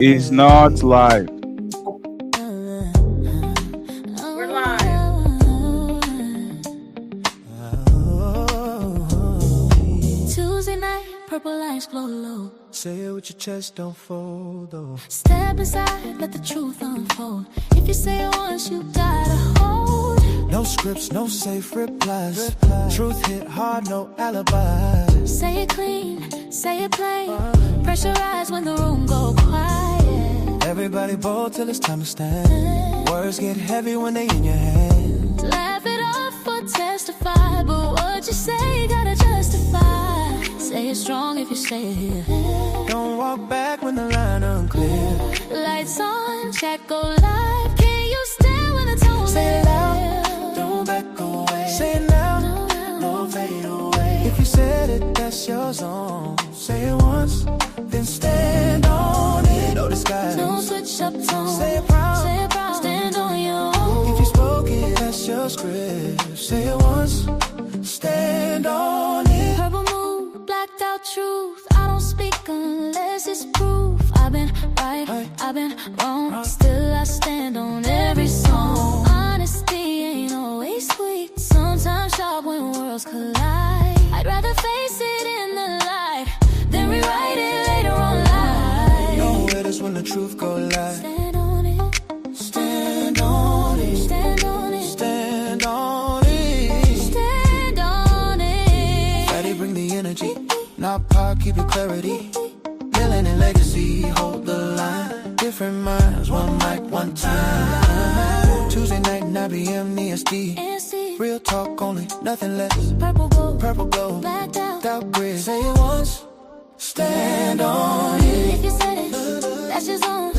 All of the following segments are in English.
is not live. We're live. Tuesday night, purple lights glow low. Say it with your chest, don't fold though. Step aside, let the truth unfold. If you say it once, you gotta hold. No scripts, no safe replies. Truth hit hard, no alibi. Say it clean, say it plain. Pressurize when the room go quiet. Everybody bold till it's time to stand. Words get heavy when they in your hand. Laugh it off or testify, but what you say gotta justify. Say it strong if you say it here. Don't walk back when the line unclear. Lights on, chat go live. Can you stand when the tone Say it is loud, don't back away. Say it now, no fade away. If you said it, that's your zone. Say it once, then stand on it. No disguise, no switch up tone. say it proud, Say it proud. Stand on your own. if you spoke it, that's your script. Say it once, stand on it. Purple moon, blacked out truth. I don't speak unless it's proof. I've been right, I've been wrong. Still I stand on every song. Honesty ain't always sweet. Sometimes sharp when worlds collide. I'd rather face it in the light than rewrite it later on live. No hitters when the truth go live. Stand on it, Stand on it, stand on it, stand on it. stand on it. Ready, bring the energy. Napah, keep it clarity. Melanin legacy, hold the line. Different minds, one mic, one time. Tuesday night, 9 p.m. EST. And see, Real talk only, nothing less. purple gold, Purple glow, blacked out. dark grid. Say it once, stand on it. If you said it, that's your zone.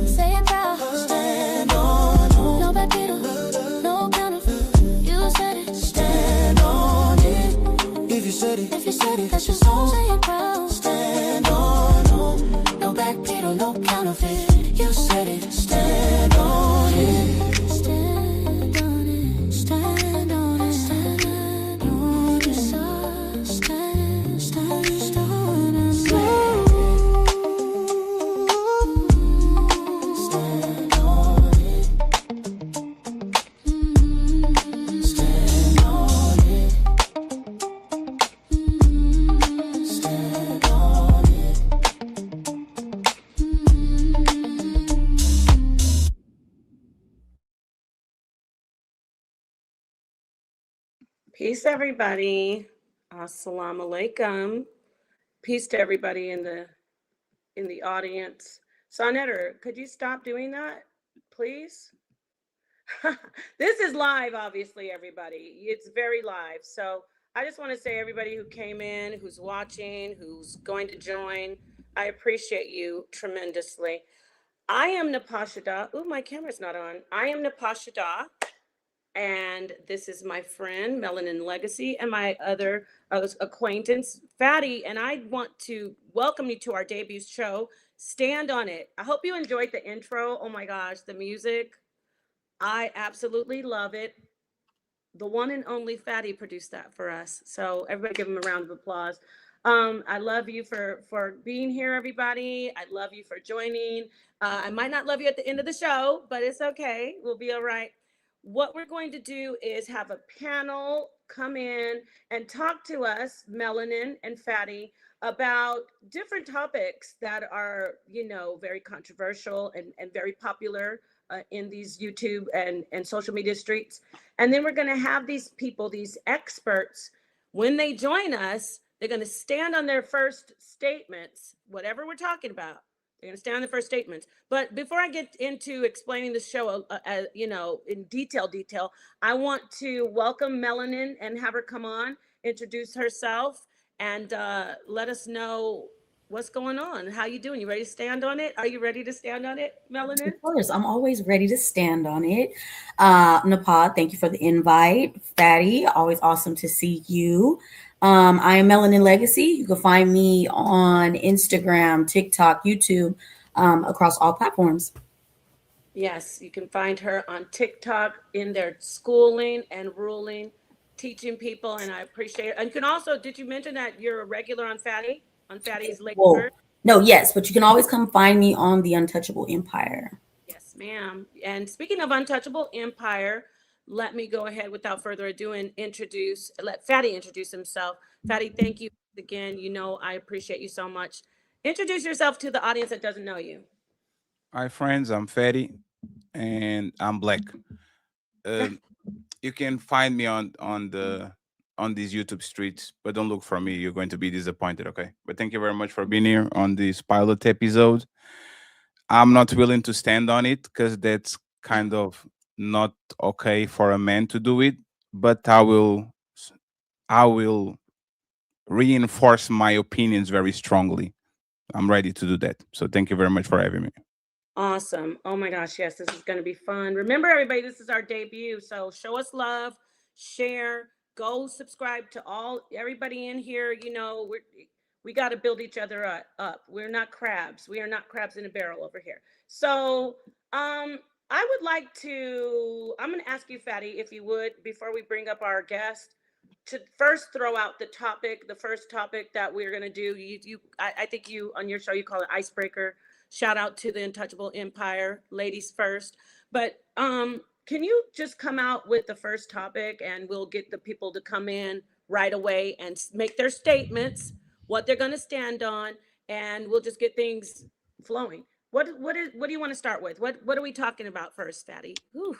Say it proud. Stand on it. No backbeater, no counterfeit. You said it. Stand on it. If you said it, If you said it, that's your zone. Say it proud. stand on it. No backbeater, no counterfeit. You said it. Stand on it. Stand on it. Stand on it. Stand on it. Stand, stand, stand on it. Stand on it. Stand on it. Stand on it. Peace, everybody. Assalamu alaikum. Peace to everybody in the audience. Sonetter, could you stop doing that, please? This is live, obviously, everybody. It's very live. So I just want to say, everybody who came in, who's watching, who's going to join, I appreciate you tremendously. I am Napah Shadah. Ooh, my camera's not on. I am Napah Shadah. And this is my friend, Melanin Legacy, and my other acquaintance, Fatty. And I want to welcome you to our debut show, Stand on It. I hope you enjoyed the intro. Oh my gosh, the music. I absolutely love it. The one and only Fatty produced that for us. So everybody give him a round of applause. I love you for being here, everybody. I love you for joining. I might not love you at the end of the show, but it's okay. We'll be all right. What we're going to do is have a panel come in and talk to us, Melanin and Fatty, about different topics that are, very controversial and very popular in these YouTube and social media streets. And then we're going to have these people, these experts, when they join us, they're going to stand on their first statements, whatever we're talking about. They're going to stand on the first statements. But before I get into explaining the show, in detail, I want to welcome Melanin and have her come on, introduce herself, and let us know what's going on. How you doing? You ready to stand on it? Are you ready to stand on it, Melanin? Of course, I'm always ready to stand on it. Napah, thank you for the invite. Fatty, always awesome to see you. I am Melanin Legacy. You can find me on Instagram, TikTok, YouTube, across all platforms. Yes, you can find her on TikTok in their schooling and ruling, teaching people, and I appreciate it. And you can also, did you mention that you're a regular on Fatty? On Fatty's Late Whoa. Bird? No, yes, but you can always come find me on the Untouchable Empire. Yes, ma'am. And speaking of Untouchable Empire, let me go ahead without further ado and let Fatty introduce himself. Fatty, thank you again. You know, I appreciate you so much. Introduce yourself to the audience that doesn't know you. Hi, friends. I'm Fatty, and I'm black. Um, you can find me on these YouTube streets, but don't look for me. You're going to be disappointed. Okay. But thank you very much for being here on this pilot episode. I'm not willing to stand on it because that's kind of not okay for a man to do it. But I will reinforce my opinions very strongly. I'm ready to do that. So thank you very much for having me. Awesome. Oh my gosh, yes, this is going to be fun. Remember, everybody, this is our debut. So show us love, share, go subscribe to everybody in here. You know, we got to build each other up. We're not crabs. We are not crabs in a barrel over here. So, I would like to, I'm going to ask you, Fatty, if you would, before we bring up our guest, to first throw out the first topic that we're going to do. I think you, on your show, you call it icebreaker. Shout out to the Untouchable Empire, ladies first. But can you just come out with the first topic, and we'll get the people to come in right away and make their statements, what they're going to stand on, and we'll just get things flowing. What do you want to start with? What are we talking about first, Fatty? Whew.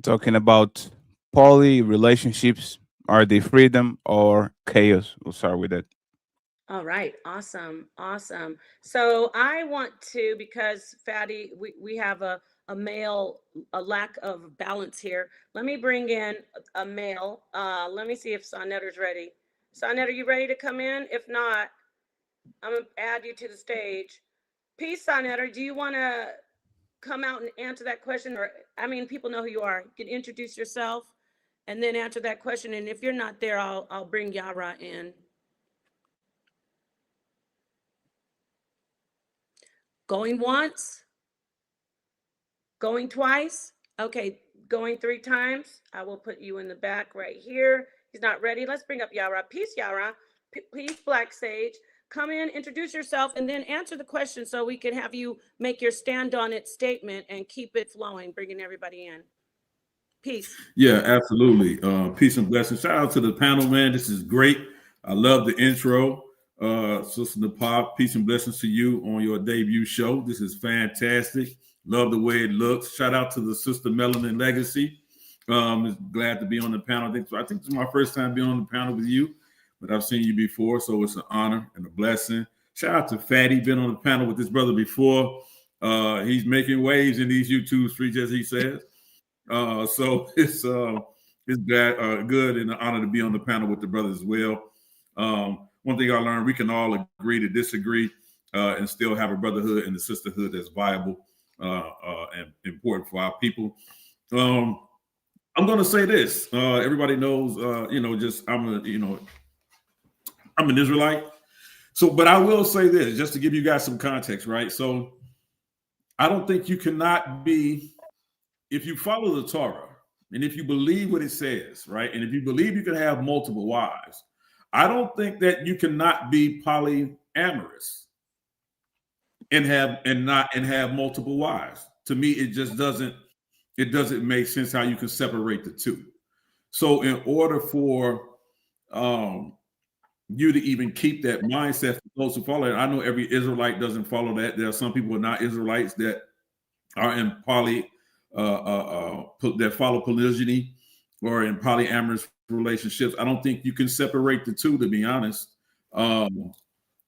Talking about poly relationships. Are they freedom or chaos? We'll start with that. All right, awesome, awesome. So I want to, because Fatty, we have a lack of balance here. Let me bring in a male. Let me see if Sonetter's ready. Sonnet, are you ready to come in? If not, I'm gonna add you to the stage. Peace, Sonetter. Do you want to come out and answer that question? Or, I mean, people know who you are. You can introduce yourself and then answer that question. And if you're not there, I'll bring Yara in. Going once, going twice. Okay, going 3 times. I will put you in the back right here. He's not ready. Let's bring up Yara. Peace, Yara. Peace, Black Sage. Come in, introduce yourself, and then answer the question so we can have you make your stand on it statement and keep it flowing, bringing everybody in. Peace. Yeah, absolutely. Peace and blessings. Shout out to the panel, man. This is great. I love the intro. Sister Napah, peace and blessings to you on your debut show. This is fantastic. Love the way it looks. Shout out to the Sister Melanin Legacy. Glad to be on the panel. I think this is my first time being on the panel with you, but I've seen you before, so it's an honor and a blessing. Shout out to Fatty, been on the panel with his brother before. He's making waves in these YouTube streets, as he says. So it's good and an honor to be on the panel with the brothers as well. One thing I learned, we can all agree to disagree and still have a brotherhood and a sisterhood that's viable and important for our people. I'm going to say this. Everybody knows, I'm an Israelite. So, but I will say this, just to give you guys some context, right? So I don't think you cannot be, if you follow the Torah and if you believe what it says, right? And if you believe you can have multiple wives, I don't think that you cannot be polyamorous and have multiple wives. To me, it just doesn't make sense how you can separate the two. So in order for you to even keep that mindset for those who follow it, I know every Israelite doesn't follow that. There are some people who are not Israelites that are in that follow polygyny or in polyamorous relationships. I don't think you can separate the two, to be honest, to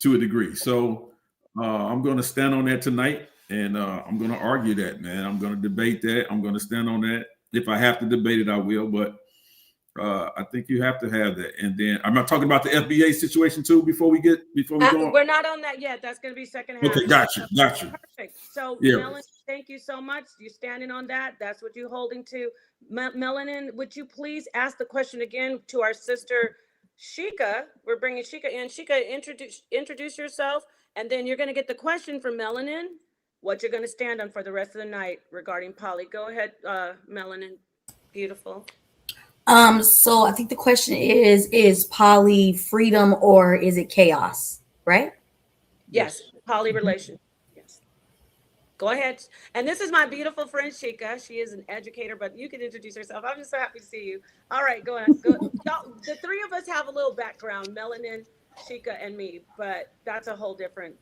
a degree. So I'm going to stand on that tonight, and I'm going to argue that, man. I'm going to debate that. I'm going to stand on that. If I have to debate it, I will. But I think you have to have that. And then I'm not talking about the FBA situation too. Before we go on. We're not on that yet. That's going to be second half. Okay, got you. Perfect. So, yeah. Melanin, thank you so much. You're standing on that. That's what you're holding to. Melanin, would you please ask the question again to our sister Sheikah? We're bringing Sheikah in. Sheikah, introduce yourself, and then you're going to get the question from Melanin. What you're going to stand on for the rest of the night regarding poly. Go ahead, Melanin. Beautiful. So I think the question is poly freedom or is it chaos, right? Yes, Poly relationship. Yes. Go ahead. And this is my beautiful friend Shika. She is an educator, but you can introduce yourself. I'm just so happy to see you. All right, go on. Go. Y'all, the three of us have a little background, Melanin, Shika, and me, but that's a whole different.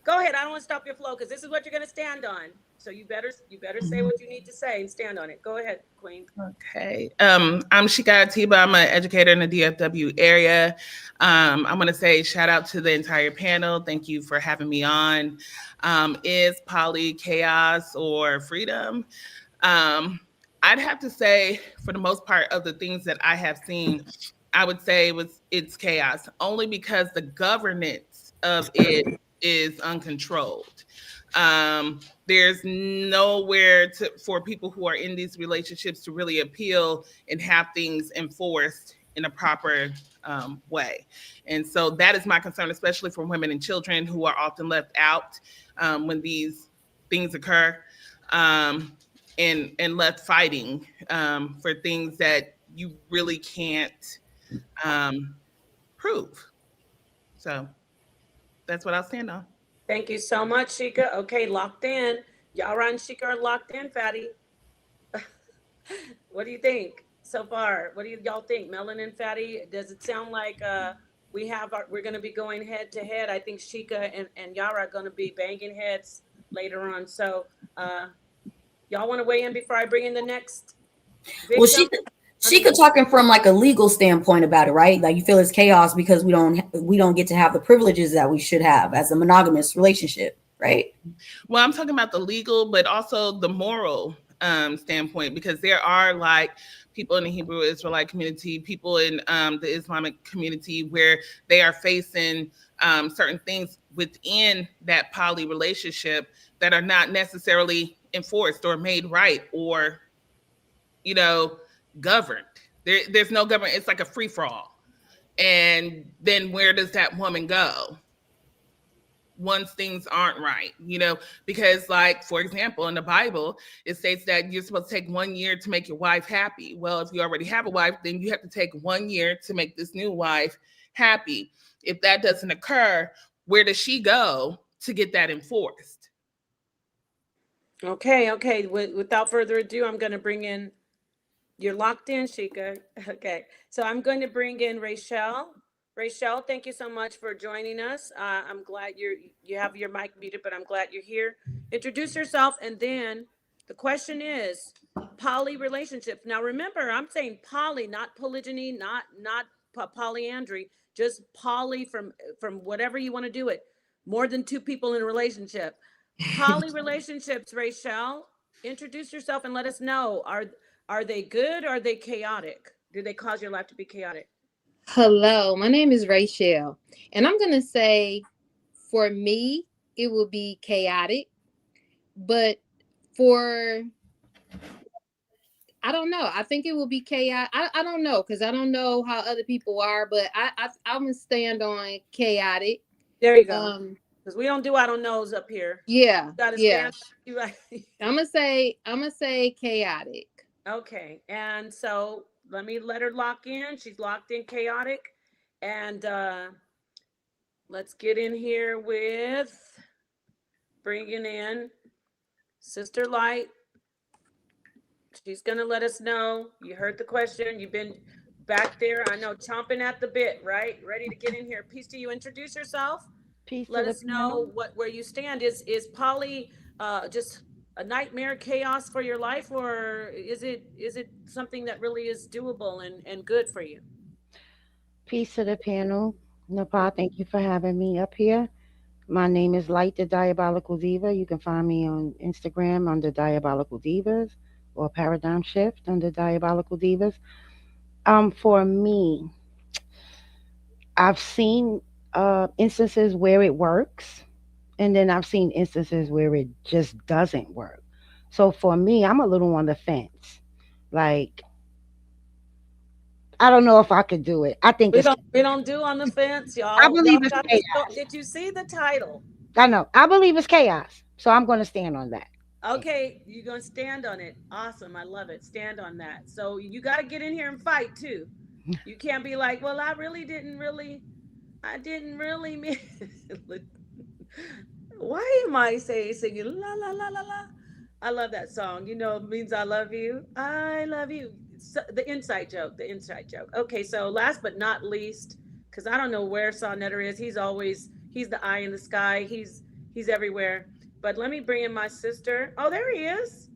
Go ahead. I don't want to stop your flow because this is what you're going to stand on. So you better say what you need to say and stand on it. Go ahead, Queen. Okay. I'm Shika Atiba. I'm an educator in the DFW area. I'm going to say shout out to the entire panel. Thank you for having me on. Is poly chaos or freedom? I'd have to say, for the most part of the things that I have seen, I would say it's chaos, only because the governance of it is uncontrolled. There's nowhere for people who are in these relationships to really appeal and have things enforced in a proper way. And so that is my concern, especially for women and children who are often left out when these things occur, and left fighting for things that you really can't prove. So that's what I'll stand on. Thank you so much, Shika. Okay, locked in. Yara and Shika are locked in, Fatty. What do you think so far? What do y'all think, Melanin and Fatty? Does it sound like we're going to be going head to head? I think Shika and Yara are going to be banging heads later on. So y'all want to weigh in before I bring in the next victim? Well, Shika talking from like a legal standpoint about it, right? Like you feel it's chaos because we don't get to have the privileges that we should have as a monogamous relationship, right? Well, I'm talking about the legal, but also the moral standpoint, because there are like people in the Hebrew Israelite community, people in the Islamic community, where they are facing certain things within that poly relationship that are not necessarily enforced or made right or, governed. There's no government. It's like a free for all. And then where does that woman go once things aren't right? Because like, for example, in the Bible, it states that you're supposed to take 1 year to make your wife happy. Well, if you already have a wife, then you have to take 1 year to make this new wife happy. If that doesn't occur, where does she go to get that enforced? Okay. Without further ado, I'm going to bring in. You're locked in, Shika. Okay. So I'm going to bring in Rachel. Rachel, thank you so much for joining us. I'm glad you have your mic muted, but I'm glad you're here. Introduce yourself, and then the question is poly relationships. Now remember, I'm saying poly, not polygyny, not polyandry, just poly from whatever you want to do it. More than two people in a relationship. Poly relationships, Rachel. Introduce yourself and let us know. Are they good or are they chaotic? Do they cause your life to be chaotic? Hello, my name is Rachel, and I'm going to say for me, it will be chaotic, but I don't know. I think it will be chaotic. I don't know, because I don't know how other people are, but I'm going to stand on chaotic. There you go. Because we don't do I don't knows up here. Yeah. You gotta stand. I'm gonna say chaotic. Okay, and so let her lock in. She's locked in chaotic, and let's get in here with bringing in Sister Light. She's gonna let us know. You heard the question. You've been back there, I know, chomping at the bit, right? Ready to get in here. Peace to you. Introduce yourself. Let us know where you stand. Is poly just a nightmare chaos for your life, or is it something that really is doable and good for you? Peace to the panel. Napah, thank you for having me up here. My name is Light the Diabolical Diva. You can find me on Instagram under Diabolical Divas, or Paradigm Shift under Diabolical Divas. For me, I've seen instances where it works, and then I've seen instances where it just doesn't work. So for me, I'm a little on the fence. Like, I don't know if I could do it. I think we don't do on the fence, y'all. I believe it's chaos. Did you see the title? I know. I believe it's chaos. So I'm going to stand on that. Okay, you're going to stand on it. Awesome. I love it. Stand on that. So you got to get in here and fight too. You can't be like, well, I didn't really mean Why am I singing la la la la la? I love that song. You know, it means I love you. I love you. So, the inside joke. The inside joke. Okay, so last but not least, because I don't know where Saw Netter is. He's the eye in the sky. He's everywhere. But let me bring in my sister. Oh, there he is.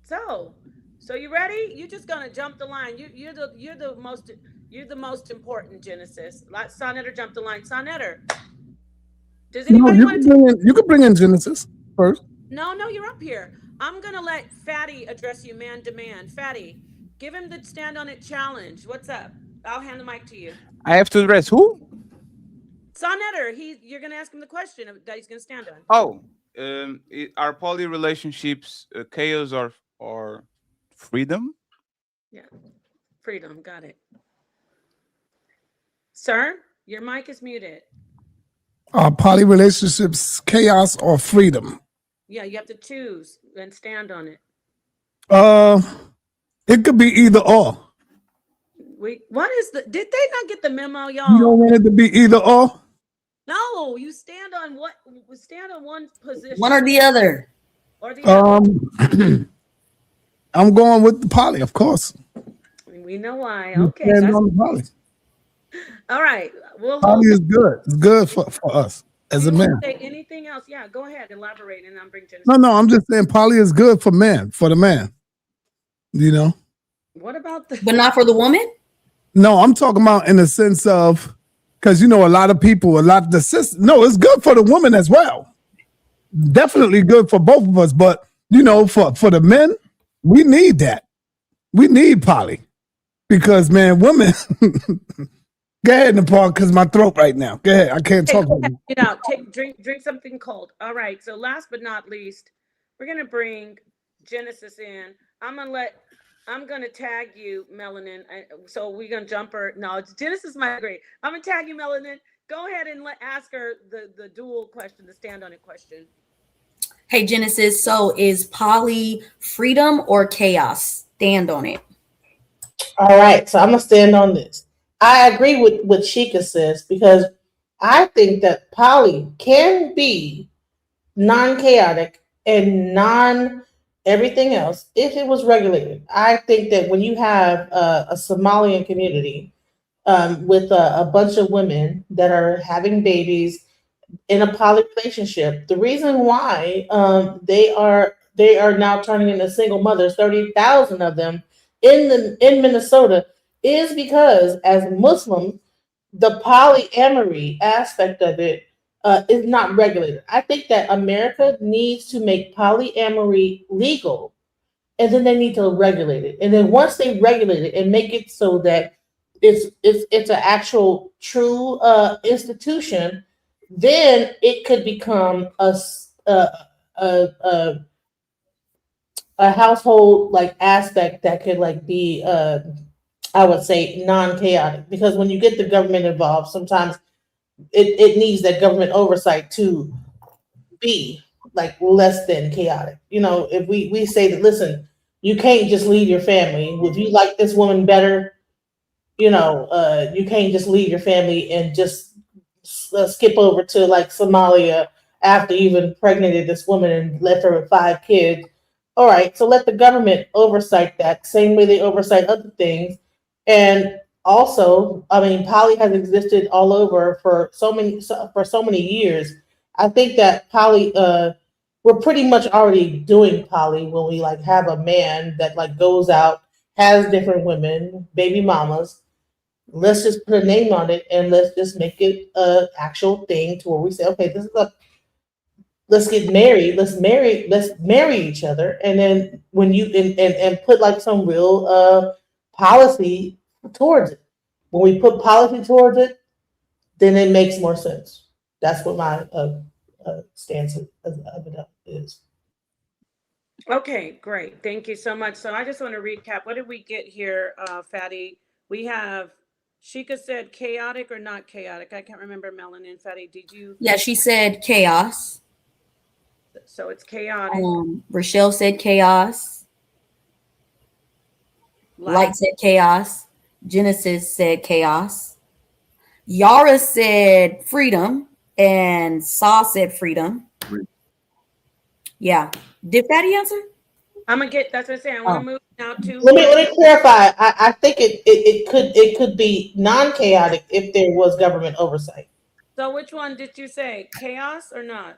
So you ready? You're just gonna jump the line. You're the most important, Genesis. Let Sonetter jump the line. Sonetter, does No, anybody want to? you can bring in Genesis first. No, you're up here. I'm gonna let Fatty address you man to man. Fatty, give him the stand on it challenge. What's up? I'll hand the mic to you. I have to address who? Sonetter, you're gonna ask him the question that he's gonna stand on. Oh, are poly relationships chaos or freedom? Yeah, freedom. Got it. Sir, your mic is muted. Are poly relationships chaos or freedom? Yeah, you have to choose and stand on it. It could be either or. What is did they not get the memo, y'all? You don't want it to be either or? No, you stand on one position. One or the other. Or the other. I'm going with the poly, of course. We know why. Okay. Stand on the poly. All right. Poly is good. It's good for us as a man. Say anything else? Yeah, go ahead, elaborate, and I'll bring Genesis. No, I'm just saying poly is good for the man. You know. What about but not for the woman? No, I'm talking about in the sense of because a lot of people, it's good for the woman as well. Definitely good for both of us, but for the men, we need that. We need poly because man, women. Go ahead, Napah, because my throat right now. Go ahead. I can't talk. Get out. Drink something cold. All right. So last but not least, we're gonna bring Genesis in. I'm gonna tag you, Melanin. So we're gonna jump her. No, Genesis might agree. I'm gonna tag you, Melanin. Go ahead and ask her the dual question, the stand on it question. Hey, Genesis. So is poly freedom or chaos? Stand on it. All right. So I'm gonna stand on this. I agree with what Sheikah says because I think that poly can be non-chaotic and non-everything else if it was regulated. I think that when you have a Somalian community with a bunch of women that are having babies in a poly relationship, the reason why they are now turning into single mothers, 30,000 of them in Minnesota, is because as Muslims, the polyamory aspect of it is not regulated. I think that America needs to make polyamory legal, and then they need to regulate it. And then once they regulate it and make it so that it's an actual true institution, then it could become a household like aspect that could like be I would say non-chaotic, because when you get the government involved, sometimes it needs that government oversight to be like less than chaotic. If we say that, listen, you can't just leave your family. If you like this woman better, you can't just leave your family and just skip over to like Somalia after you've impregnated this woman and left her with 5 kids. All right, so let the government oversight that same way they oversight other things. And also, I mean, poly has existed all over for so many years. I think that poly, we're pretty much already doing poly when we like have a man that like goes out, has different women, baby mamas. Let's just put a name on it and let's just make it an actual thing to where we say, okay, let's get married. Let's marry each other. And then when you and put like some real policy towards it. When we put policy towards it, then it makes more sense. That's what my stance of it is. Okay, great. Thank you so much. So I just want to recap. What did we get here, Fatty? We have Sheikah said chaotic or not chaotic. I can't remember, Melanin. Fatty, did you? Yeah, she said chaos. So it's chaotic. Rochelle said chaos. Light said chaos. Genesis said chaos. Yara said freedom. And Saw said freedom. Yeah. Did Fatty answer? I'm gonna get. That's what I'm saying. I want to move now to. Let me clarify. I think it could be non-chaotic if there was government oversight. So which one did you say? Chaos or not?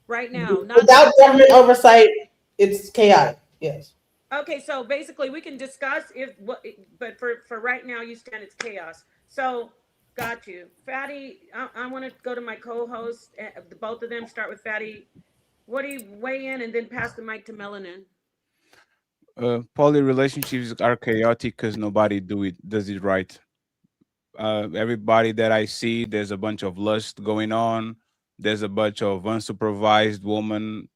Right now, not Without government oversight, it's chaotic. Yes. okay. So basically, we can discuss if what, but for right now, you stand it's chaos. So got you, Fatty. I want to go to my co-host. The both of them start with Fatty. What do you weigh in and then pass the mic to Melanin? Poly relationships are chaotic because nobody does it right. Everybody that I see, there's a bunch of lust going on. There's a bunch of unsupervised women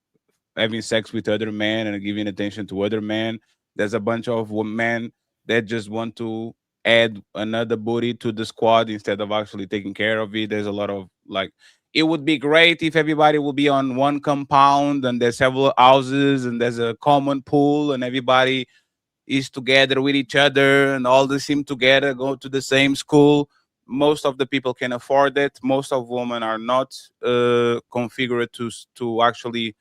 having sex with other men and giving attention to other men. There's a bunch of men that just want to add another booty to the squad instead of actually taking care of it. There's a lot of like, it would be great if everybody will be on one compound and there's several houses and there's a common pool and everybody is together with each other and all the team together go to the same school. Most of the people can afford it. Most of women are not configured to actually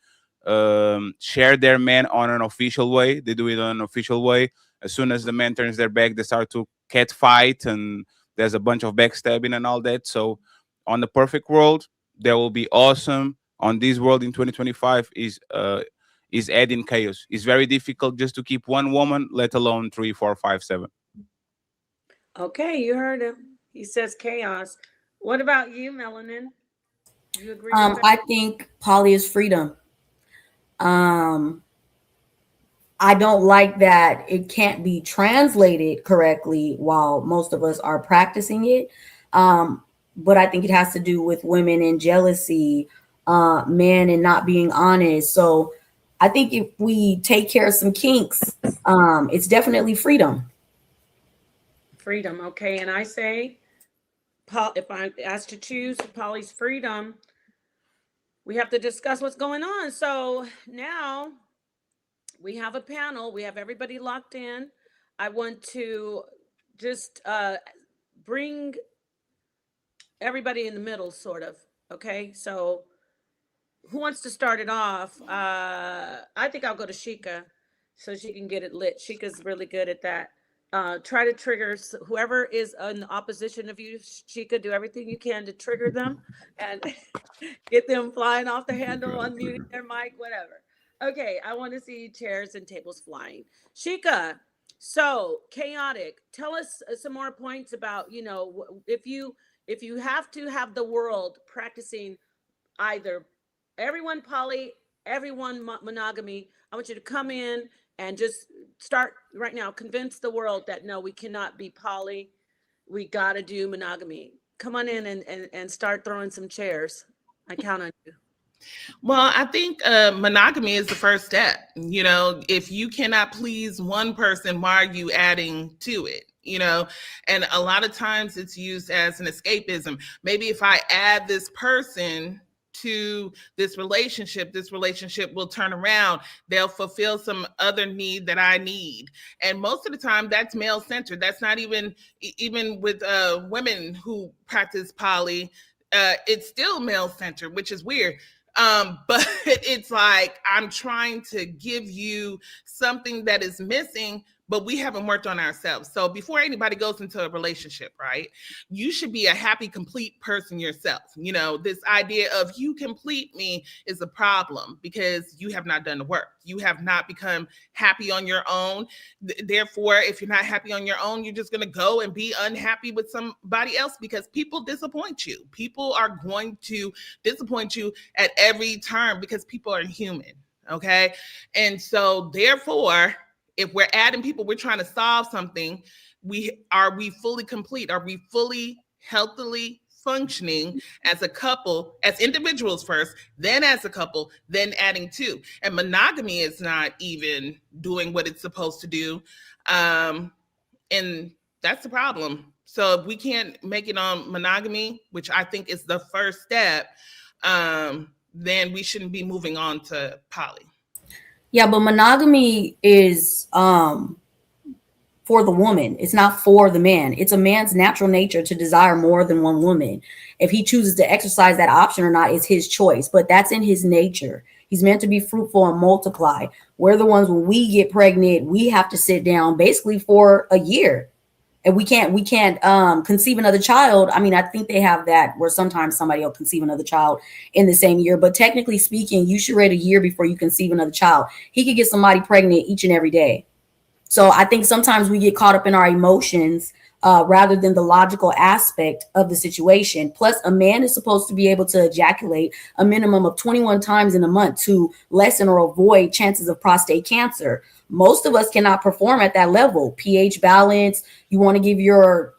share their man on an official way. They do it on an official way. As soon as the man turns their back, they start to cat fight, and there's a bunch of backstabbing and all that. So, on the perfect world, that will be awesome. On this world in 2025 is adding chaos. It's very difficult just to keep one woman, let alone 3, 4, 5, 7. Okay, you heard him. He says chaos. What about you, Melanin? Do you agree with that? I think poly is freedom. I don't like that it can't be translated correctly while most of us are practicing it. But I think it has to do with women and jealousy, men and not being honest. So I think if we take care of some kinks, it's definitely freedom. Freedom, okay. And I say, if I'm asked to choose Polly's freedom, we have to discuss what's going on. So now we have a panel. We have everybody locked in. I want to just bring everybody in the middle, sort of. Okay, so who wants to start it off? I think I'll go to Sheikah so she can get it lit. Sheikah's really good at that. Try to trigger whoever is in opposition of you, Sheikah. Do everything you can to trigger them and get them flying off the handle, unmuting their mic, whatever. Okay, I want to see chairs and tables flying. Sheikah, so chaotic. Tell us some more points about, if you have to have the world practicing either everyone poly, everyone monogamy, I want you to come in and just start right now, convince the world that no, we cannot be poly. We got to do monogamy. Come on in and start throwing some chairs. I count on you. Well, I think monogamy is the first step. If you cannot please one person, why are you adding to it? And a lot of times it's used as an escapism. Maybe if I add this person to this relationship will turn around. They'll fulfill some other need that I need. And most of the time that's male centered. That's not even with women who practice poly, it's still male centered, which is weird. But it's like, I'm trying to give you something that is missing, but we haven't worked on ourselves. So before anybody goes into a relationship, right, you should be a happy, complete person yourself. This idea of you complete me is a problem because you have not done the work. You have not become happy on your own. Therefore, if you're not happy on your own, you're just going to go and be unhappy with somebody else because people disappoint you. People are going to disappoint you at every turn because people are human. Okay. And so therefore, if we're adding people, we're trying to solve something. Are we fully complete? Are we fully healthily functioning as a couple, as individuals first, then as a couple, then adding two? And monogamy is not even doing what it's supposed to do. And that's the problem. So if we can't make it on monogamy, which I think is the first step, then we shouldn't be moving on to poly. Yeah, but monogamy is for the woman. It's not for the man. It's a man's natural nature to desire more than one woman. If he chooses to exercise that option or not is his choice, but that's in his nature. He's meant to be fruitful and multiply. We're the ones when we get pregnant, we have to sit down basically for a year. And we can't conceive another child. I mean, I think they have that where sometimes somebody will conceive another child in the same year, but technically speaking, you should wait a year before you conceive another child. He could get somebody pregnant each and every day. So I think sometimes we get caught up in our emotions rather than the logical aspect of the situation. Plus, a man is supposed to be able to ejaculate a minimum of 21 times in a month to lessen or avoid chances of prostate cancer. Most of us cannot perform at that level. pH balance, you want to give your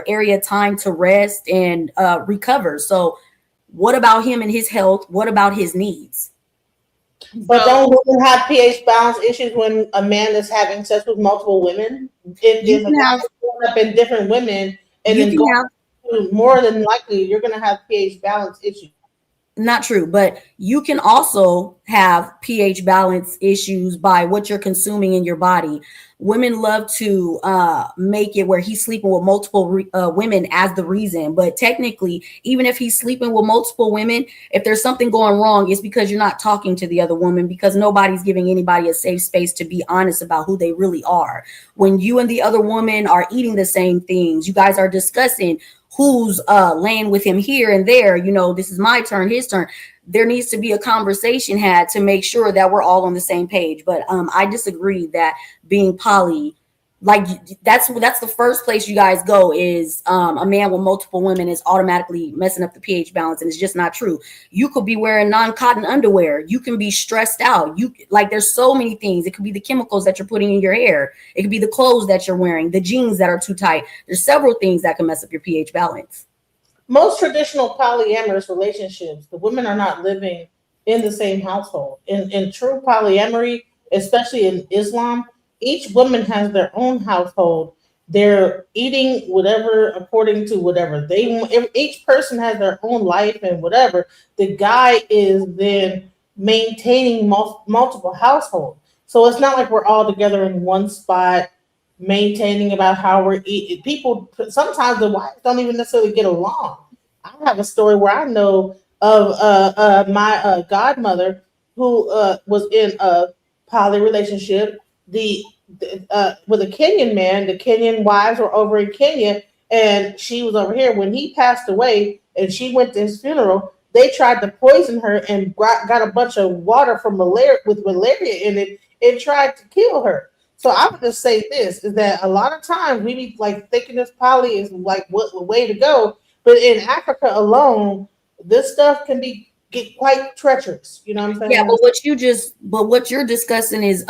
area time to rest and recover. So what about him and his health? What about his needs? But don't women have pH balance issues when a man is having sex with multiple women? If a guy is going up in different women and then going to, more than likely you're going to have pH balance issues. Not true, but you can also have pH balance issues by what you're consuming in your body. Women love to make it where he's sleeping with multiple women as the reason. But technically, even if he's sleeping with multiple women, if there's something going wrong, it's because you're not talking to the other woman, because nobody's giving anybody a safe space to be honest about who they really are. When you and the other woman are eating the same things, you guys are discussing who's laying with him here and there, this is my turn, his turn. There needs to be a conversation had to make sure that we're all on the same page. But I disagree that being poly, like that's the first place you guys go is a man with multiple women is automatically messing up the pH balance, and it's just not true. You could be wearing non-cotton underwear. You can be stressed out. There's so many things. It could be the chemicals that you're putting in your hair. It could be the clothes that you're wearing, the jeans that are too tight. There's several things that can mess up your pH balance. Most traditional polyamorous relationships, the women are not living in the same household. In true polyamory, especially in Islam, each woman has their own household. They're eating whatever according to whatever they want. Each person has their own life and whatever. The guy is then maintaining multiple households. So it's not like we're all together in one spot, maintaining about how we're eating. People, sometimes the wives don't even necessarily get along. I have a story where I know of my godmother who was in a poly relationship with a Kenyan man. The Kenyan wives were over in Kenya, and she was over here. When he passed away and she went to his funeral, they tried to poison her and got a bunch of water from malaria with malaria in it and tried to kill her. So I would just say this is that a lot of times we be like thinking this poly is like what the way to go, but in Africa alone, this stuff can get quite treacherous. You know what I'm saying? Yeah, but what you're discussing is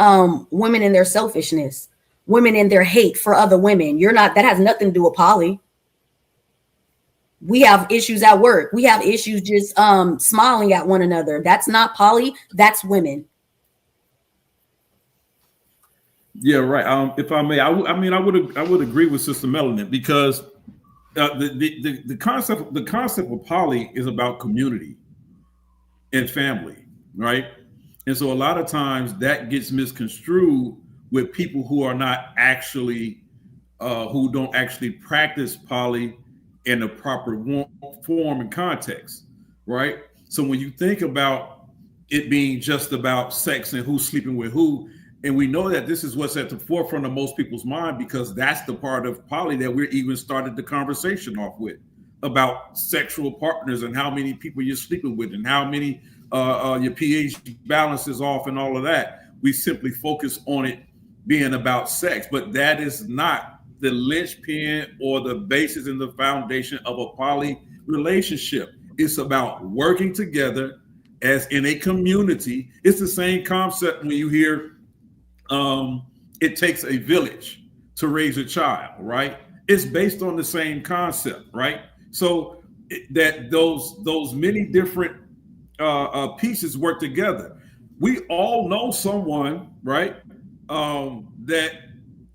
women and their selfishness, women and their hate for other women. That has nothing to do with poly. We have issues at work. We have issues just smiling at one another. That's not poly, that's women. Yeah, right. If I may, I would agree with Sister Melanin, because the concept of poly is about community and family, right? And so a lot of times that gets misconstrued with people who are not actually who don't actually practice poly in the proper form and context, right? So when you think about it being just about sex and who's sleeping with who, and we know that this is what's at the forefront of most people's mind, because that's the part of poly that we're even started the conversation off with, about sexual partners and how many people you're sleeping with and how many your pH balance is off and all of that. We simply focus on it being about sex, but that is not the linchpin or the basis and the foundation of a poly relationship. It's about working together as in a community. It's the same concept when you hear it takes a village to raise a child, right? It's based on the same concept, right? So that those many different pieces work together. We all know someone, right, that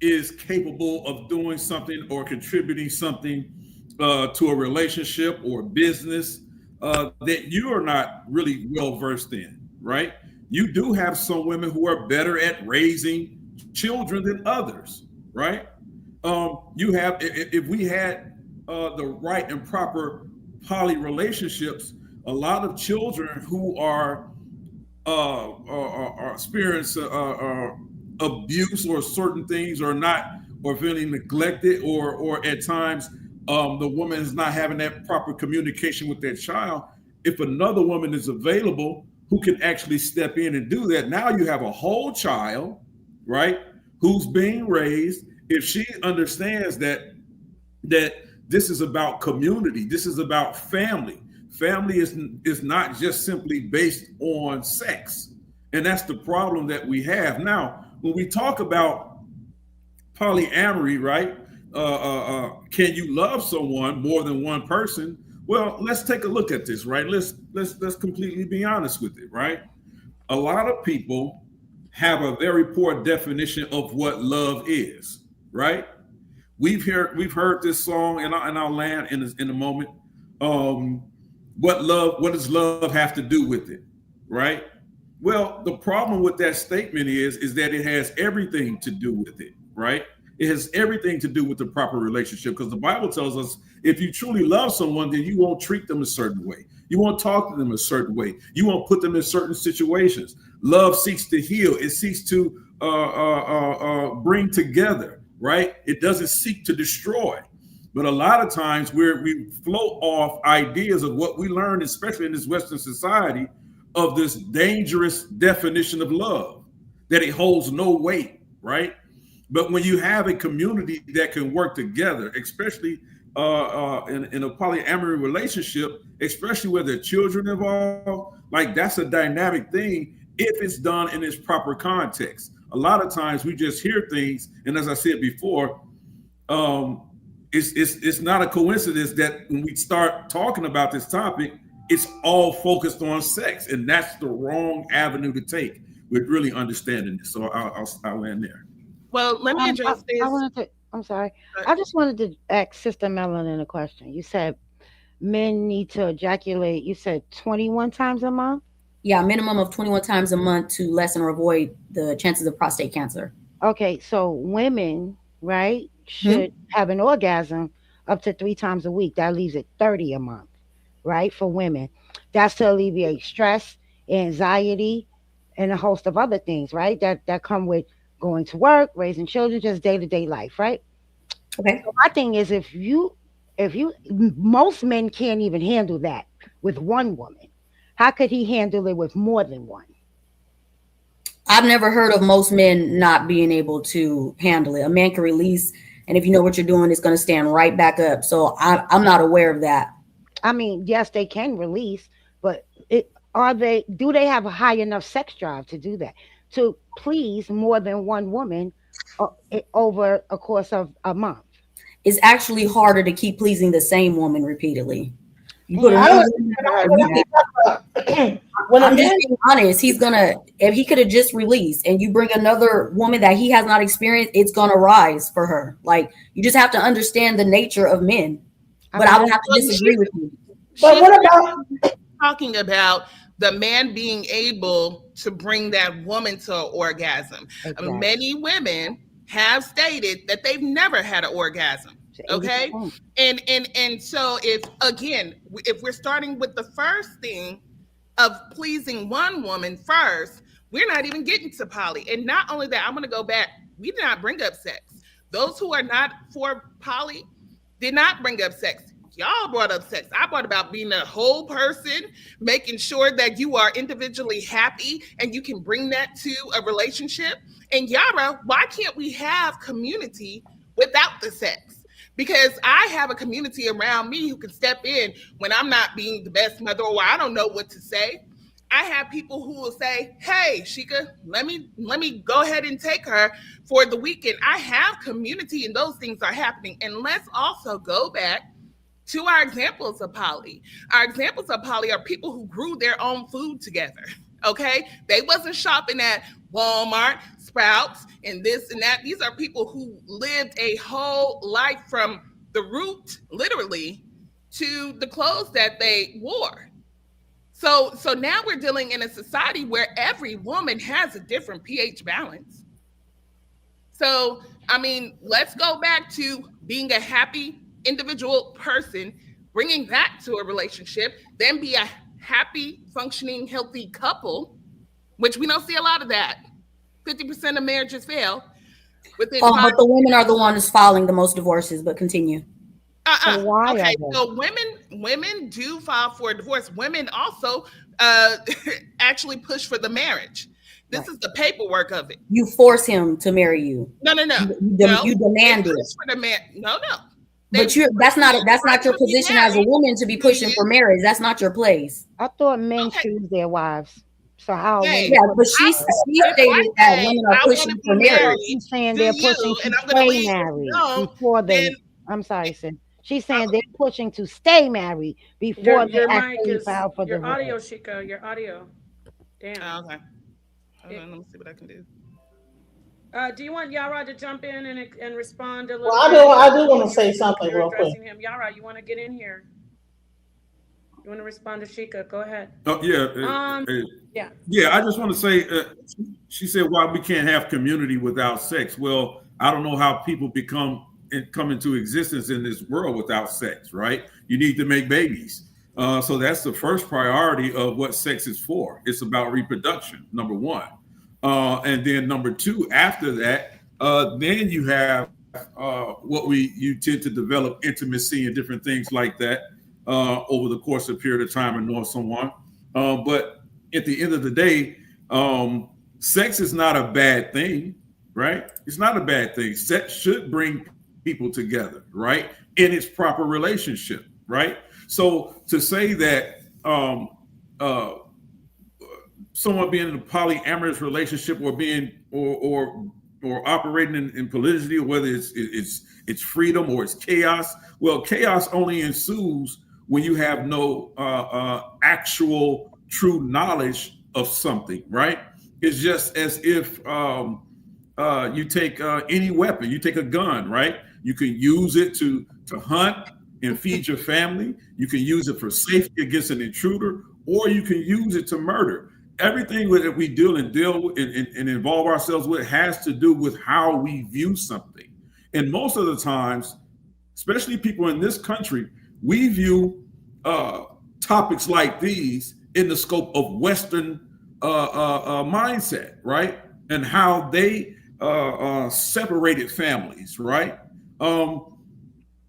is capable of doing something or contributing something to a relationship or a business that you are not really well versed in, right? You do have some women who are better at raising children than others, right? You have, if we had the right and proper poly relationships, a lot of children who are or experience abuse or certain things or not, or feeling neglected, or at times the woman is not having that proper communication with their child, if another woman is available who can actually step in and do that, now you have a whole child, right, who's being raised. If she understands that this is about community, this is about family. Family is not just simply based on sex, and that's the problem that we have now. When we talk about polyamory, right? Can you love someone more than one person? Well, let's take a look at this, right? Let's completely be honest with it, right? A lot of people have a very poor definition of what love is, right? We've heard this song, and I'll land in a moment. What does love have to do with it, right? Well, the problem with that statement is that it has everything to do with it, right? It has everything to do with the proper relationship, because the Bible tells us if you truly love someone, then you won't treat them a certain way. You won't talk to them a certain way. You won't put them in certain situations. Love seeks to heal. It seeks to bring together, right? It doesn't seek to destroy. But a lot of times we float off ideas of what we learned, especially in this Western society, of this dangerous definition of love, that it holds no weight, right? But when you have a community that can work together, especially in a polyamory relationship, especially where there are children involved, like that's a dynamic thing if it's done in its proper context. A lot of times we just hear things, and as I said before, it's not a coincidence that when we start talking about this topic, it's all focused on sex, and that's the wrong avenue to take with really understanding this. So I'll land there. Well, let me address this. I'm sorry. I just wanted to ask Sister Melanin a question. You said men need to ejaculate, you said 21 times a month? Yeah, a minimum of 21 times a month to lessen or avoid the chances of prostate cancer. Okay, so women, right, should have an orgasm up to 3 times a week. That leaves it 30 a month, right, for women. That's to alleviate stress, anxiety, and a host of other things, right, that come with going to work, raising children, just day-to-day life, right? Okay. So my thing is, if you most men can't even handle that with one woman, how could he handle it with more than one? I've never heard of most men not being able to handle it. A man can release, and if you know what you're doing, it's going to stand right back up. So I'm not aware of that. I mean, yes, they can release, but do they have a high enough sex drive to do that, to please more than one woman over a course of a month? It's actually harder to keep pleasing the same woman repeatedly. You put I'm just being honest. If he could have just released, and you bring another woman that he has not experienced, it's gonna rise for her. Like, you just have to understand the nature of men. But I would have to disagree with you. But what about talking about the man being able to bring that woman to an orgasm? Exactly. I mean, many women have stated that they've never had an orgasm. Okay. And so if we're starting with the first thing of pleasing one woman first, we're not even getting to poly. And not only that, I'm going to go back. We did not bring up sex. Those who are not for poly did not bring up sex. Y'all brought up sex. I brought about being a whole person, making sure that you are individually happy and you can bring that to a relationship. And Yara, why can't we have community without the sex? Because I have a community around me who can step in when I'm not being the best mother, or I don't know what to say. I have people who will say, "Hey, Sheikah, let me go ahead and take her for the weekend." I have community, and those things are happening. And let's also go back to our examples of poly. Our examples of poly are people who grew their own food together. Okay, they wasn't shopping at Walmart, Sprouts, and this and that. These are people who lived a whole life from the root, literally, to the clothes that they wore. So now we're dealing in a society where every woman has a different pH balance. So, I mean, let's go back to being a happy individual person, bringing that to a relationship, then be a happy, functioning, healthy couple, which we don't see a lot of that. 50% of marriages fail within Oh, 5 but the women are the ones filing the most divorces. But continue. So why Okay, are they? so women do file for a divorce. Women also actually push for the marriage. This Right. is the paperwork of it. You force him to marry you. No. You demand They it. push for the man. No. But that's not your position as a woman to be pushing for marriage. That's not your place. I thought men Okay. choose their wives. So how are Hey, women? Yeah, but she stated that women are pushing for marriage. She's saying to they're you, pushing to and I'm gonna stay leave. married No, before they. then I'm sorry, sis. She's saying they're pushing to stay married before they Your mic actually is file for your divorce. audio, Shika. Your audio. Damn. okay. Hold on, let me see what I can do. Do you want Yara to jump in and respond a little Well, bit? I do want to say something You're real quick. addressing him. Yara, you want to get in here? You want to respond to Shika? Go ahead. Oh yeah. Yeah. I just want to say, she said, "Why we can't have community without sex?" Well, I don't know how people come into existence in this world without sex, right? You need to make babies. So that's the first priority of what sex is for. It's about reproduction, number one. And then number two, after that, then you have you tend to develop intimacy and different things like that over the course of a period of time and know someone. But at the end of the day, sex is not a bad thing, right? It's not a bad thing. Sex should bring people together, right? In its proper relationship, right? So to say that someone being in a polyamorous relationship or being or operating in polygyny, or whether it's freedom or it's chaos, well, chaos only ensues when you have no actual true knowledge of something, right? It's just as if you take any weapon, you take a gun, right? You can use it to hunt and feed your family. You can use it for safety against an intruder, or you can use it to murder. Everything that we deal with and involve ourselves with has to do with how we view something. And most of the times, especially people in this country, we view topics like these in the scope of Western mindset, right? And how they separated families, right?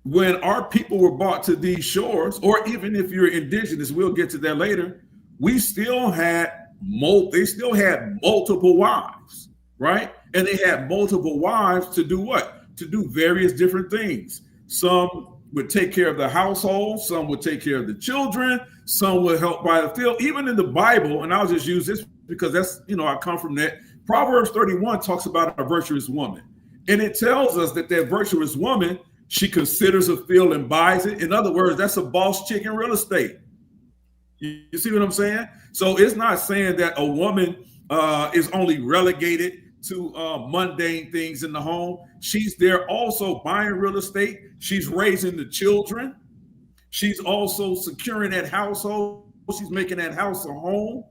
When our people were brought to these shores, or even if you're indigenous, we'll get to that later, they still had multiple wives, right? And they had multiple wives to do what? To do various different things. Some would take care of the household, some would take care of the children, some would help by the field. Even in the Bible, and I'll just use this because that's, I come from that. Proverbs 31 talks about a virtuous woman. And it tells us that virtuous woman, she considers a field and buys it. In other words, that's a boss chick in real estate. You see what I'm saying? So it's not saying that a woman is only relegated to mundane things in the home. She's there also buying real estate. She's raising the children. She's also securing that household. She's making that house a home.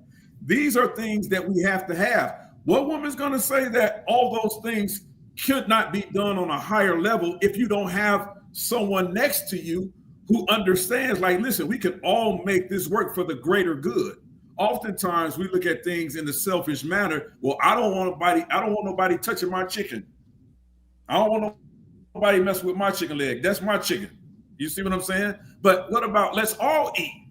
These are things that we have to have. What woman's going to say that all those things could not be done on a higher level if you don't have someone next to you who understands, like, listen, we can all make this work for the greater good. Oftentimes we look at things in the selfish manner. Well, I don't want nobody touching my chicken. I don't want nobody messing with my chicken leg. That's my chicken. You see what I'm saying? But what about let's all eat?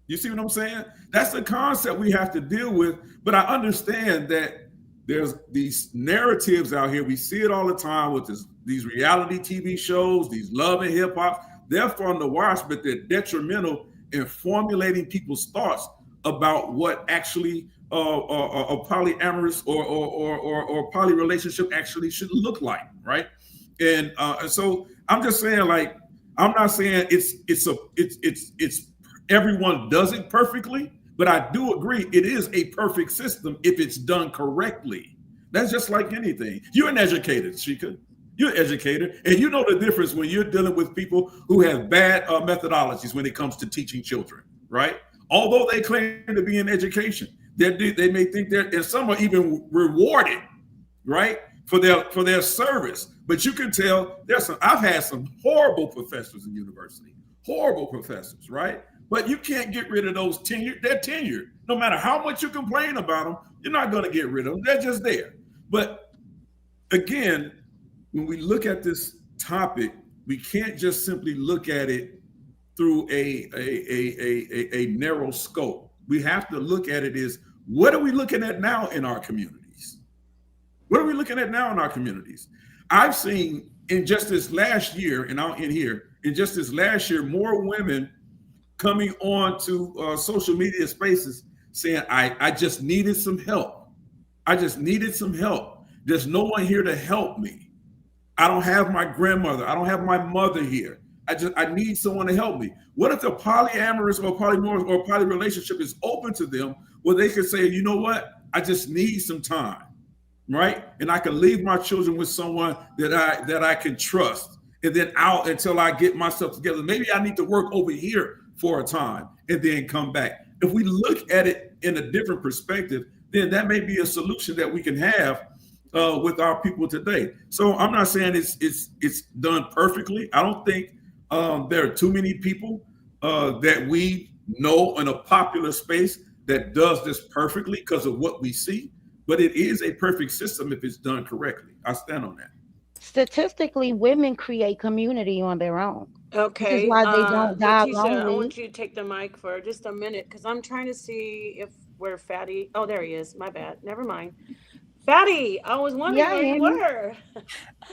You see what I'm saying? That's the concept we have to deal with. But I understand that there's these narratives out here. We see it all the time with these reality TV shows, these love and hip hop. They're fun to watch, but they're detrimental in formulating people's thoughts about what actually a polyamorous or poly relationship actually should look like, right? And so I'm just saying, like, I'm not saying it's everyone does it perfectly, but I do agree it is a perfect system if it's done correctly. That's just like anything. You're an educator, Shika. You're an educator, and you know the difference when you're dealing with people who have bad methodologies when it comes to teaching children, right? Although they claim to be in education, they may think and some are even rewarded, right, for their service. But you can tell I've had some horrible professors in university, horrible professors, right? But you can't get rid of those tenured. They're tenured. No matter how much you complain about them, you're not going to get rid of them. They're just there. But again, when we look at this topic, we can't just simply look at it through a narrow scope. We have to look at it as, what are we looking at now in our communities? What are we looking at now in our communities? I've seen in just this last year, and I'll end here, in just this last year, more women coming on to social media spaces saying, I just needed some help. I just needed some help. There's no one here to help me. I don't have my grandmother. I don't have my mother here. I need someone to help me. What if the polyamorous or polymorph or poly relationship is open to them where they can say, you know what? I just need some time, right? And I can leave my children with someone that I can trust, and then out until I get myself together. Maybe I need to work over here for a time and then come back. If we look at it in a different perspective, then that may be a solution that we can have with our people today. So I'm not saying it's done perfectly. I don't think there are too many people that we know in a popular space that does this perfectly because of what we see, but it is a perfect system if it's done correctly. I stand on that. Statistically, women create community on their own. Okay. This is why they don't die Letitia, I lonely. want you to take the mic for just a minute because I'm trying to see if we're Fatty. Oh, there he is. My bad. Never mind. Fatty, I was wondering where you were.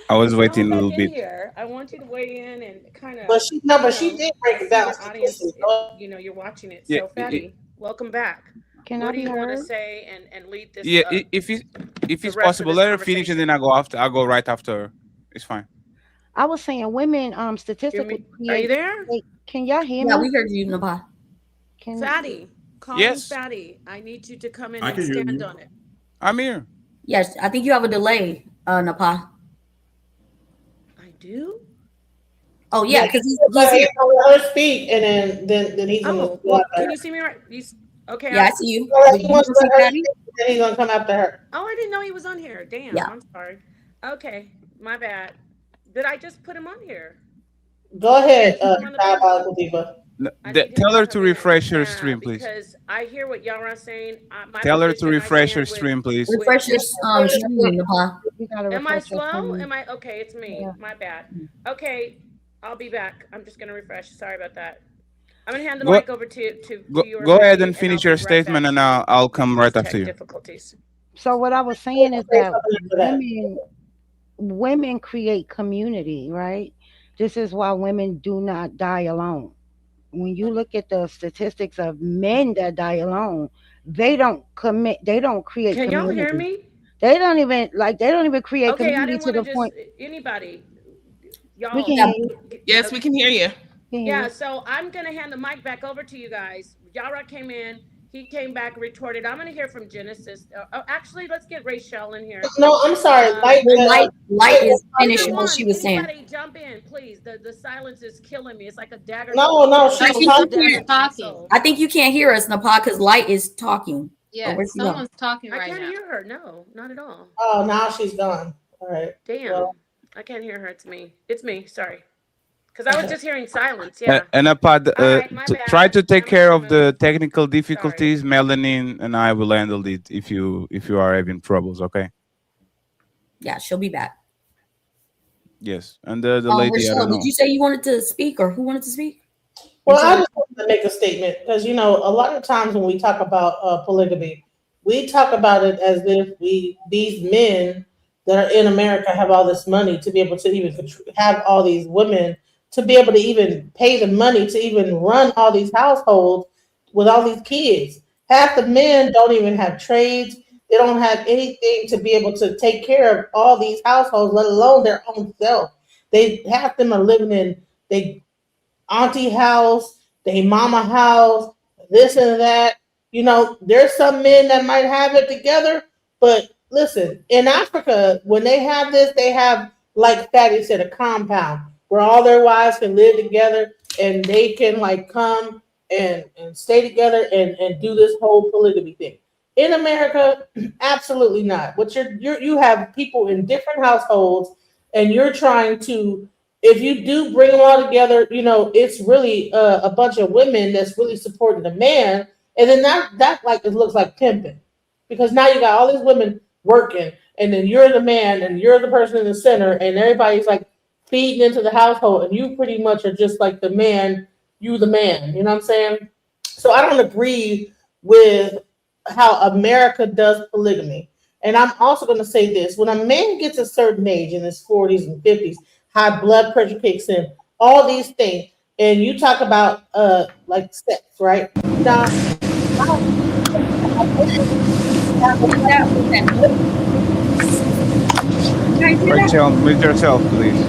I was Come waiting a back little in bit. here. I want you to weigh in and kind of. But she did break it down. The audience, you're watching it. Yeah, So, Fatty, welcome back. Can I What do be you want to heard? say and lead this? Yeah, if the it's rest of possible, this let her finish and conversation? then I'll go right after her. It's fine. I was saying women statistically Are you create. there? Can y'all hear Yeah, me? we heard you, Napah. Can Fatty, call Yes. me Fatty. I need you to come in I and can hear stand you. on it. I'm here. Yes, I think you have a delay, Napah. I do? Oh yeah, because he's But here. he's gonna let her speak, and then he's gonna Oh, go well, after can her. you see me right? Okay. Yeah, I see you. Well, But he you wants can to see let her Patty? speak, and then he's gonna come after her. Oh, I didn't know he was on here. Damn, Yeah. I'm sorry. Okay, my bad. Did I just put him on here? Go ahead, Come on the panel. Diabolical Diva. I need him Tell to her come to in. refresh her Yeah, stream, please. because I hear what y'all are saying. My Tell her to position, I refresh her stand with- stream, please. Refresh your stream, Napah. You gotta Am I refresh your slow? screen. Am I okay? It's me. Yeah. My bad. Okay, I'll be back. I'm just gonna refresh. Sorry about that. I'm gonna hand the Go- mic over to yours. Go ahead Fatty, and finish I'll your be right statement, back and to I'll come right these after you. tech difficulties. So what I was saying is that After that. women create community, right? This is why women do not die alone. When you look at the statistics of men that die alone, they don't create Can y'all community. hear me? They don't even create Okay, I community didn't to want the to point. just anybody. Y'all. We can hear you. Yes, we can hear you. Yeah, so I'm gonna hand the mic back over to you guys. Yara came in, he came back, retorted. I'm gonna hear from Genesis. Actually, let's get Rachel in here. No, I'm sorry. Light is finished Either what one, she was saying. anybody jump in, please. The silence is killing me. It's like a dagger. No, I she's think you're talking. I think you can't hear us, Napah, because Light is talking. Yeah, where's she going? someone's talking I right can't now. hear her. No, not at all. Oh, now she's gone. All right. Damn, Well. I can't hear her. It's me. It's me. Sorry, because I was just hearing silence. Yeah. And Napah, All right, my try bad. to take I'm care gonna of the move. technical difficulties. Melanin and I will handle it if you are having troubles. Okay. Yeah, she'll be back. Yes, and the lady, I Rochelle, don't know. did you say you wanted to speak, or who wanted to speak? Well, I just wanted to make a statement because a lot of times when we talk about polygamy, we talk about it as if these men that are in America have all this money to be able to even have all these women to be able to even pay the money to even run all these households with all these kids. Half the men don't even have trades. They don't have anything to be able to take care of all these households, let alone their own self. Half them are living in they auntie house, they mama house, this and that. There's some men that might have it together, but listen, in Africa, when they have this, they have, like Fatty said, a compound where all their wives can live together and they can come and stay together and do this whole polygamy thing. In America, absolutely not. What you have people in different households, and you're trying to if you do bring them all together, it's really a bunch of women that's really supporting the man, and then that like it looks like pimping, because now you got all these women working, and then you're the man, and you're the person in the center, and everybody's like feeding into the household, and you pretty much are just like the man, you the man. You know what I'm saying? So I don't agree with how America does polygamy. And I'm also going to say this: when a man gets a certain age in his 40s and 50s, high blood pressure kicks in, all these things, and you talk about like sex, right? Now, Rachel, mute yourself, please.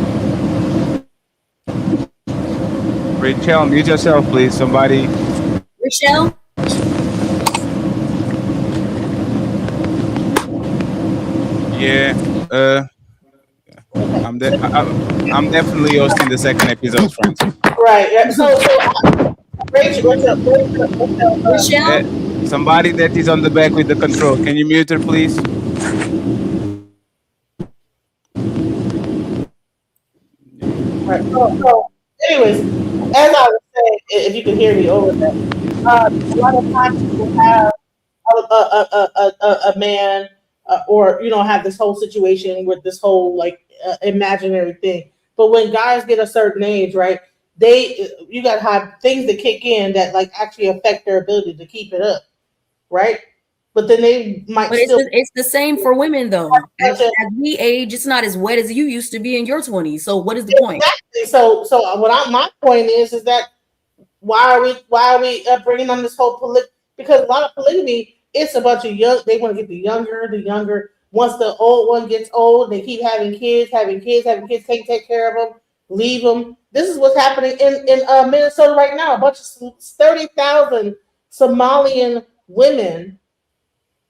Rachel, mute yourself, please. Somebody. Rochelle? Yeah. I'm definitely hosting the second episode, friends. Right. Yeah. So Rachel, Rochelle? Somebody that is on the back with the control. Can you mute her, please? right. So, anyways, as I was saying, if you can hear me over there, a lot of times people have a man, or have this whole situation with this whole like imaginary thing. But when guys get a certain age, right, you got to have things that kick in that like actually affect their ability to keep it up, right? But then they might But still. it's the same for women though. As we age, it's not as wet as you used to be in your 20s. So what is the point? Exactly. So my point is that why are we bringing on this whole because a lot of polygamy, it's a bunch of young. They want to get the younger. Once the old one gets old, they keep having kids. Can't take care of them, leave them. This is what's happening in Minnesota right now. A bunch of 30,000 Somalian women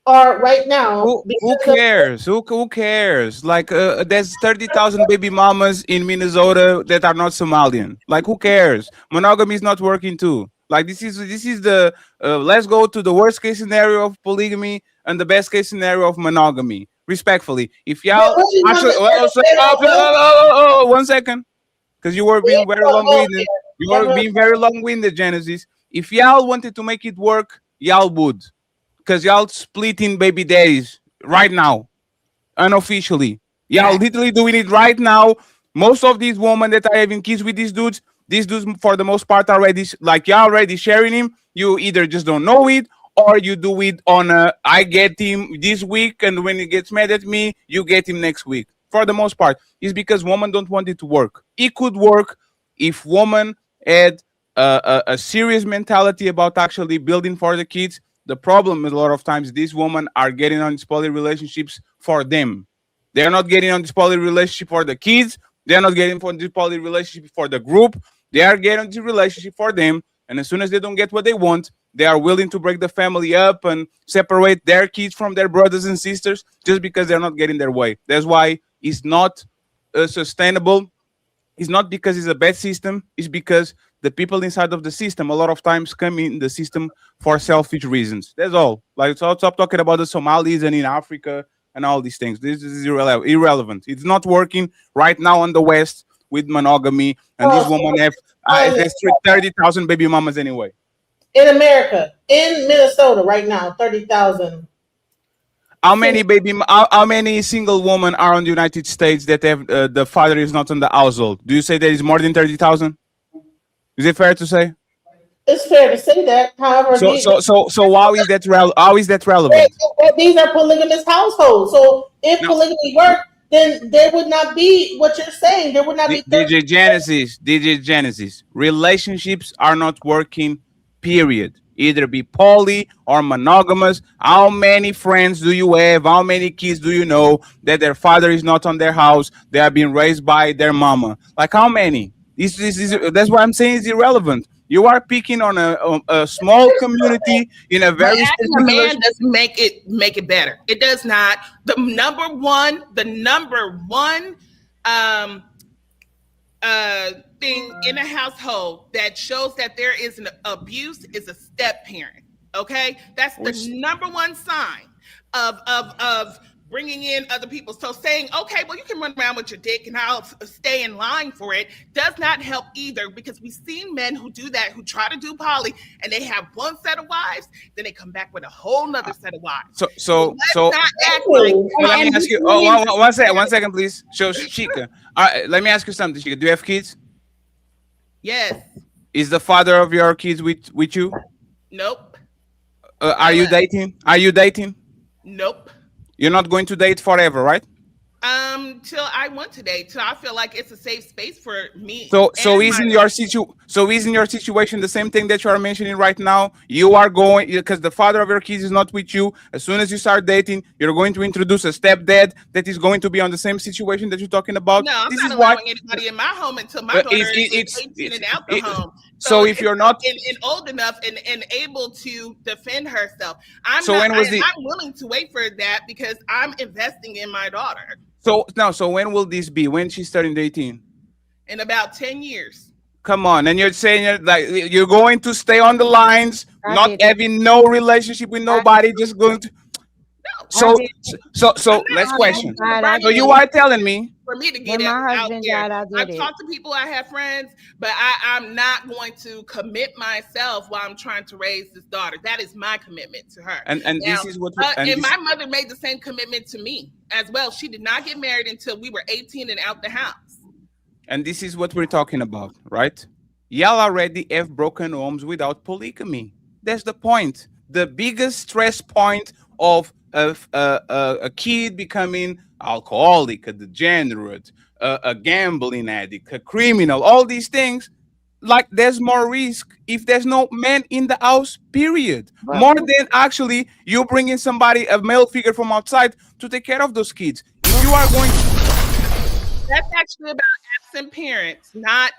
are right now. Who cares? Who cares? Like, there's 30,000 baby mamas in Minnesota that are not Somalian. Like, who cares? Monogamy is not working too. Like, this is the let's go to the worst case scenario of polygamy and the best case scenario of monogamy. Respectfully, if y'all actually, one second, because you were being very long-winded. You were being very long-winded, Genesis. If y'all wanted to make it work, y'all would, because y'all splitting baby daddies right now, unofficially. Y'all literally doing it right now. Most of these women that are having kids with these dudes for the most part already, like, y'all already sharing him. You either just don't know it, or you do it on I get him this week, and when he gets mad at me, you get him next week. For the most part, it's because women don't want it to work. It could work if women had a serious mentality about actually building for the kids. The problem is a lot of times these women are getting on these poly relationships for them. They're not getting on this poly relationship for the kids. They're not getting for this poly relationship for the group. They are getting this relationship for them. And as soon as they don't get what they want, they are willing to break the family up and separate their kids from their brothers and sisters just because they're not getting their way. That's why it's not sustainable. It's not because it's a bad system. It's because the people inside of the system a lot of times come in the system for selfish reasons. That's all. Like, so stop talking about the Somalis and in Africa and all these things. This is irrelevant. It's not working right now in the West with monogamy, and these women have 30,000 baby mamas anyway. In America, in Minnesota right now, 30,000. How many single women are in the United States that have the father is not in the household? Do you say there is more than 30,000? Is it fair to say? It's fair to say that. However, so how is that relevant? These are polygamous households. So if polygamy worked, then there would not be what you're saying. There would not be DJ Genesis. Relationships are not working, period. Either be poly or monogamous. How many friends do you have? How many kids do you know that their father is not on their house? They are being raised by their mama. Like, how many? That's what I'm saying is irrelevant. You are picking on a small community in a very a man doesn't make it better. It does not. The number one thing in a household that shows that there is an abuse is a step parent. Okay, that's the number one sign of bringing in other people. So saying, okay, well, you can run around with your dick and I'll stay in line for it does not help either, because we've seen men who do that, who try to do poly, and they have one set of wives, then they come back with a whole nother set of wives. So let's not act like. let me ask you. One second, please. So, Shika, let me ask you something. Shika, do you have kids? Yes. Is the father of your kids with you? Nope. Are you dating? Are you dating? Nope. You're not going to date forever, right? Till I want to date, till I feel like it's a safe space for me. So isn't your situation the same thing that you are mentioning right now? You are going, because the father of your kids is not with you. As soon as you start dating, you're going to introduce a stepdad that is going to be on the same situation that you're talking about. No, I'm this not is allowing why anybody in my home until my daughter is 18 and out the home. So if you're not and old enough and able to defend herself, I'm willing to wait for that because I'm investing in my daughter. So when will this be? When she's turning 18? In about 10 years. Come on, and you're saying like you're going to stay on the lines, not having no relationship with nobody, just going to. So let's question. So you are telling me for me to get it out there. I've talked to people, I have friends, but I'm not going to commit myself while I'm trying to raise this daughter. That is my commitment to her. And now, this is what. My mother made the same commitment to me as well. She did not get married until we were 18 and out the house. And this is what we're talking about, right? Y'all already have broken homes without polygamy. That's the point. The biggest stress point of a kid becoming alcoholic, a degenerate, a gambling addict, a criminal, all these things, like there's more risk if there's no man in the house, period. More than actually you bringing somebody, a male figure from outside to take care of those kids. If you are going to... That's actually about absent parents, not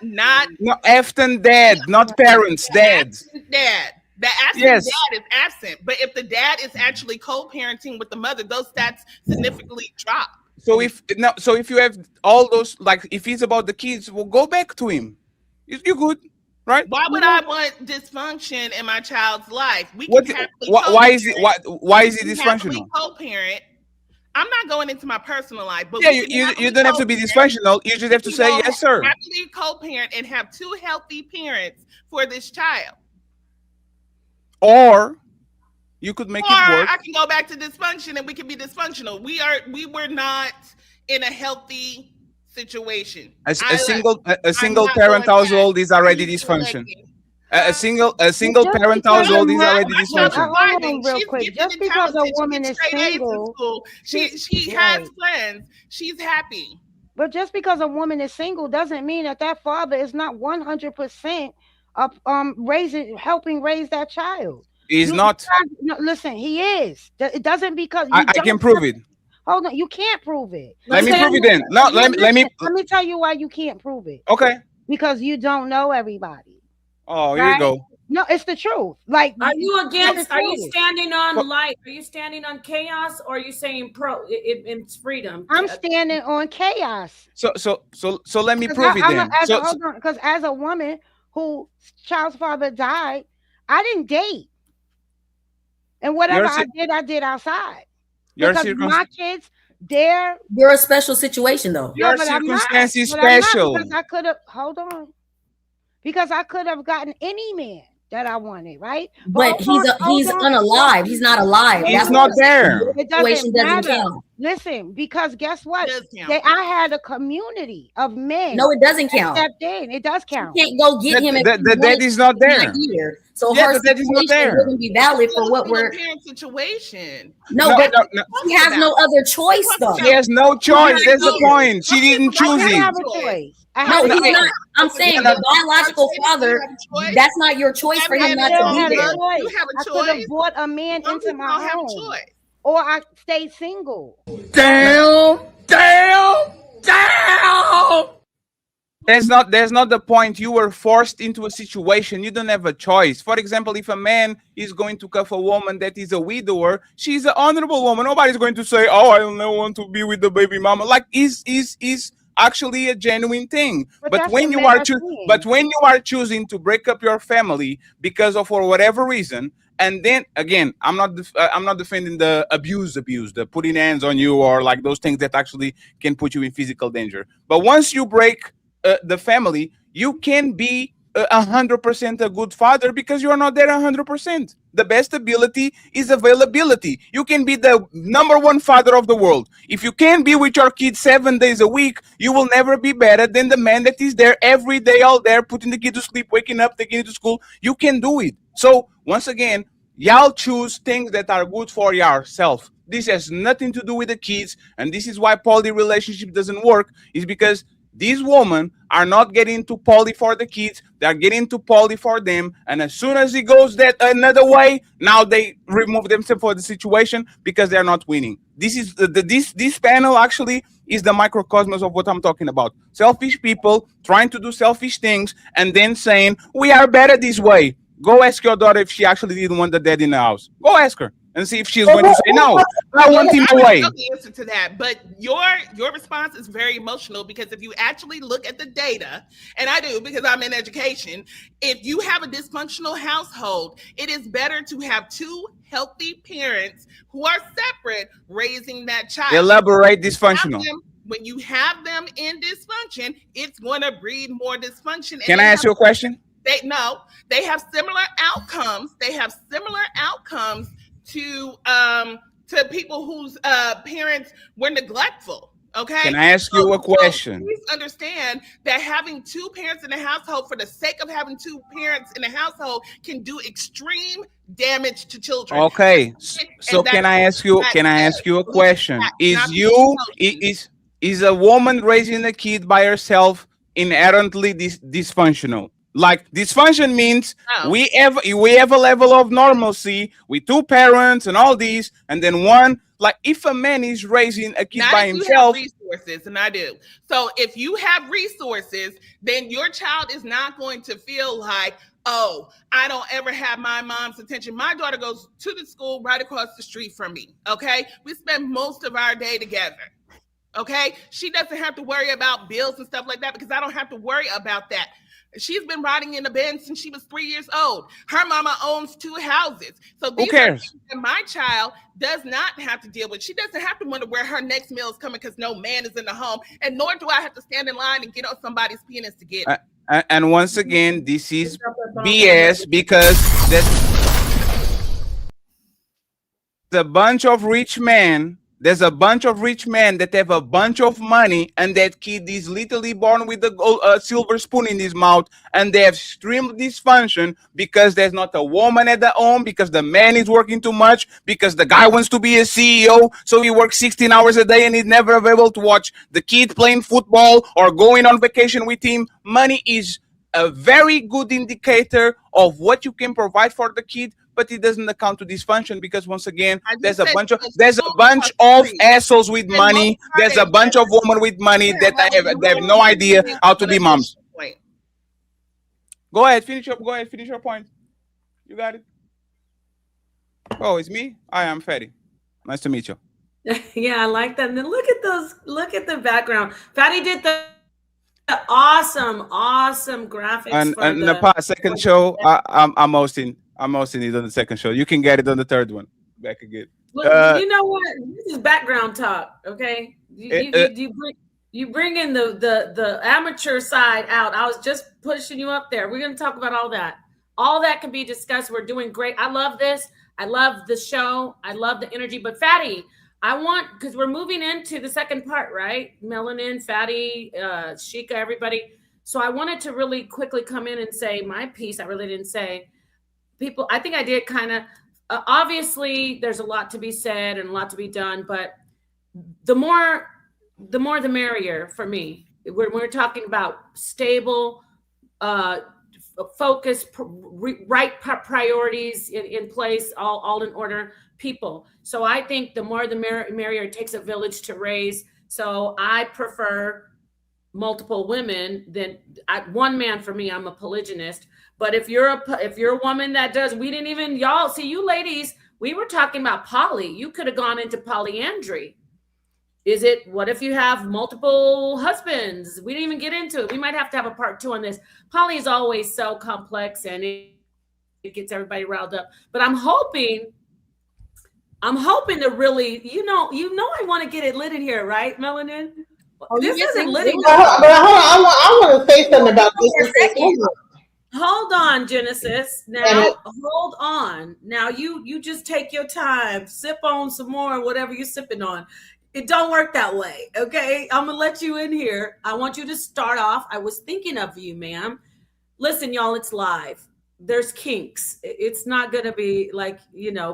absent dad, not parents, dads. Dad. The absent dad is absent, but if the dad is actually co-parenting with the mother, those stats significantly drop. So if you have all those, like if it's about the kids, we'll go back to him. You're good, right? Why would I want dysfunction in my child's life? We can why is it dysfunctional? Co-parent. I'm not going into my personal life, but you don't have to be dysfunctional. You just have to say yes, sir. Happily co-parent and have two healthy parents for this child. Or you could make it work. I can go back to dysfunction and we can be dysfunctional. We were not in a healthy situation. A single parent household is already dysfunction. A single parent household is already dysfunction. Real quick, just because a woman is single, she has friends. She's happy. But just because a woman is single doesn't mean that father is not 100% of helping raise that child. He's not. No, listen, he is. It doesn't because I can prove it. Hold on, you can't prove it. Let me prove it then. No, let me. Let me tell you why you can't prove it. Okay. Because you don't know everybody. Oh, here you go. No, it's the truth. Like, are you against? Are you standing on light? Are you standing on chaos, or are you saying it's freedom? I'm standing on chaos. So let me prove it then. Hold on, because as a woman whose child's father died, I didn't date, and whatever I did outside. Because my kids, you're a special situation though. Your circumstance is special. Because I could have because I could have gotten any man that I wanted, right? But he's unalive. He's not alive. He's not there. It doesn't count. Listen, because guess what? I had a community of men. No, it doesn't count. It does count. You can't go get him. The dad is not there. So her situation wouldn't be valid for what we're parent situation. No, but he has no other choice though. She has no choice. That's the point. She didn't choose it. No, he's not. I'm saying the biological father, that's not your choice for him not to be there. You have a choice. I could have brought a man into my home. Or I stayed single. Damn. That's not the point. You were forced into a situation. You don't have a choice. For example, if a man is going to cuff a woman that is a widower, she's an honorable woman. Nobody's going to say, "Oh, I don't want to be with the baby mama." Like, is actually a genuine thing. But when you are choosing to break up your family because of for whatever reason, And then again, I'm not defending the abuse, the putting hands on you or like those things that actually can put you in physical danger. But once you break the family, you can be 100% a good father because you are not there 100%. The best ability is availability. You can be the number one father of the world. If you can be with your kids 7 days a week, you will never be better than the man that is there every day, all there, putting the kid to sleep, waking up, taking it to school. You can do it. So once again, y'all choose things that are good for yourself. This has nothing to do with the kids, and this is why poly relationship doesn't work. Is because these women are not getting into poly for the kids; they're getting into poly for them. And as soon as it goes that another way, now they remove themselves for the situation because they're not winning. This is this panel actually is the microcosmos of what I'm talking about. Selfish people trying to do selfish things and then saying we are better this way. Go ask your daughter if she actually didn't want the dad in the house. Go ask her and see if she's going to say no. I want him I already away. know the answer to that, but your response is very emotional because if you actually look at the data, and I do because I'm in education, if you have a dysfunctional household, it is better to have two healthy parents who are separate raising that child. Elaborate dysfunctional. When you have them in dysfunction, it's going to breed more dysfunction. Can I ask you a question? They have similar outcomes. They have similar outcomes to people whose parents were neglectful. Okay. Can I ask you a question? So please understand that having two parents in a household for the sake of having two parents in a household can do extreme damage to children. Okay. So can I ask you a question? Is a woman raising a kid by herself inherently dysfunctional? Like dysfunction means we have a level of normalcy with two parents and all these, and then one. Like if a man is raising a kid by himself, resources, and I do. So if you have resources, then your child is not going to feel like, oh, I don't ever have my mom's attention. My daughter goes to the school right across the street from me. Okay, we spend most of our day together. Okay, she doesn't have to worry about bills and stuff like that because I don't have to worry about that. She's been riding in a Benz since she was 3 years old. Her mama owns 2 houses. So these are things that my child does not have to deal with. She doesn't have to wonder where her next meal is coming because no man is in the home. And nor do I have to stand in line and get on somebody's penis to get it. And once again, this is BS because there's a bunch of rich men. There's a bunch of rich men that have a bunch of money, and that kid is literally born with a silver spoon in his mouth, and they have extreme dysfunction because there's not a woman at the home, because the man is working too much, because the guy wants to be a CEO, so he works 16 hours a day and he's never available to watch the kid playing football or going on vacation with him. Money is a very good indicator of what you can provide for the kid, but it doesn't account to dysfunction because once again, there's a bunch of assholes with money. There's a bunch of women with money that they have no idea how to be moms. Go ahead, finish your point. You got it. Oh, it's me. I am Fatty. Nice to meet you. Yeah, I like that. And then look at the background. Fatty did the awesome graphics. And Napah, second show, I'm hosting. I'm hosting it on the second show. You can get it on the third one. Back again. Look, you know what? This is background talk, okay? You bring in the amateur side out. I was just pushing you up there. We're going to talk about all that. All that can be discussed. We're doing great. I love this. I love the show. I love the energy. But Fatty, because we're moving into the second part, right? Melanin, Fatty, Sheikah, everybody. So I wanted to really quickly come in and say my piece. I really didn't say. People, I think I did kind of, obviously there's a lot to be said and a lot to be done, but the more the merrier for me. We're talking about stable, focus, right priorities in place, all in order people. So I think the more the merrier. It takes a village to raise. So I prefer multiple women than one man. For me, I'm a polygynist. But if you're a woman that does, we didn't even, y'all see, you ladies, we were talking about poly. You could have gone into polyandry. What if you have multiple husbands? We didn't even get into it. We might have to have a part 2 on this. Poly is always so complex, and it gets everybody riled up. But I'm hoping to really, I want to get it lit in here, right, Melanin? This isn't lit. But hold on, I want to say something about this. Hold on, Genesis. Now, hold on. Now, you just take your time, sip on some more, whatever you're sipping on. It don't work that way, okay? I'm gonna let you in here. I want you to start off. I was thinking of you, ma'am. Listen, y'all, it's live. There's kinks. It's not gonna be like,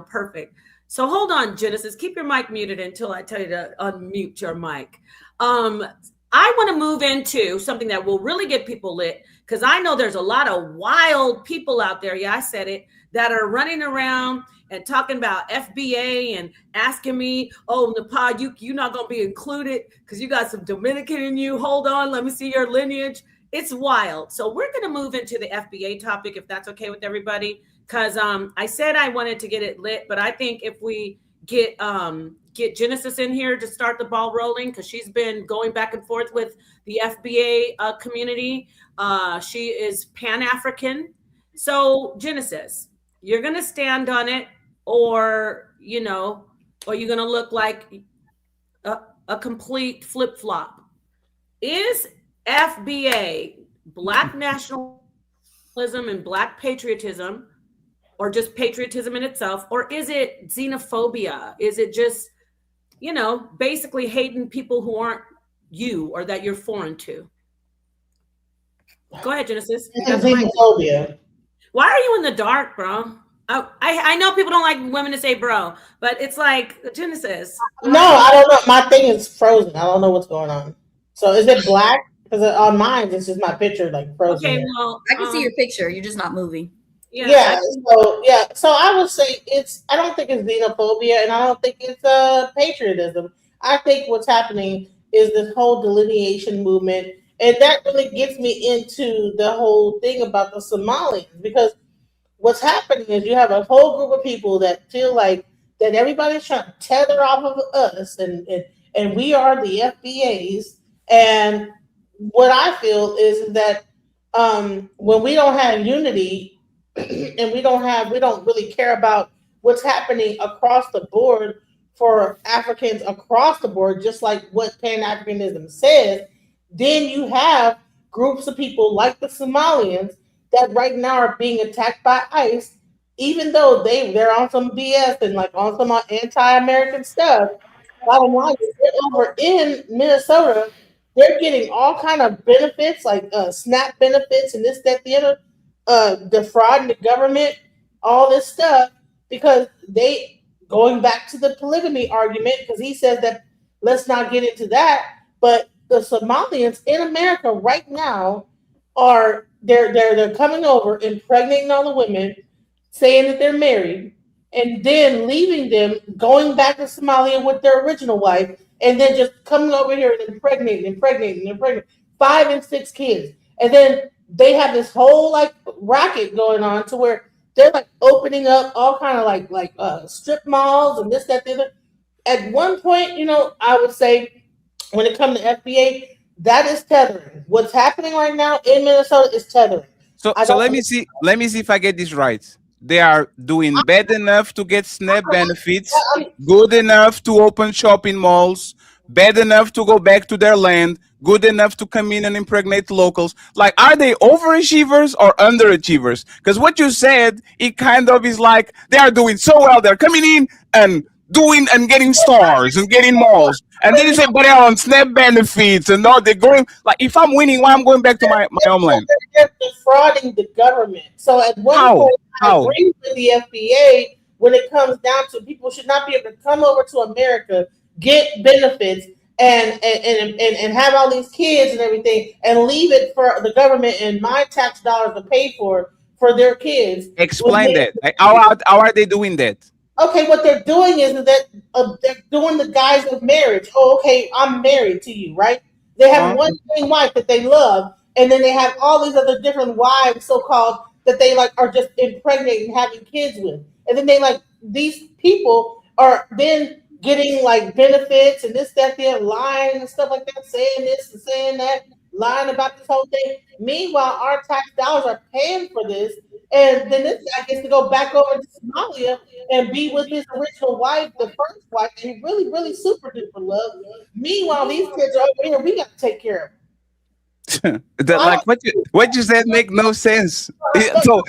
perfect. So hold on, Genesis. Keep your mic muted until I tell you to unmute your mic. I want to move into something that will really get people lit, because I know there's a lot of wild people out there. Yeah, I said it, that are running around and talking about FBA and asking me, oh, Napah, you're not going to be included because you got some Dominican in you. Hold on, let me see your lineage. It's wild. So we're going to move into the FBA topic, if that's okay with everybody, because I said I wanted to get it lit, but I think if we get Genesis in here to start the ball rolling, because she's been going back and forth with the FBA community. She is Pan-African. So Genesis, you're going to stand on it, or you're going to look like a complete flip-flop. Is FBA Black nationalism and Black patriotism, or just patriotism in itself, or is it xenophobia? Is it just, basically hating people who aren't you or that you're foreign to? Go ahead, Genesis. It's xenophobia. Why are you in the dark, bro? I know people don't like women to say bro, but it's like, Genesis. No, I don't know. My thing is frozen. I don't know what's going on. So is it black? Because on mine, it's just my picture like frozen. Okay, well, I can see your picture. You're just not moving. Yeah. So I would say I don't think it's xenophobia, and I don't think it's patriotism. I think what's happening is this whole delineation movement, and that really gets me into the whole thing about the Somalians, because what's happening is you have a whole group of people that feel like that everybody's trying to tether off of us, and we are the FBAs. And what I feel is that when we don't have unity and we don't really care about what's happening across the board for Africans across the board, just like what Pan-Africanism says, then you have groups of people like the Somalians that right now are being attacked by ICE, even though they're on some BS and like on some anti-American stuff. Bottom line is they're over in Minnesota. They're getting all kind of benefits, like SNAP benefits and this, that, the other, defrauding the government, all this stuff, because going back to the polygamy argument, because he says that, let's not get into that, but the Somalians in America right now they're coming over, impregnating all the women, saying that they're married, and then leaving them, going back to Somalia with their original wife, and then just coming over here and impregnating 5 and 6 kids. And then they have this whole like racket going on to where they're like opening up all kind of like strip malls and this, that, the other. At one point, I would say when it comes to FBA, that is tethering. What's happening right now in Minnesota is tethering. So let me see if I get this right. They are doing bad enough to get SNAP benefits, good enough to open shopping malls, bad enough to go back to their land, good enough to come in and impregnate locals. Like, are they overachievers or underachievers? Because what you said, it kind of is like they are doing so well. They're coming in and doing and getting stars and getting malls. And then you say, but they're on SNAP benefits and all. They're going, like, if I'm winning, why I'm going back to my homeland? They're defrauding the government. So at one point, I agree with the FBA when it comes down to people should not be able to come over to America, get benefits, and have all these kids and everything, and leave it for the government and my tax dollars to pay for their kids. Explain that. Like, how are they doing that? Okay, what they're doing is that they're doing the guise of marriage. Oh, okay, I'm married to you, right? They have one main wife that they love, and then they have all these other different wives, so-called, that they like are just impregnating, having kids with. And then they like, these people are then getting like benefits and this, that, they're lying and stuff like that, saying this and saying that. lying about this whole thing. Meanwhile, our tax dollars are paying for this, and then this guy gets to go back over to Somalia and be with his original wife, the first wife, and he really, really super duper love. Meanwhile, these kids are over here. We got to take care of them. Like what you said make no sense. So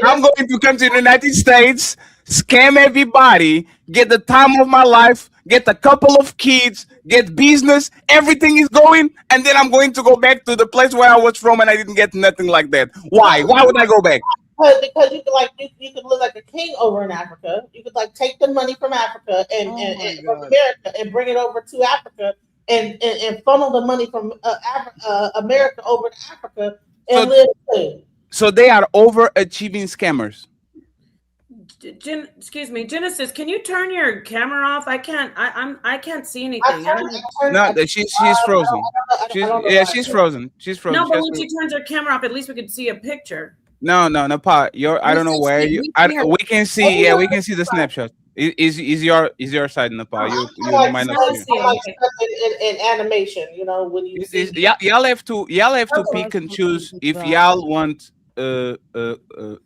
I'm going to come to the United States, scam everybody, get the time of my life, get a couple of kids, get business, everything is going, and then I'm going to go back to the place where I was from and I didn't get nothing like that. Why? Why would I go back? Because you could you could live like a king over in Africa. You could like take the money from Africa and from America and bring it over to Africa and funnel the money from America over to Africa and live good. So they are overachieving scammers. Excuse me, Genesis. Can you turn your camera off? I can't see anything. No, she's frozen. She's frozen. She's frozen. No, but when she turns her camera off, at least we could see a picture. No, Napah, I don't know where you. We can see. Yeah, we can see the snapshot. Is your side, Napah? You might not see. In animation, you know, when you see. Y'all have to pick and choose if y'all want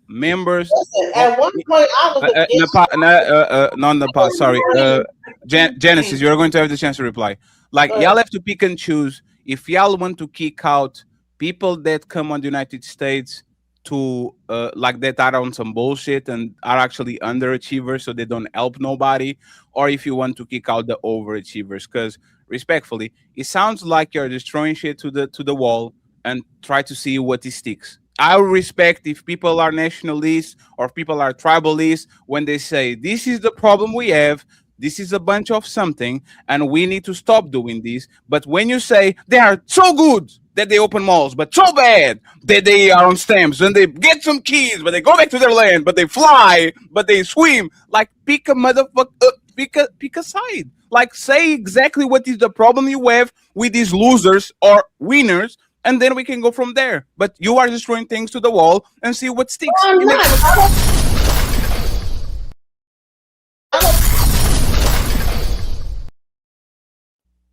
members. Listen, at one point, I was Napah, sorry. Genesis, you're going to have the chance to reply. Like y'all have to pick and choose if y'all want to kick out people that come on the United States to like that are on some bullshit and are actually underachievers, so they don't help nobody, or if you want to kick out the overachievers. Because respectfully, it sounds like you're destroying shit to the wall and try to see what it sticks. I respect if people are nationalists or people are tribalists when they say this is the problem we have. This is a bunch of something, and we need to stop doing this. But when you say they are so good that they open malls, but so bad that they are on stamps, and they get some keys, but they go back to their land, but they fly, but they swim, like pick a motherfucker, pick a side. Like say exactly what is the problem you have with these losers or winners, and then we can go from there. But you are just throwing things to the wall and see what sticks.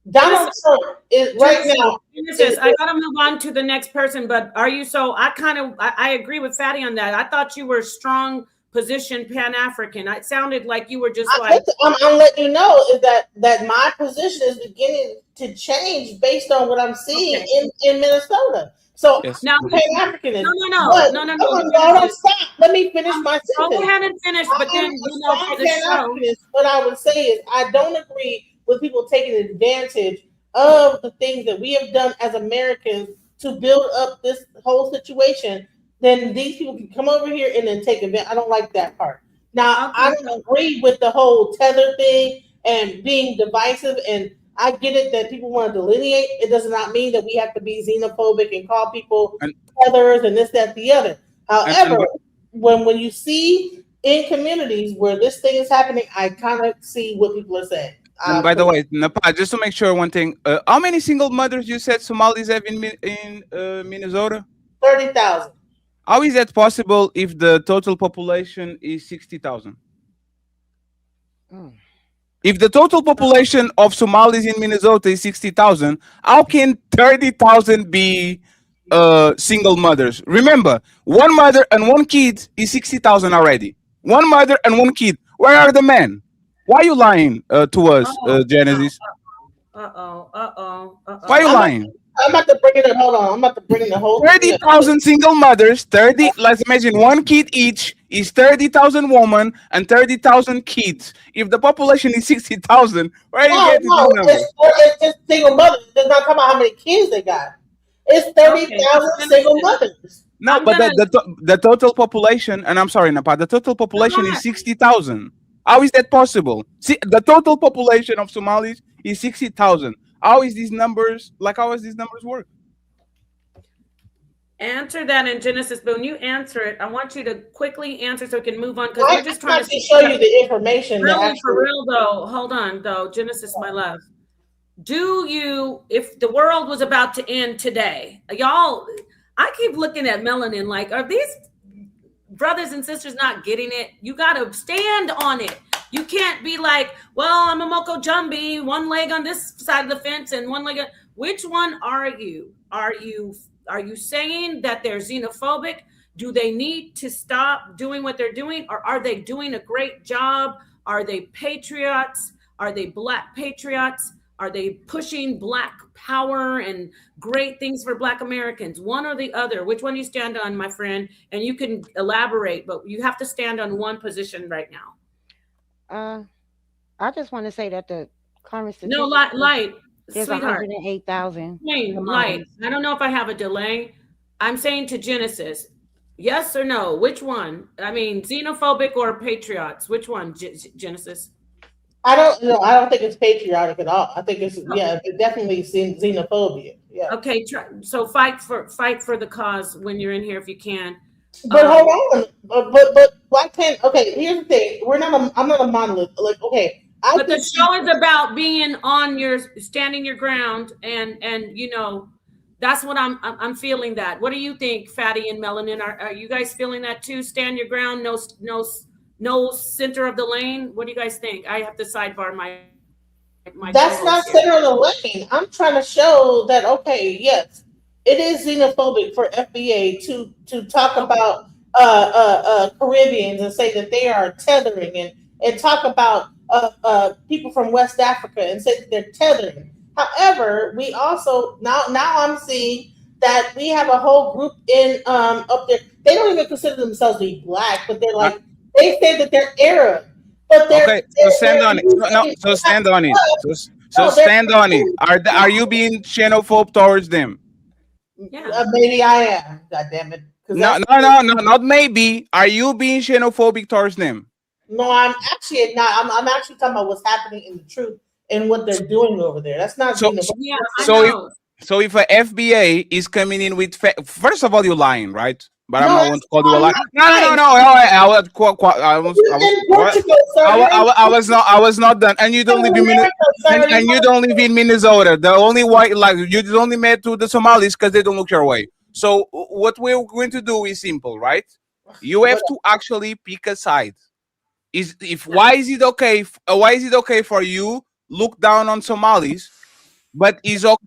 Donald Trump is right now. I gotta move on to the next person, but are you so? I agree with Fatty on that. I thought you were strong position Pan-African. It sounded like you were just like. I'm letting you know is that my position is beginning to change based on what I'm seeing in Minnesota. So now Pan-African is no. Stop. Let me finish my sentence. Go ahead and finish, but then for the show. What I would say is I don't agree with people taking advantage of the things that we have done as Americans to build up this whole situation. Then these people can come over here and then take advantage. I don't like that part. Now, I don't agree with the whole tether thing and being divisive, and I get it that people want to delineate. It does not mean that we have to be xenophobic and call people tethers and this, that, the other. However, when you see in communities where this thing is happening, I kind of see what people are saying. And by the way, Napah, just to make sure one thing, how many single mothers you said Somalis have in Minnesota? 30,000. How is that possible if the total population is 60,000? If the total population of Somalis in Minnesota is 60,000, how can 30,000 be single mothers? Remember, one mother and one kid is 60,000 already. One mother and one kid. Where are the men? Why are you lying to us, Genesis? Why are you lying? I'm about to bring it in. Hold on. I'm about to bring in the whole 30,000 single mothers, let's imagine one kid each is 30,000 women and 30,000 kids. If the population is 60,000, where are you getting these numbers? It's just single mothers. It's not talking about how many kids they got. It's 30,000 single mothers. No, but the total population, and I'm sorry, Napah, the total population is 60,000. How is that possible? See, the total population of Somalis is 60,000. How is these numbers work? Answer that in Genesis, but when you answer it, I want you to quickly answer so we can move on because we're just trying to show you the information. Really, for real though, hold on though, Genesis, my love. Do you, if the world was about to end today, y'all, I keep looking at Melanin like, are these brothers and sisters not getting it? You got to stand on it. You can't be like, well, I'm a Moko Jumbi, one leg on this side of the fence and one leg on. Which one are you? Are you saying that they're xenophobic? Do they need to stop doing what they're doing, or are they doing a great job? Are they patriots? Are they Black patriots? Are they pushing Black power and great things for Black Americans? One or the other. Which one you stand on, my friend? And you can elaborate, but you have to stand on one position right now. I just want to say that the current No, statistics light, there's sweetheart. 108,000 Light. I don't know if I have a delay. I'm saying to Genesis, yes or no? Which one? I mean, xenophobic or patriots? Which one, Genesis? I don't know. I don't think it's patriotic at all. I think it's it definitely xenophobia. Yeah. Okay, so fight for the cause when you're in here if you can. But hold on. But Black Panther. Okay, here's the thing. I'm not a monolith. Like, okay. But the show is about being on standing your ground, and that's what I'm feeling. That. What do you think, Fatty and Melanin? Are you guys feeling that too? Stand your ground, no center of the lane. What do you guys think? I have to sidebar my. That's not center of the lane. I'm trying to show that yes, it is xenophobic for FBA to talk about Caribbeans and say that they are tethering and talk about people from West Africa and say that they're tethering. However, we also now I'm seeing that we have a whole group in up there. They don't even consider themselves to be Black, but they're like they say that they're Arab. But okay, so stand on it. So stand on it. So stand on it. Are you being xenophobe towards them? Yeah. Maybe I am. God damn it. No, not maybe. Are you being xenophobic towards them? No, I'm actually not. I'm actually talking about what's happening in the truth and what they're doing over there. That's not so if a FBA is coming in with first of all, you're lying, right? But I'm not going to call you a liar. I was not done. And you don't live in and you don't live in Minnesota. The only white you only met to the Somalis because they don't look your way. So what we're going to do is simple, right? You have to actually pick a side. Why is it okay for you look down on Somalis, but is not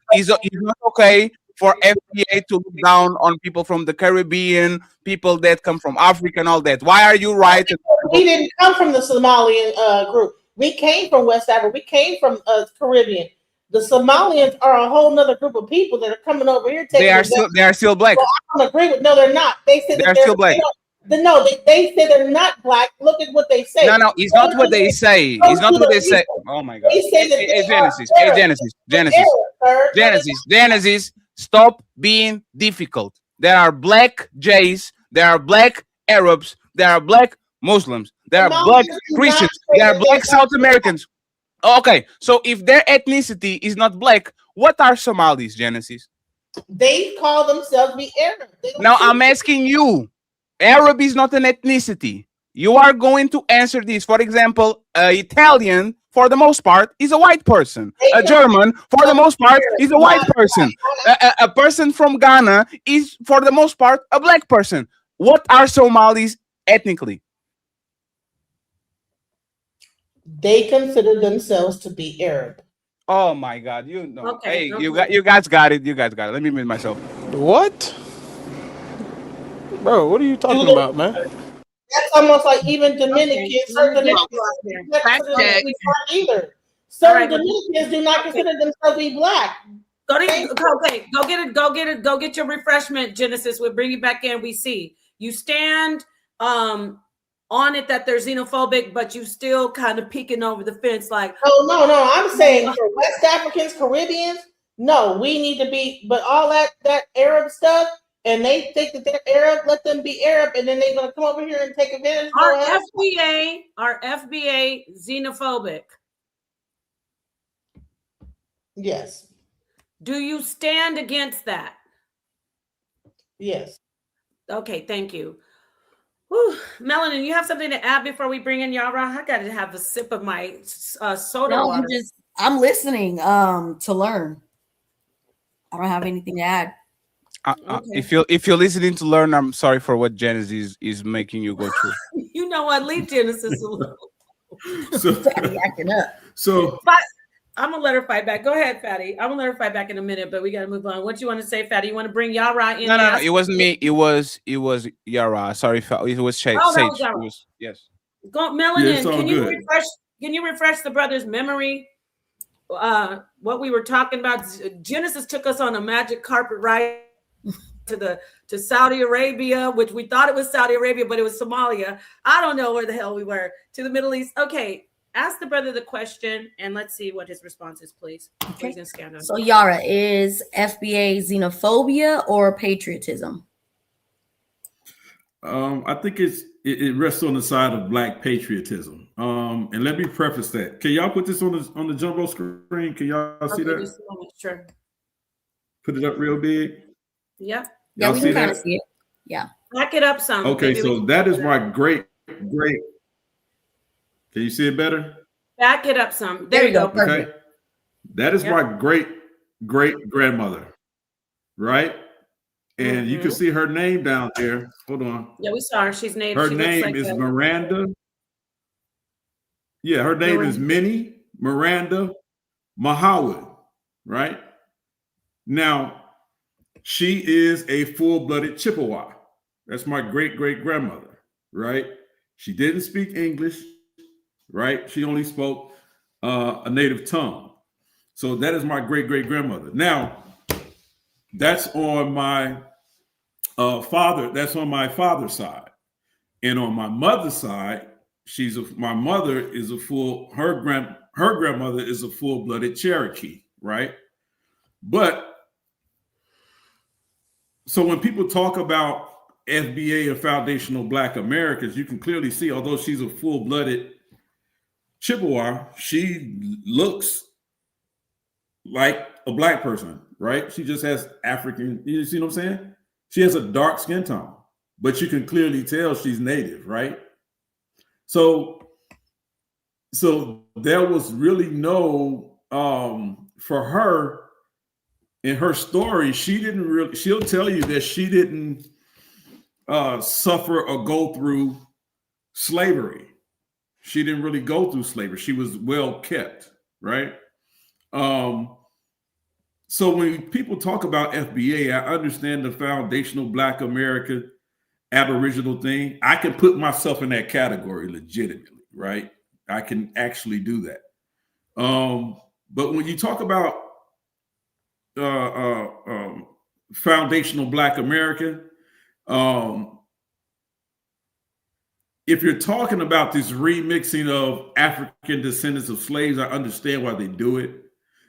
okay for FBA to look down on people from the Caribbean, people that come from Africa and all that? Why are you right? We didn't come from the Somalian group. We came from West Africa. We came from Caribbean. The Somalians are a whole nother group of people that are coming over here. They are still Black. Well, I don't agree with. No, they're not. They said they're still Black. They say they're not Black. Look at what they say. No, it's not what they say. It's not what they say. Oh my God. They say that Genesis. Stop being difficult. There are Black Jays. There are Black Arabs. There are Black Muslims. There are Black Christians. There are Black South Americans. Okay, so if their ethnicity is not Black, what are Somalis, Genesis? They call themselves the Arab. Now I'm asking you. Arab is not an ethnicity. You are going to answer this. For example, Italian, for the most part, is a white person. A German, for the most part, is a white person. A person from Ghana is, for the most part, a Black person. What are Somalis ethnically? They consider themselves to be Arab. Oh my God! You know. Okay, hey, you guys got it. You guys got it. Let me mute myself. What? Bro, what are you talking about, man? That's almost like even Dominicans. Certain Dominicans either. Certain Dominicans do not consider themselves to be Black. Go get your refreshment, Genesis. We'll bring you back in. We see you stand on it that they're xenophobic, but you still kind of peeking over the fence like. Oh no! I'm saying for West Africans, Caribbeans, no, we need to be. But all that Arab stuff. And they think that they're Arab, let them be Arab, and then they're going to come over here and take advantage. Are FBA xenophobic? Yes. Do you stand against that? Yes. Okay, thank you. Whew. Melanin, you have something to add before we bring in Yara? I got to have a sip of my soda water. I'm listening to learn. I don't have anything to add. Okay. If you're listening to learn, I'm sorry for what Genesis is making you go through. You know what? Leave Genesis alone. So, Fatty acting up. so But I'm gonna let her fight back. Go ahead, Fatty. I'm gonna let her fight back in a minute, but we gotta move on. What do you want to say, Fatty? You want to bring Yara in? No, it wasn't me. It was Yara. Sorry, it was Sage. Oh, that was It Yara. was, yes. Go, Yeah, Melanin. it's all Can you good. refresh the brother's memory? What we were talking about. Genesis took us on a magic carpet ride to Saudi Arabia, which we thought it was Saudi Arabia, but it was Somalia. I don't know where the hell we were. To the Middle East. Okay, ask the brother the question, and let's see what his response is, please. Okay. Please, So Yara, is FBA xenophobia or patriotism? I think it rests on the side of Black patriotism. And let me preface that. Can y'all put this on the jumbo screen? Can y'all see that? Just a moment, sure. Put it up real big. Yep. Yeah, Y'all we see can kind of that? see it. Yeah. Back it up some. Okay, Maybe we so can that back is it my up. great. Can you see it better? Back it up some. There you go. Okay. Perfect. That is Yep. my great grandmother, right? And you can see her name down there. Hold on. Yeah, we saw her. She's native. Her She name looks like is a, Miranda. Yeah, her name is Minnie Miranda Mahawad, right? Now, she is a full-blooded Chippewa. That's my great-great-grandmother, right? She didn't speak English, right? She only spoke a native tongue. So that is my great-great-grandmother. Now, that's on my father. That's on my father's side. And on my mother's side, my mother is her grandmother is a full-blooded Cherokee, right? But so when people talk about FBA and foundational Black Americans, you can clearly see, although she's a full-blooded Chippewa, she looks like a Black person, right? She just has African, you see what I'm saying? She has a dark skin tone, but you can clearly tell she's native, right? So there was really no, for her, in her story, she'll tell you that she didn't suffer or go through slavery. She didn't really go through slavery. She was well kept, right? So when people talk about FBA, I understand the foundational Black America Aboriginal thing. I can put myself in that category legitimately, right? I can actually do that. But when you talk about foundational Black America, if you're talking about this remixing of African descendants of slaves, I understand why they do it.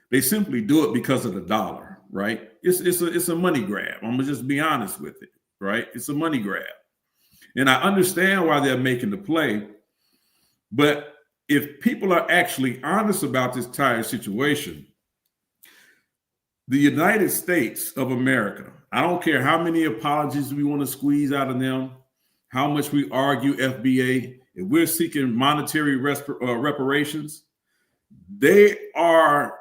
They simply do it because of the dollar, right? It's a money grab. I'm gonna just be honest with it, right? It's a money grab. And I understand why they're making the play. But if people are actually honest about this entire situation, the United States of America, I don't care how many apologies we want to squeeze out of them, how much we argue FBA, if we're seeking monetary reparations, they are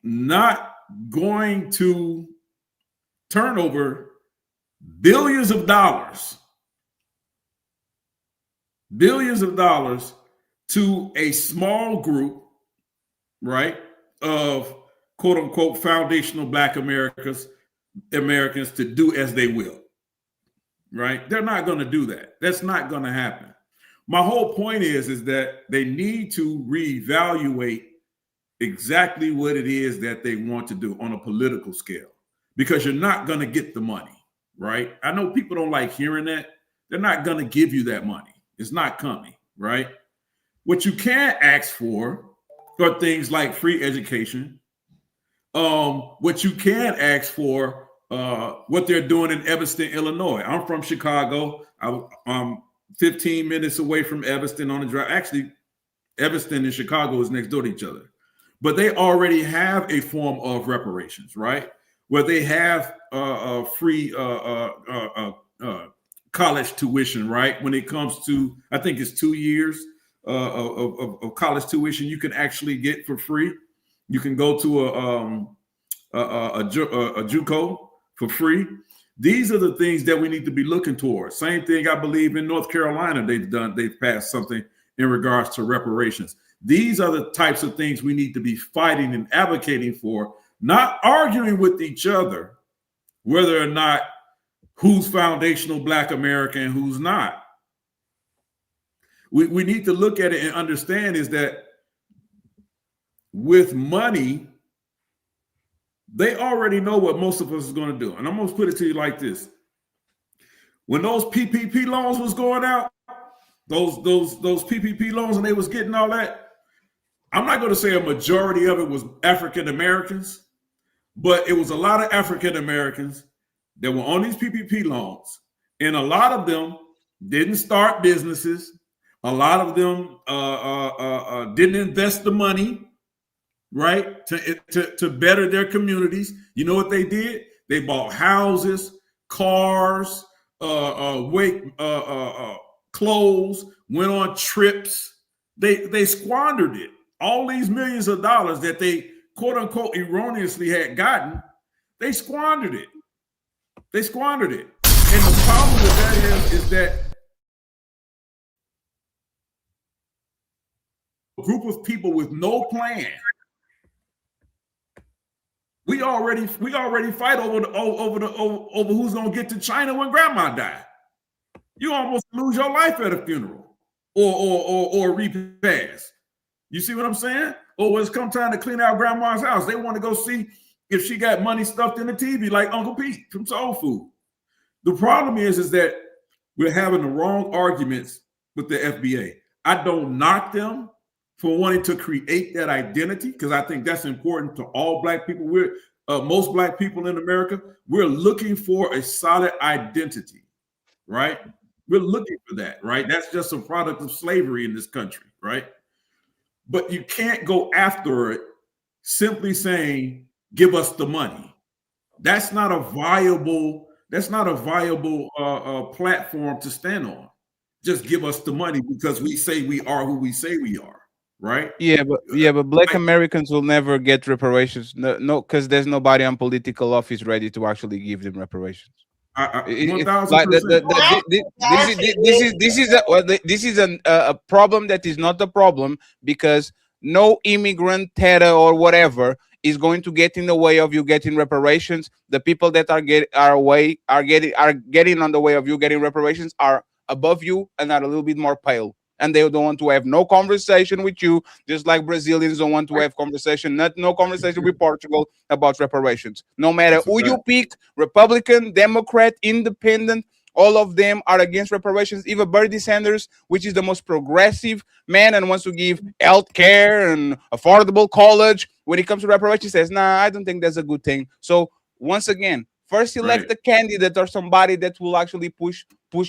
not going to turn over billions of dollars to a small group, right, of quote unquote foundational Black Americans to do as they will, right? They're not going to do that. That's not going to happen. My whole point is that they need to reevaluate exactly what it is that they want to do on a political scale, because you're not going to get the money, right? I know people don't like hearing that. They're not going to give you that money. It's not coming, right? What you can ask for are things like free education. What you can ask for, what they're doing in Evanston, Illinois. I'm from Chicago. I'm 15 minutes away from Evanston on the drive. Actually, Evanston and Chicago is next door to each other. But they already have a form of reparations, right? Where they have free college tuition, right? When it comes to, I think it's 2 years of college tuition you can actually get for free. You can go to a JUCO for free. These are the things that we need to be looking towards. Same thing I believe in North Carolina they've passed something in regards to reparations. These are the types of things we need to be fighting and advocating for, not arguing with each other whether or not who's foundational Black American and who's not. We need to look at it and understand is that with money, they already know what most of us is going to do. And I'm going to put it to you like this. When those PPP loans was going out, those PPP loans and they was getting all that, I'm not going to say a majority of it was African Americans, but it was a lot of African Americans that were on these PPP loans. And a lot of them didn't start businesses. A lot of them didn't invest the money, right, to better their communities. You know what they did? They bought houses, cars, clothes, went on trips. They squandered it. All these millions of dollars that they quote unquote erroneously had gotten, they squandered it. They squandered it. And the problem with that is that a group of people with no plan. We already fight over who's gonna get to China when grandma died. You almost lose your life at a funeral or a repast. You see what I'm saying? Or when it's come time to clean out grandma's house, they want to go see if she got money stuffed in the TV like Uncle Pete from Soul Food. The problem is that we're having the wrong arguments with the FBA. I don't knock them for wanting to create that identity because I think that's important to all Black people. We're most Black people in America. We're looking for a solid identity, right? We're looking for that, right? That's just a product of slavery in this country, right? But you can't go after it simply saying, give us the money. That's not a viable platform to stand on. Just give us the money because we say we are who we say we are, right? Yeah, but Black Americans will never get reparations. No, because there's nobody on political office ready to actually give them reparations. 1000%. This is a problem that is not a problem because no immigrant, terror, or whatever is going to get in the way of you getting reparations. The people that are getting on the way of you getting reparations are above you and are a little bit more pale. And they don't want to have no conversation with you, just like Brazilians don't want to have no conversation with Portugal about reparations. No matter who you pick, Republican, Democrat, Independent, all of them are against reparations. Even Bernie Sanders, which is the most progressive man and wants to give health care and affordable college, when it comes to reparations, says, nah, I don't think that's a good thing. So once again, first elect a candidate or somebody that will actually push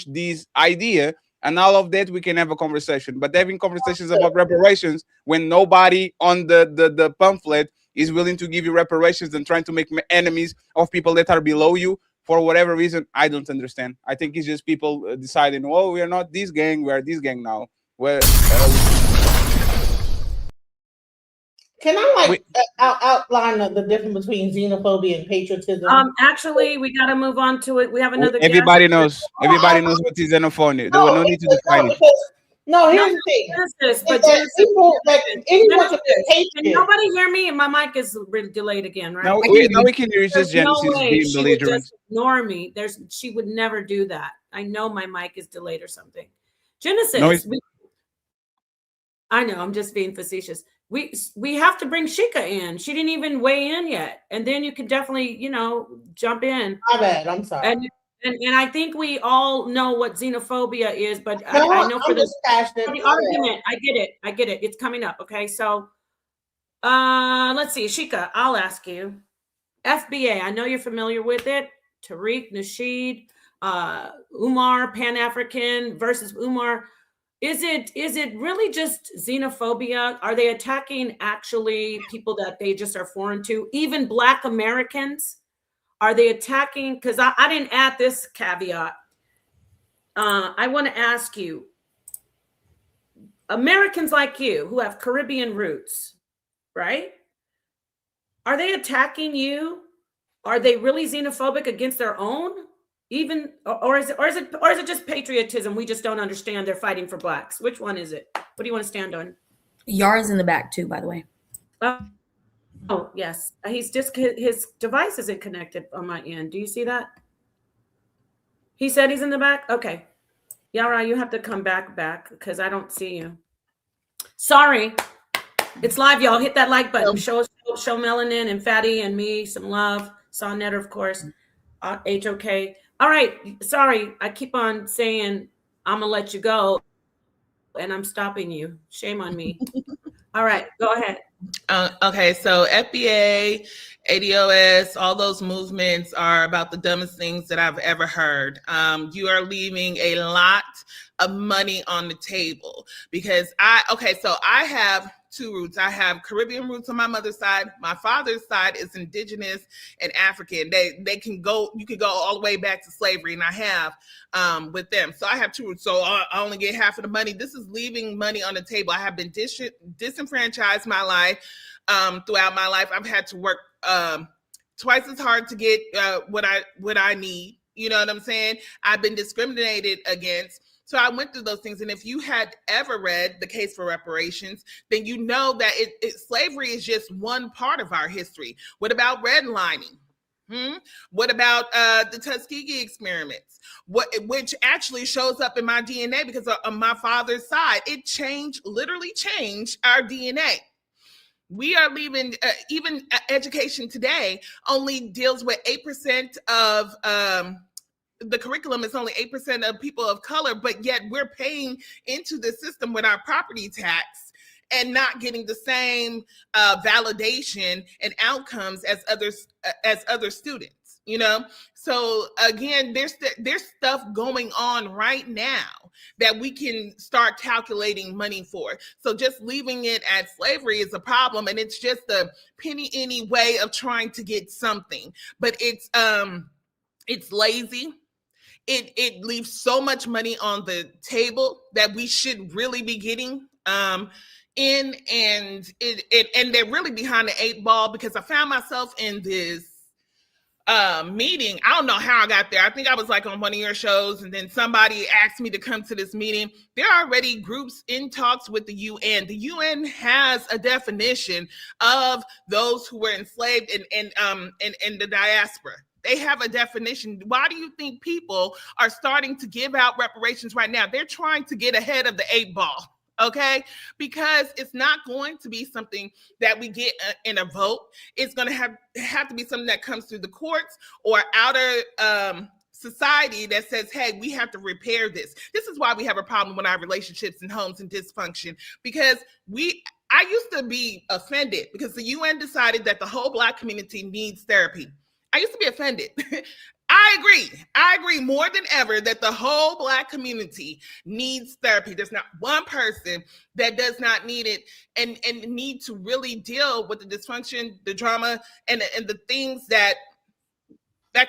this idea. And all of that, we can have a conversation. But having conversations about reparations when nobody on the pamphlet is willing to give you reparations and trying to make enemies of people that are below you for whatever reason, I don't understand. I think it's just people deciding, oh, we are not this gang, we are this gang now. Well, can I outline the difference between xenophobia and patriotism? Actually, we got to move on to it. We have another. Everybody knows what is xenophobia. There were no need to define it. No, here's the thing. Can nobody hear me? My mic is delayed again, right? Now we can hear. It's just Genesis being she would belligerent. just ignore me. She would never do that. I know my mic is delayed or something. Genesis. I know. I'm just being facetious. We have to bring Shika in. She didn't even weigh in yet, and then you could definitely jump in. My bad. I'm sorry. And I think we all know what xenophobia is, but I know for the argument, I get it. It's coming up. Okay, so let's see, Shika, I'll ask you. FBA, I know you're familiar with it. Tariq, Nasheed, Umar, Pan-African versus Umar. Is it really just xenophobia? Are they attacking actually people that they just are foreign to, even Black Americans? Are they attacking? Because I didn't add this caveat. I want to ask you, Americans like you who have Caribbean roots, right? Are they attacking you? Are they really xenophobic against their own? Even or is it just patriotism? We just don't understand they're fighting for Blacks. Which one is it? What do you want to stand on? Yar's in the back too, by the way. Oh, yes. He's just, his device isn't connected on my end. Do you see that? He said he's in the back? Okay. Yara, you have to come back because I don't see you. Sorry. It's live, y'all. Hit that like button. Show Melanin and Fatty and me some love. Sonetta, of course. HOK. All right. Sorry. I keep on saying I'm going to let you go, and I'm stopping you. Shame on me. All right. Go ahead. Okay, so FBA, ADOS, all those movements are about the dumbest things that I've ever heard. You are leaving a lot of money on the table because I have two roots. I have Caribbean roots on my mother's side. My father's side is indigenous and African. You can go all the way back to slavery, and I have with them. So I have two roots. So I only get half of the money. This is leaving money on the table. I have been disenfranchised my life. Throughout my life, I've had to work twice as hard to get what I need. You know what I'm saying? I've been discriminated against. So I went through those things. And if you had ever read The Case for Reparations, then you know that slavery is just one part of our history. What about redlining? What about the Tuskegee experiments? Which actually shows up in my DNA because on my father's side, it literally changed our DNA. We are leaving, even education today only deals with 8% of the curriculum is only 8% of people of color, but yet we're paying into the system with our property tax and not getting the same validation and outcomes as other students, you know? So again, there's stuff going on right now that we can start calculating money for. So just leaving it at slavery is a problem, and it's just a penny way of trying to get something. But it's lazy. It leaves so much money on the table that we should really be getting in, and they're really behind the 8 ball because I found myself in this meeting. I don't know how I got there. I think I was like on one of your shows, and then somebody asked me to come to this meeting. There are already groups in talks with the UN. The UN has a definition of those who were enslaved in the diaspora. They have a definition. Why do you think people are starting to give out reparations right now? They're trying to get ahead of the 8 ball. Okay, because it's not going to be something that we get in a vote. It's going to have to be something that comes through the courts or outer society that says, hey, we have to repair this. This is why we have a problem with our relationships and homes and dysfunction, because I used to be offended because the UN decided that the whole Black community needs therapy. I used to be offended. I agree more than ever that the whole Black community needs therapy. There's not one person that does not need it and need to really deal with the dysfunction, the drama, and the things that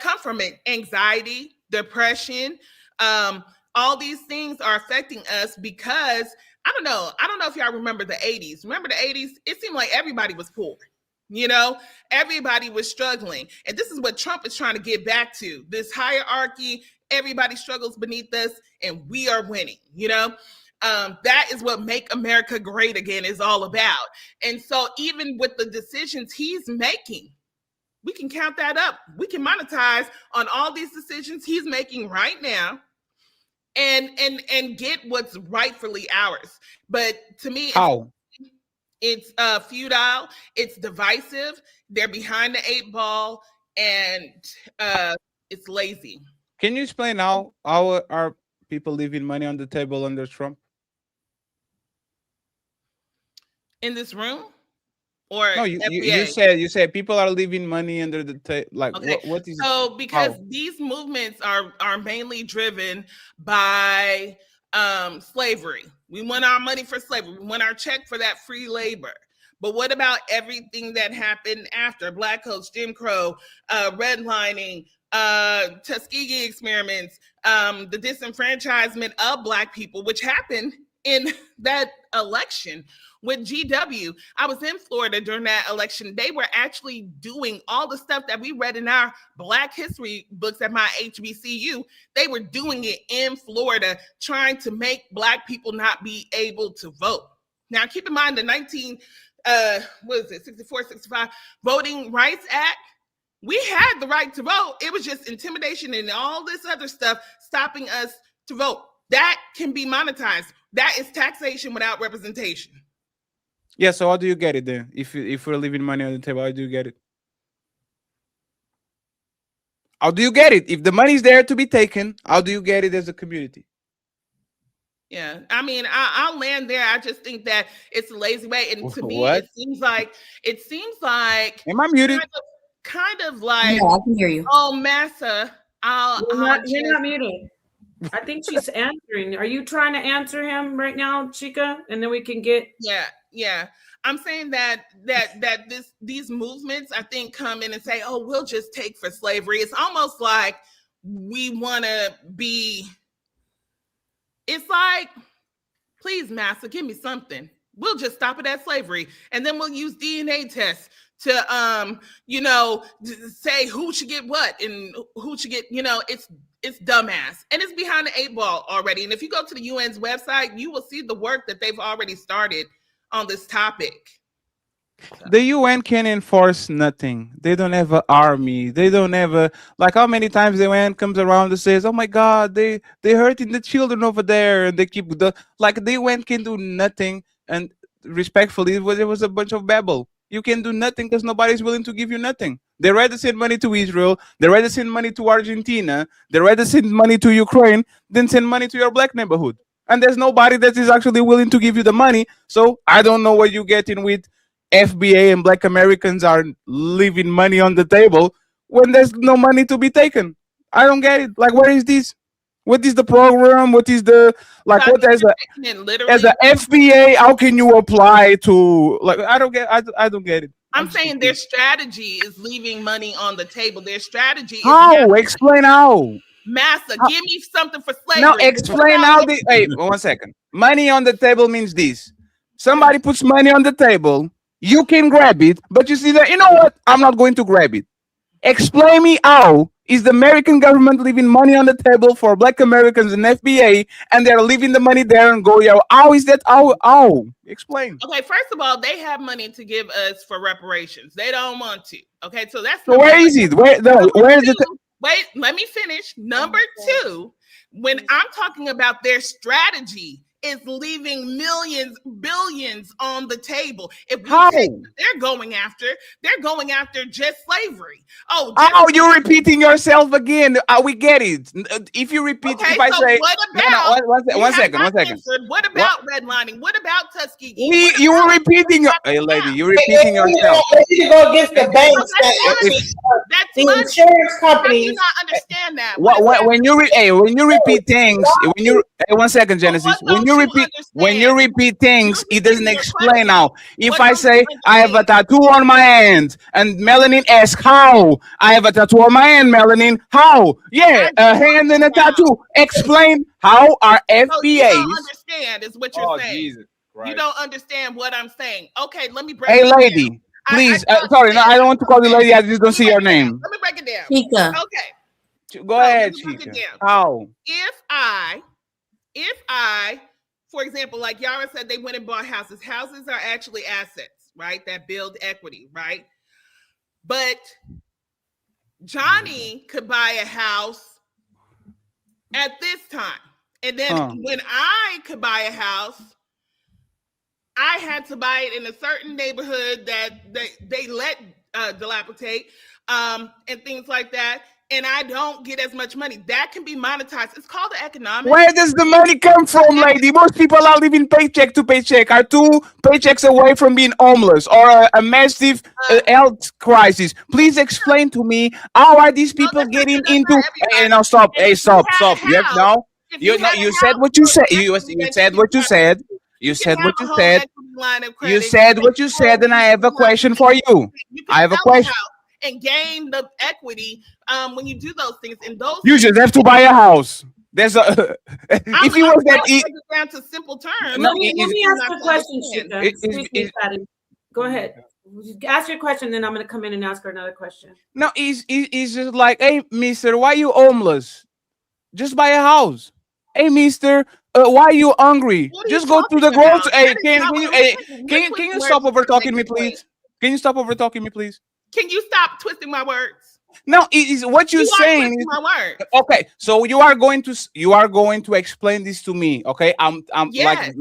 come from it. Anxiety, depression, all these things are affecting us because I don't know if y'all remember the 80s. Remember the 80s? It seemed like everybody was poor. You know, everybody was struggling. And this is what Trump is trying to get back to. This hierarchy, everybody struggles beneath us and we are winning, you know? That is what Make America Great Again is all about. And so even with the decisions he's making, we can count that up. We can monetize on all these decisions he's making right now and get what's rightfully ours. But to me, how? It's futile. It's divisive. They're behind the 8 ball, and it's lazy. Can you explain how are people leaving money on the table under Trump? In this room, or no, you said people are leaving money under the table. Like, okay. What is so? Because these movements are mainly driven by slavery. We want our money for slavery. We want our check for that free labor. But what about everything that happened after? Black codes, Jim Crow, redlining, Tuskegee experiments, the disenfranchisement of Black people, which happened in that election. with GW. I was in Florida during that election. They were actually doing all the stuff that we read in our Black history books at my HBCU. They were doing it in Florida, trying to make Black people not be able to vote. Now, keep in mind the 64, 65 Voting Rights Act. We had the right to vote. It was just intimidation and all this other stuff stopping us to vote. That can be monetized. That is taxation without representation. Yeah, so how do you get it then? If we're leaving money on the table, how do you get it? How do you get it? If the money's there to be taken, how do you get it as a community? Yeah, I mean, I'll land there. I just think that it's a lazy way, and to me, What? it seems like Am I muted? kind of like, Yeah, I can hear you. oh, Massa, You're not muted. I think she's answering. Are you trying to answer him right now, Chica? And then we can get. Yeah. I'm saying that these movements, I think, come in and say, oh, we'll just take for slavery. It's almost like we want to be. It's like, please, Massa, give me something. We'll just stop it at slavery, and then we'll use DNA tests to say who should get what and who should get. It's dumbass, and it's behind the 8 ball already. And if you go to the UN's website, you will see the work that they've already started on this topic. The UN can enforce nothing. They don't have an army. They don't have like how many times the UN comes around and says, "Oh my God, they hurting the children over there," and they keep the UN can do nothing. And respectfully, it was a bunch of babble. You can do nothing because nobody's willing to give you nothing. They rather send money to Israel. They rather send money to Argentina. They rather send money to Ukraine than send money to your Black neighborhood. And there's nobody that is actually willing to give you the money. So I don't know what you're getting with FBA and Black Americans are leaving money on the table when there's no money to be taken. I don't get it. Like, where is this? What is the program? What is the what as a FBA? How can you apply to I don't get it. I'm saying their strategy is leaving money on the table. Their strategy is how? Explain how. Massa, give me something for slavery. No, explain how. Hey, 1 second. Money on the table means this. Somebody puts money on the table. You can grab it, but you see that, you know what? I'm not going to grab it. Explain me how is the American government leaving money on the table for Black Americans and FBA, and they're leaving the money there and go, how is that? How? Explain. Okay, first of all, they have money to give us for reparations. They don't want to. Okay, so that's so where is it? Where is it? Wait, let me finish. Number 2, when I'm talking about their strategy, is leaving millions, billions on the table. If we take what they're going after just slavery. You're repeating yourself again. We get it. If you repeat, okay, if I say, what about? One second. What about redlining? What about Tuskegee? You were repeating. Hey, lady, you're repeating yourself. You go against the banks, that's the insurance companies. I do not understand that. When you repeat things, 1 second, Genesis. When you repeat things, it doesn't explain how. If I say I have a tattoo on my hand and Melanin asks how, I have a tattoo on my hand, Melanin, how? Yeah, a hand and a tattoo. Explain how our FBAs. So you don't understand is what you're saying. Jesus Christ. You don't understand what I'm saying. Okay, let me break it down. Hey, lady, please. Sorry, no, I don't want to call you lady. I just don't see your name. Let me break it down. Chica. Okay. Go ahead, Chica. How? If I, for example, like Yara said, they went and bought houses. Houses are actually assets, right? That build equity, right? But Johnny could buy a house at this time. And then when I could buy a house, I had to buy it in a certain neighborhood that they let dilapidate and things like that. And I don't get as much money. That can be monetized. It's called the economics. Where does the money come from, lady? Most people are living paycheck to paycheck, are 2 paychecks away from being homeless or a massive health crisis. Please explain to me, how are these people getting into... Hey, no, stop. Hey, stop. You said what you said. You said what you said. You said what you said. You said what you said, and I have a question for you. I have a question. And gain the equity when you do those things. And those you just have to buy a house. There's a if you I'm was that trying to break it down to simple terms. No, Let me ask you a question, Shika. it- Excuse me, Patty. Go ahead. Ask your question, then I'm going to come in and ask her another question. no, he's just like, hey, mister, why you homeless? Just buy a house. Hey, mister, why you hungry? What are you Just go to talking the grocery. about? Hey, That is can not can you what I'm hey, saying. can You're you can you twisting stop words over to talking make me, a point. please? Can you stop over talking me, please? Can you stop twisting my words? No, is what you're You are saying twisting is my words. okay. So you are going to explain this to me. Okay, I'm Yes.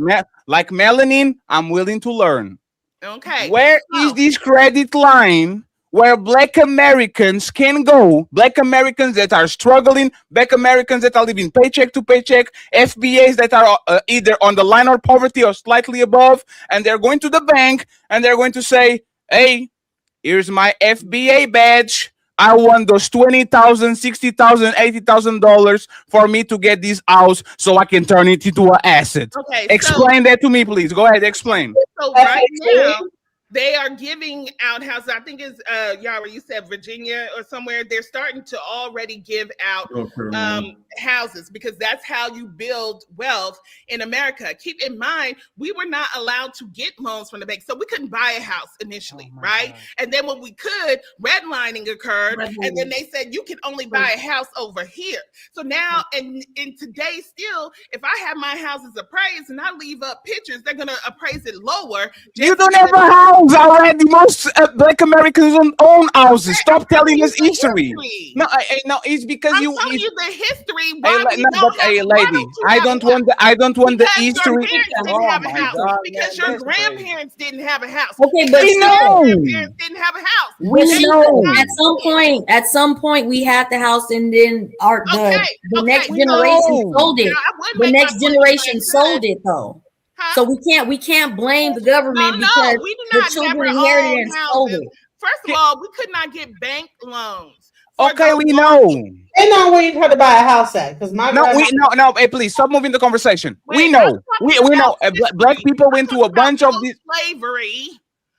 like Melanin. I'm willing to learn. Okay. Where is So this credit line where Black Americans can go? Black Americans that are struggling, Black Americans that are living paycheck to paycheck, FBAs that are either on the line of poverty or slightly above, and they're going to the bank and they're going to say, "Hey, here's my FBA badge. I want those $20,000, $60,000, $80,000 for me to get this house so I can turn it into an asset." okay, Explain that to me, please. Go ahead, explain. so right now they are giving out houses. I think it's Yara, you said Virginia or somewhere. They're starting to already give out North Carolina. houses because that's how you build wealth in America. Keep in mind, we were not allowed to get loans from the bank, so we couldn't buy a house initially, right? God. And then when we could, redlining occurred, and then they said you can only buy a house over here. So now, and in today, still, if I have my houses appraised and I leave up pictures, they're gonna appraise it lower. You don't have a house already. Most Black Americans don't own houses. Stop telling us history. No, no, it's because I'm you. telling you the history. Hey, Why we no, don't but have, hey, why lady, don't you I have don't a want the. I don't want the because history. your parents didn't have a my house. God, Because your grandparents didn't have a house. Okay, Because but we your know. grandparents didn't have a house. We But know. at some point, we had the house, and then the next we generation know. sold it. Now, I wouldn't The make my next point generation if I sold could. it, though. Huh? So we can't blame the government No, because we do the not never children inherited own and sold houses. it. First of all, we could not get bank loans for Okay, those we loans. know. And not where you try to buy a house at, because my No, grandma. no. Hey, please stop moving the conversation. We Wait, I'm know. talking We know. about Black history. people I'm went to talking a bunch about of these. slavery.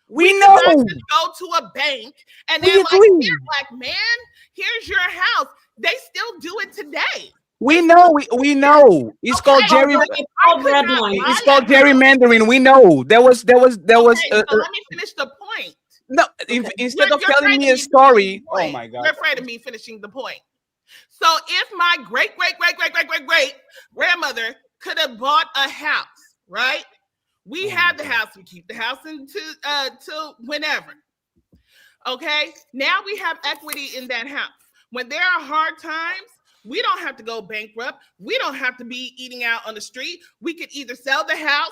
We could not know. just go to a bank and We they're like, agree. here, black man, here's your house. They still do it today. We know. We know. It's called Jerry. It's called redlining. It's called gerrymandering. We know. There was. So let me finish the point. No, instead of You're telling afraid me of a me story. finishing the Oh point. my God. You're afraid of me finishing the point. So if my great grandmother could have bought a house, right? We have the house. We keep the house till whenever. Okay. Now we have equity in that house. When there are hard times, we don't have to go bankrupt. We don't have to be eating out on the street. We could either sell the house,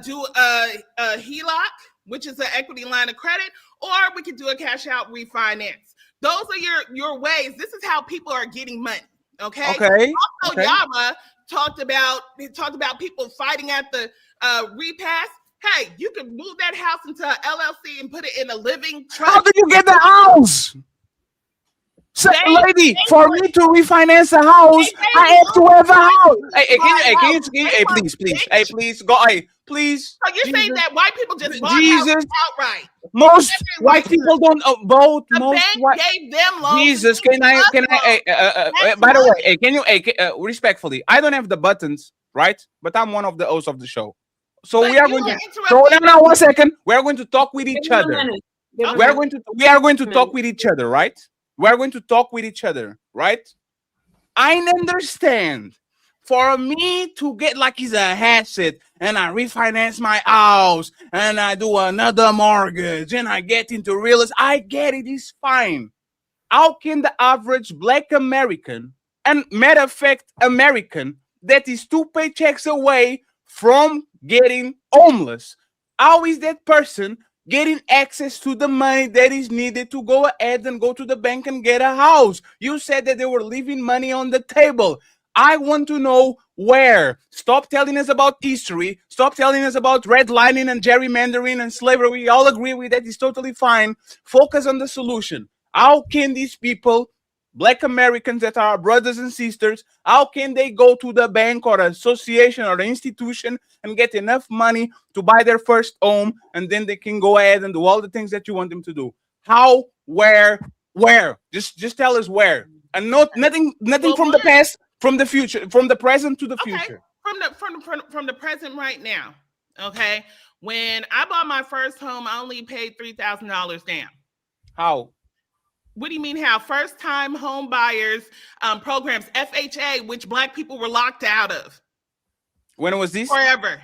do a HELOC, which is an equity line of credit, or we could do a cash out refinance. Those are your ways. This is how people are getting money. Okay. Also, Yara talked about people fighting at the repass. Hey, you can move that house into an LLC and put it in a living trust. How did you get the house? Lady, for me to refinance a house, I have to have a house. Hey, please, go. Hey, please. So you're saying that white people just bought houses outright? Most white people don't vote. The most bank white. gave them loans. Jesus, can I? By the way, can you? Respectfully, I don't have the buttons, right? But I'm one of the hosts of the show. So we are going to. So now, 1 second. We are going to talk with each other. We are going to talk with each other, right? We are going to talk with each other, right? I understand. For me to get like he's a asset and I refinance my house and I do another mortgage and I get into real estate, I get it. It's fine. How can the average Black American, and matter of fact, American, that is 2 paychecks away from getting homeless, how is that person getting access to the money that is needed to go ahead and go to the bank and get a house? You said that they were leaving money on the table. I want to know where. Stop telling us about history. Stop telling us about redlining and gerrymandering and slavery. We all agree with that. It's totally fine. Focus on the solution. How can these people, Black Americans that are our brothers and sisters, how can they go to the bank or association or institution and get enough money to buy their first home, and then they can go ahead and do all the things that you want them to do? How, where? Just tell us where. And nothing from the past. From the future, from the present to the Okay. future. From the present right now. Okay. When I bought my first home, I only paid $3,000 down. How? What do you mean how? First time home buyers programs, FHA, which Black people were locked out of. When was this? Forever.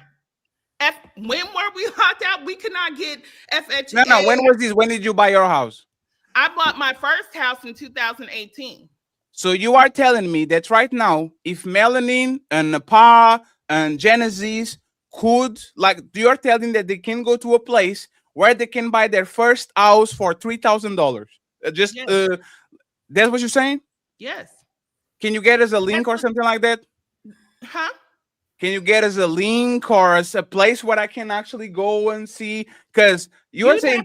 When were we locked out? We could not get FHA. No. When was this? When did you buy your house? I bought my first house in 2018. So you are telling me that right now, if Melanin and Napah and Genesis could, like, you're telling that they can go to a place where they can buy their first house for $3,000. Yes. That's what you're saying? Yes. Can you get us a link or something like that? Huh? Can you get us a link or a place where I can actually go and see? Because you have to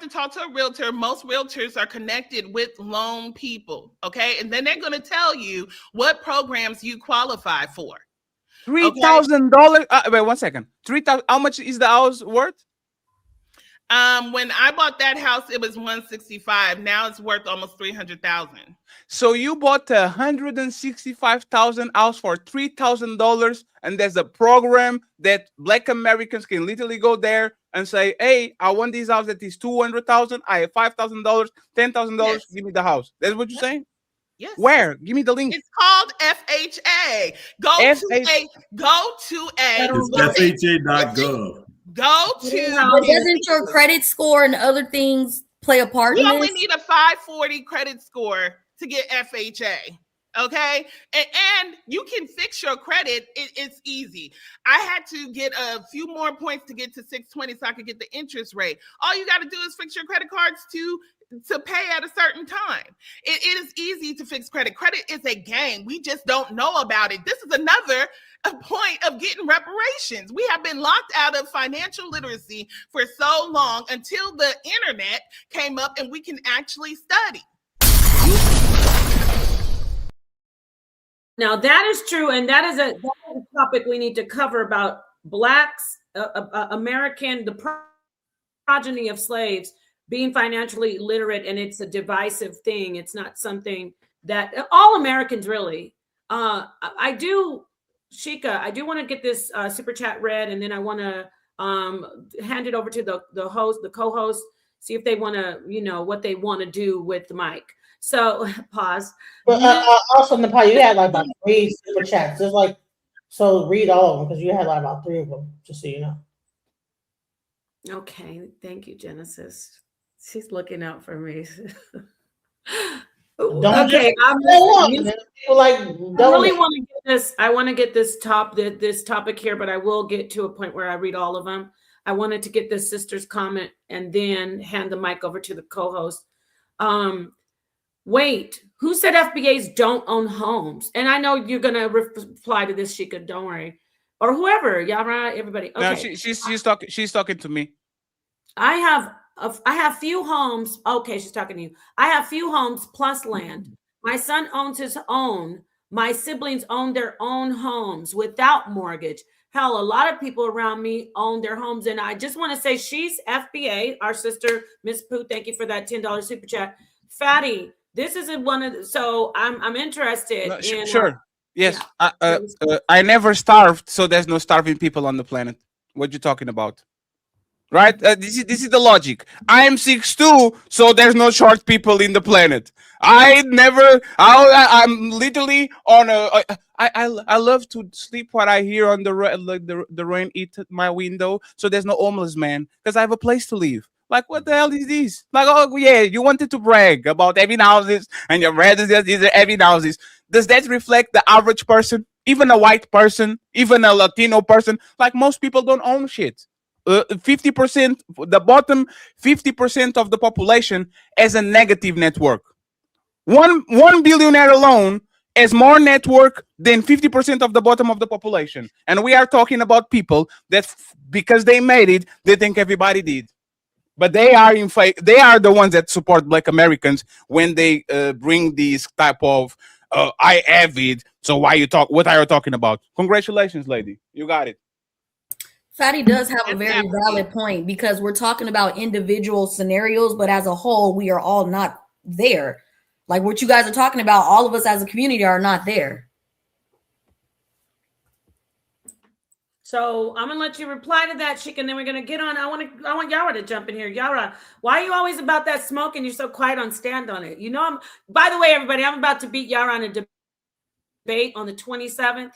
talk to a realtor. Most realtors are connected with loan people, okay? And then they're going to tell you what programs you qualify for. $3,000. Wait 1 second. 3,000. How much is the house worth? When I bought that house, it was $165. Now it's worth almost $300,000. So you bought a $165,000 house for $3,000, and there's a program that Black Americans can literally go there and say, "Hey, I want this house that is $200,000. I have $5,000, $10,000. Yes. Give me the house." That's what you're saying? Yes. Where? Give me the link. It's called FHA. Go to FHA.gov. Go to. But doesn't your credit score and other things play a part in You this? only need a 540 credit score to get FHA. Okay. And you can fix your credit. It's easy. I had to get a few more points to get to 620 so I could get the interest rate. All you got to do is fix your credit cards to pay at a certain time. It is easy to fix credit. Credit is a game. We just don't know about it. This is another point of getting reparations. We have been locked out of financial literacy for so long until the internet came up and we can actually study. Now that is true, and that is a topic we need to cover about Blacks, American, the progeny of slaves being financially literate, and it's a divisive thing. It's not something that all Americans really. I do, Sheikah, I do want to get this super chat read, and then I want to hand it over to the host, the co-host, see if they want to, what they want to do with the mic. So pause. But also, Napah, you had like about 3 super chats. There's like, so read all of them because you had like about 3 of them, just so you know. Okay, thank you, Genesis. She's looking out for me. Don't okay, I really want to get this. I want to get this topic here, but I will get to a point where I read all of them. I wanted to get this sister's comment and then hand the mic over to the co-host. Wait, who said FBAs don't own homes? And I know you're gonna reply to this, Sheikah. Don't worry, or whoever, Yara, everybody. Okay. No, she's talking to me. I have few homes. Okay, she's talking to you. I have few homes plus land. My son owns his own. My siblings own their own homes without mortgage. Hell, a lot of people around me own their homes. And I just want to say she's FBA, our sister, Miss Pooh. Thank you for that $10 super chat. Fatty, this isn't one of the, so I'm interested in sure. Yes. Yeah. I never starved, so there's no starving people on the planet. What you talking about? Right? This is the logic. I am 6'2", so there's no short people in the planet. I'm literally on a. I love to sleep what I hear on the rain hit my window, so there's no homeless man because I have a place to live. Like, what the hell is this? Like, oh yeah, you wanted to brag about having houses and your brothers are having houses. Does that reflect the average person, even a white person, even a Latino person? Like, most people don't own shit. 50%, the bottom 50% of the population has a negative network. One billionaire alone has more network than 50% of the bottom of the population. And we are talking about people that because they made it, they think everybody did. But they are they are the ones that support Black Americans when they bring these type of I have it. So what are you talking about? Congratulations, lady. You got it. Fatty does have a very valid point because we're talking about individual scenarios, but as a whole, we are all not there. Like what you guys are talking about, all of us as a community are not there. So I'm gonna let you reply to that, Sheikah, and then we're gonna get on. I want Yara to jump in here. Yara, why are you always about that smoke and you're so quiet on Stand on It? You know, by the way, everybody, I'm about to beat Yara on a debate on the 27th.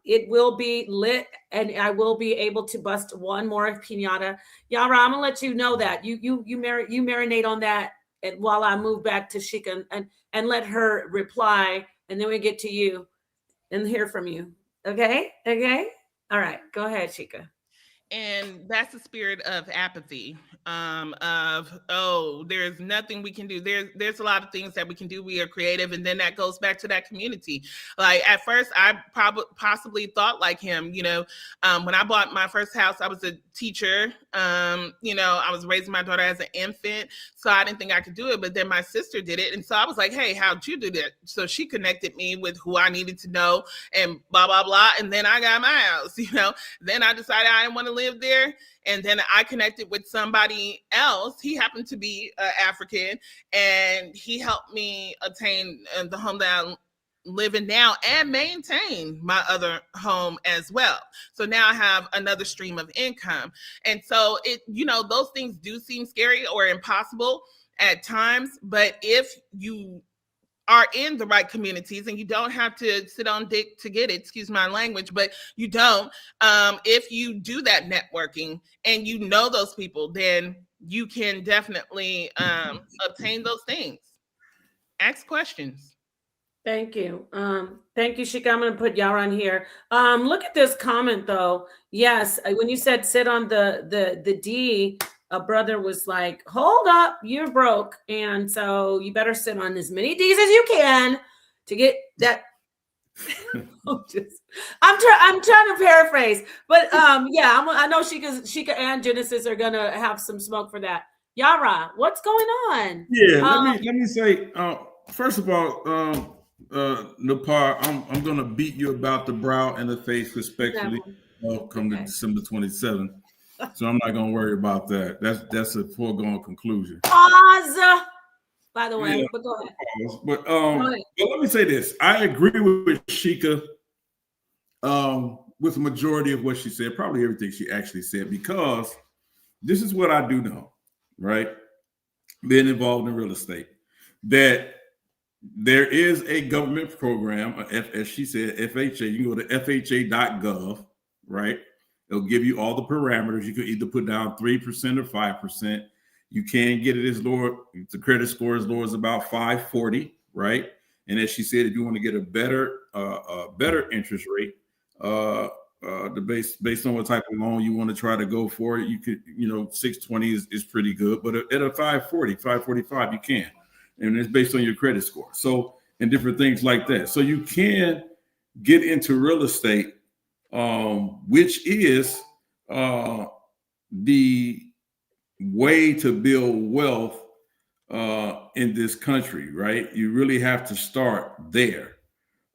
It will be lit, and I will be able to bust one more pinata. Yara, I'm gonna let you know that you marinate on that, and while I move back to Sheikah and let her reply, and then we get to you and hear from you. Okay. All right, go ahead, Sheikah. And that's the spirit of apathy, there's nothing we can do. There's a lot of things that we can do. We are creative, and then that goes back to that community. Like at first I possibly thought like him, when I bought my first house, I was a teacher. I was raising my daughter as an infant, so I didn't think I could do it, but then my sister did it, and so I was like, hey, how'd you do that? So she connected me with who I needed to know, and blah blah blah, and then I got my house. Then I decided I didn't want to live there, and then I connected with somebody else. He happened to be African, and he helped me attain the home that I live in now and maintain my other home as well. So now I have another stream of income. And so those things do seem scary or impossible at times, but if you are in the right communities, and you don't have to sit on dick to get it, excuse my language, but you don't. If you do that networking and you know those people, then you can definitely obtain those things. Ask questions. Thank you. Thank you, Sheikah. I'm going to put Yara on here. Look at this comment though. Yes, when you said sit on the D, a brother was like, hold up, you're broke. And so you better sit on as many D's as you can to get that. I'm trying to paraphrase, but I know Sheikah and Genesis are going to have some smoke for that. Yara, what's going on? Yeah, let me say, first of all, Napah, I'm going to beat you about the brow and the face respectfully. Come to December 27th. So I'm not going to worry about that. That's a foregone conclusion. Pause. By the way, but go ahead. But let me say this. I agree with Sheikah with the majority of what she said, probably everything she actually said, because this is what I do know, right? Being involved in real estate, that there is a government program, as she said, FHA. You can go to FHA.gov, right? It'll give you all the parameters. You can either put down 3% or 5%. You can get it as low. The credit score as low as about 540, right? And as she said, if you want to get a better interest rate, based on what type of loan you want to try to go for, you could, 620 is pretty good. But at a 540, 545, you can. And it's based on your credit score. So, and different things like that. So you can get into real estate, which is the way to build wealth in this country, right? You really have to start there.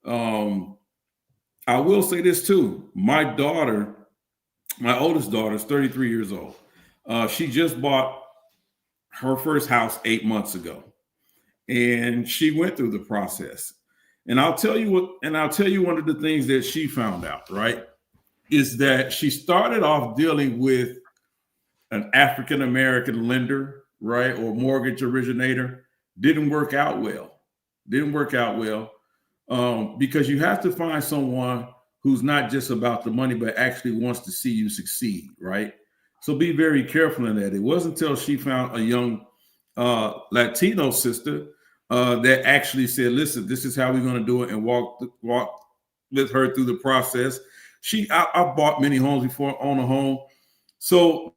I will say this too. My oldest daughter is 33 years old. She just bought her first house 8 months ago. And she went through the process. And I'll tell you one of the things that she found out, right, is that she started off dealing with an African-American lender, right, or mortgage originator. Didn't work out well. Because you have to find someone who's not just about the money, but actually wants to see you succeed, right? So be very careful in that. It wasn't until she found a young Latino sister that actually said, listen, this is how we're going to do it, and walk with her through the process. I bought many homes before, own a home. So,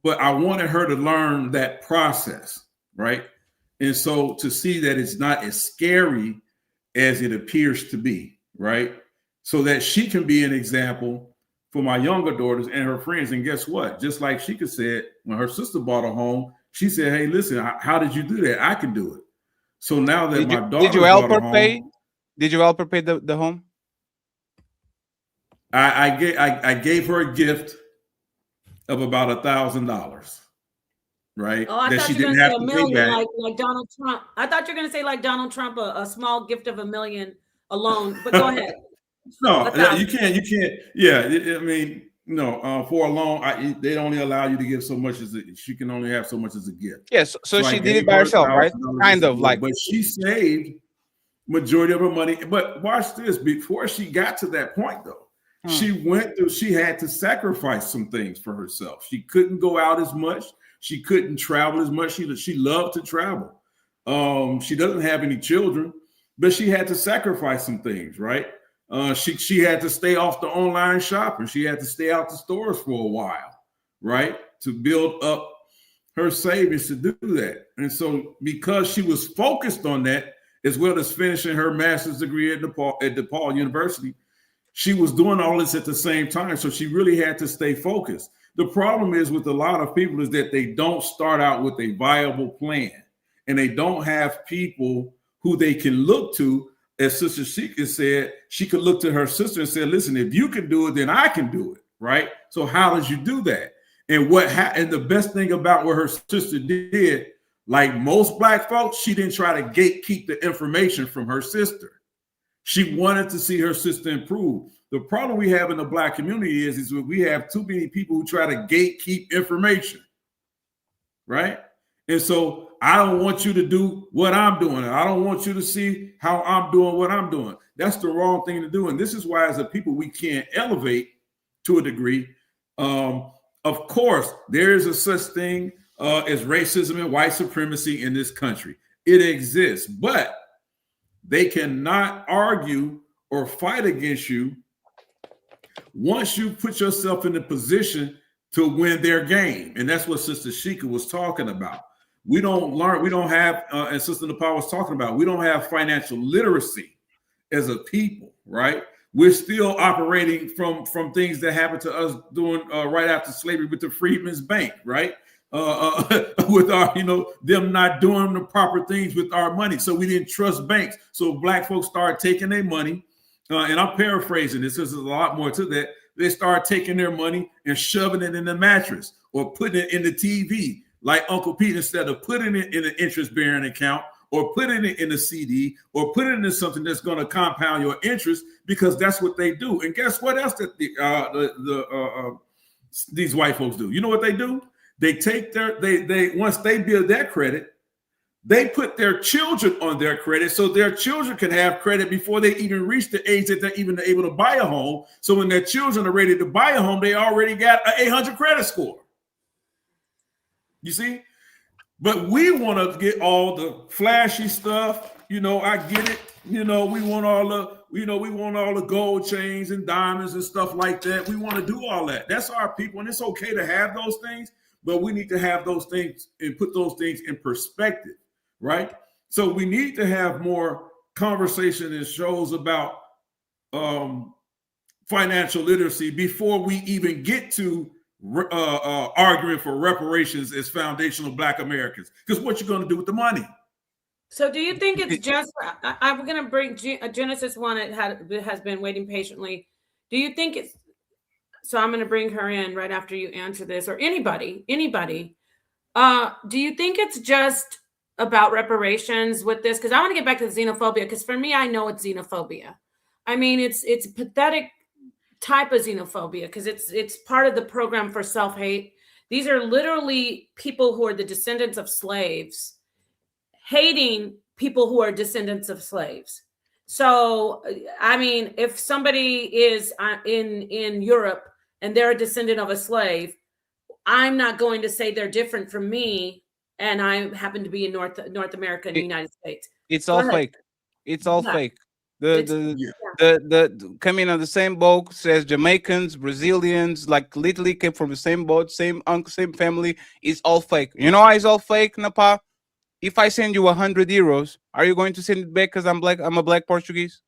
but I wanted her to learn that process, right? And so to see that it's not as scary as it appears to be, right? So that she can be an example for my younger daughters and her friends. And guess what? Just like Sheikah said, when her sister bought a home, she said, hey, listen, how did you do that? I can do it. So now that my daughter did you help her pay? Did you help her pay the home? I gave her a gift of about $1,000. right? Oh, I That thought she you were didn't gonna say have a to pay million, back. like Donald Trump. I thought you were gonna say like Donald Trump, a small gift of $1 million alone. But go ahead. No, you 1,000. can't. You can't. Yeah, I mean, no. For a loan, they only allow you to give so much she can only have so much as a gift. Yes. So I she did it gave by her herself, right? $1,000 Kind as a of gift, like. but she saved majority of her money. But watch this. Before she got to that point, though, she went through. She had to sacrifice some things for herself. She couldn't go out as much. She couldn't travel as much. She loved to travel. She doesn't have any children, but she had to sacrifice some things, right? She had to stay off the online shopping. She had to stay out the stores for a while, right? To build up her savings to do that. And so because she was focused on that, as well as finishing her master's degree at DePaul University, she was doing all this at the same time. So she really had to stay focused. The problem is with a lot of people is that they don't start out with a viable plan, and they don't have people who they can look to. As Sister Sheikah said, she could look to her sister and say, listen, if you can do it, then I can do it, right? So how did you do that? And and the best thing about what her sister did, like most Black folks, she didn't try to gatekeep the information from her sister. She wanted to see her sister improve. The problem we have in the Black community is we have too many people who try to gatekeep information, right? And so I don't want you to do what I'm doing. I don't want you to see how I'm doing what I'm doing. That's the wrong thing to do. And this is why, as a people, we can't elevate to a degree. Of course, there is a such thing as racism and white supremacy in this country. It exists, but they cannot argue or fight against you once you put yourself in a position to win their game. And that's what Sister Sheikah was talking about. We don't have, and Sister Napah was talking about, we don't have financial literacy as a people, right? We're still operating from things that happened to us during right after slavery with the Freedmen's Bank, right? With our, them not doing the proper things with our money. So we didn't trust banks. So Black folks started taking their money, and I'm paraphrasing this, there's a lot more to that. They start taking their money and shoving it in the mattress or putting it in the TV, like Uncle Pete, instead of putting it in an interest-bearing account or putting it in a CD or putting it in something that's going to compound your interest, because that's what they do. And guess what else that these white folks do? You know what they do? They take they once they build that credit, they put their children on their credit so their children can have credit before they even reach the age that they're even able to buy a home. So when their children are ready to buy a home, they already got an 800 credit score. You see? But we want to get all the flashy stuff. I get it. We want all the gold chains and diamonds and stuff like that. We want to do all that. That's our people, and it's okay to have those things, but we need to have those things and put those things in perspective, right? So we need to have more conversation and shows about financial literacy before we even get to arguing for reparations as foundational Black Americans. Because what you going to do with the money? So do you think it's just, I'm going to bring Genesis one, it has been waiting patiently. Do you think it's, so I'm going to bring her in right after you answer this, or anybody. Do you think it's just about reparations with this? Because I want to get back to the xenophobia, because for me, I know it's xenophobia. I mean, it's a pathetic type of xenophobia, because it's part of the program for self-hate. These are literally people who are the descendants of slaves hating people who are descendants of slaves. So, I mean, if somebody is in Europe and they're a descendant of a slave, I'm not going to say they're different from me, and I happen to be in North America and the United States. It's all fake. It's all fake. The coming on the same boat says Jamaicans, Brazilians, like literally came from the same boat, same uncle, same family. It's all fake. You know why it's all fake, Napah? If I send you 100 euros, are you going to send it back because I'm black? I'm a Black Portuguese.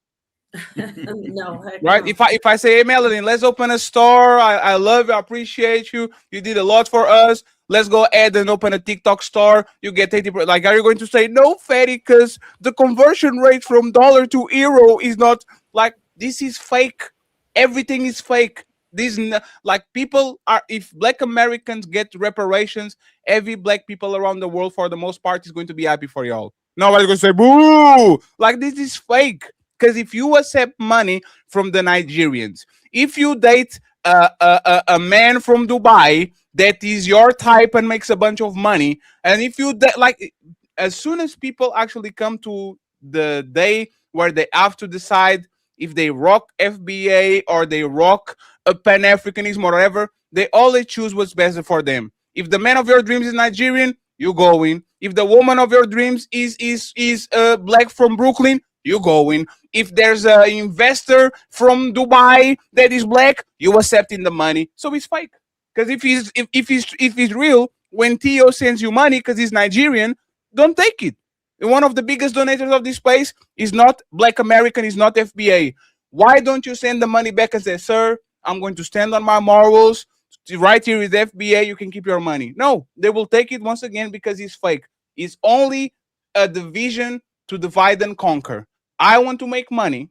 No, right? No. If I say, hey, Melanin, let's open a store. I love you. I appreciate you. You did a lot for us. Let's go ahead and open a TikTok store. You get 80%. Like, are you going to say no, Fatty? Because the conversion rate from dollar to euro is not like, this is fake. Everything is fake. like people are, if Black Americans get reparations, every Black people around the world for the most part is going to be happy for y'all. Nobody's gonna say boo. Like, this is fake. Because if you accept money from the Nigerians, if you date a man from Dubai that is your type and makes a bunch of money, and if you like, as soon as people actually come to the day where they have to decide if they rock FBA or they rock a Pan-Africanism or whatever, they always choose what's best for them. If the man of your dreams is Nigerian, you go in. If the woman of your dreams is Black from Brooklyn, you go in. If there's an investor from Dubai that is Black, you accepting the money. So it's fake. Because if he's real, when Theo sends you money because he's Nigerian, don't take it. One of the biggest donators of this place is not Black American, is not FBA. Why don't you send the money back and say, sir, I'm going to stand on my morals. Right here is FBA, you can keep your money. No, they will take it once again because it's fake. It's only a division to divide and conquer. I want to make money,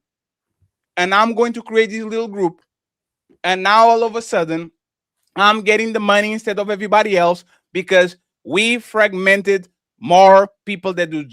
and I'm going to create this little group. And now all of a sudden, I'm getting the money instead of everybody else because we fragmented more people that do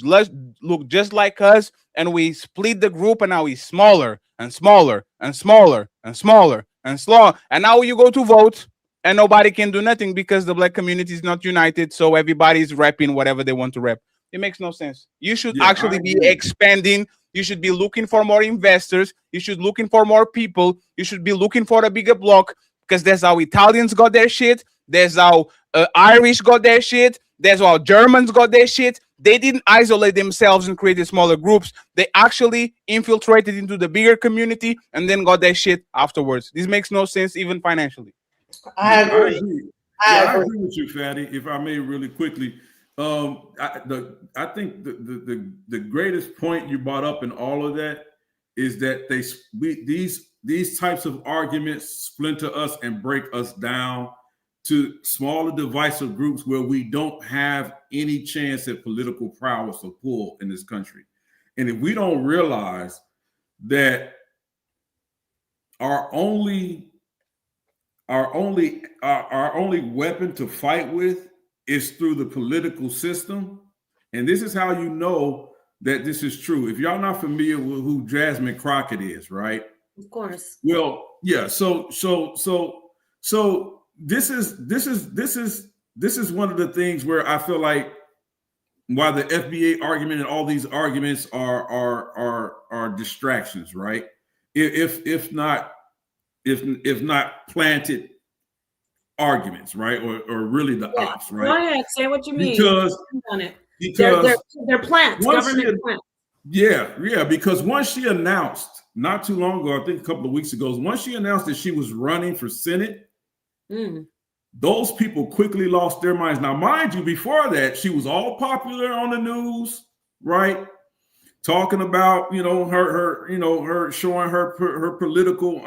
look just like us, and we split the group, and now it's smaller and smaller and smaller and smaller and slower. And now you go to vote, and nobody can do nothing because the Black community is not united. So everybody's rapping whatever they want to rap. It makes no sense. You should actually be expanding. You should be looking for more investors. You should be looking for more people. You should be looking for a bigger block, because that's how Italians got their shit. That's how Irish got their shit. That's how Germans got their shit. They didn't isolate themselves and create smaller groups. They actually infiltrated into the bigger community and then got their shit afterwards. This makes no sense, even financially. I agree. I agree with you, Fatty. If I may, really quickly, I think the greatest point you brought up in all of that is that these types of arguments splinter us and break us down to smaller divisive groups where we don't have any chance at political prowess or pull in this country. And if we don't realize that our only weapon to fight with is through the political system, and this is how you know that this is true. If y'all not familiar with who Jasmine Crockett is, right? Of course. Well, yeah. So this is one of the things where I feel like why the FBA argument and all these arguments are distractions, right? If not planted arguments, right? Or really the ops, right? Go ahead, say what you mean. Because they're plants, government plants. Yeah, because once she announced, not too long ago, I think a couple of weeks ago, once she announced that she was running for Senate, those people quickly lost their minds. Now, mind you, before that, she was all popular on the news, right? Talking about, her showing her political,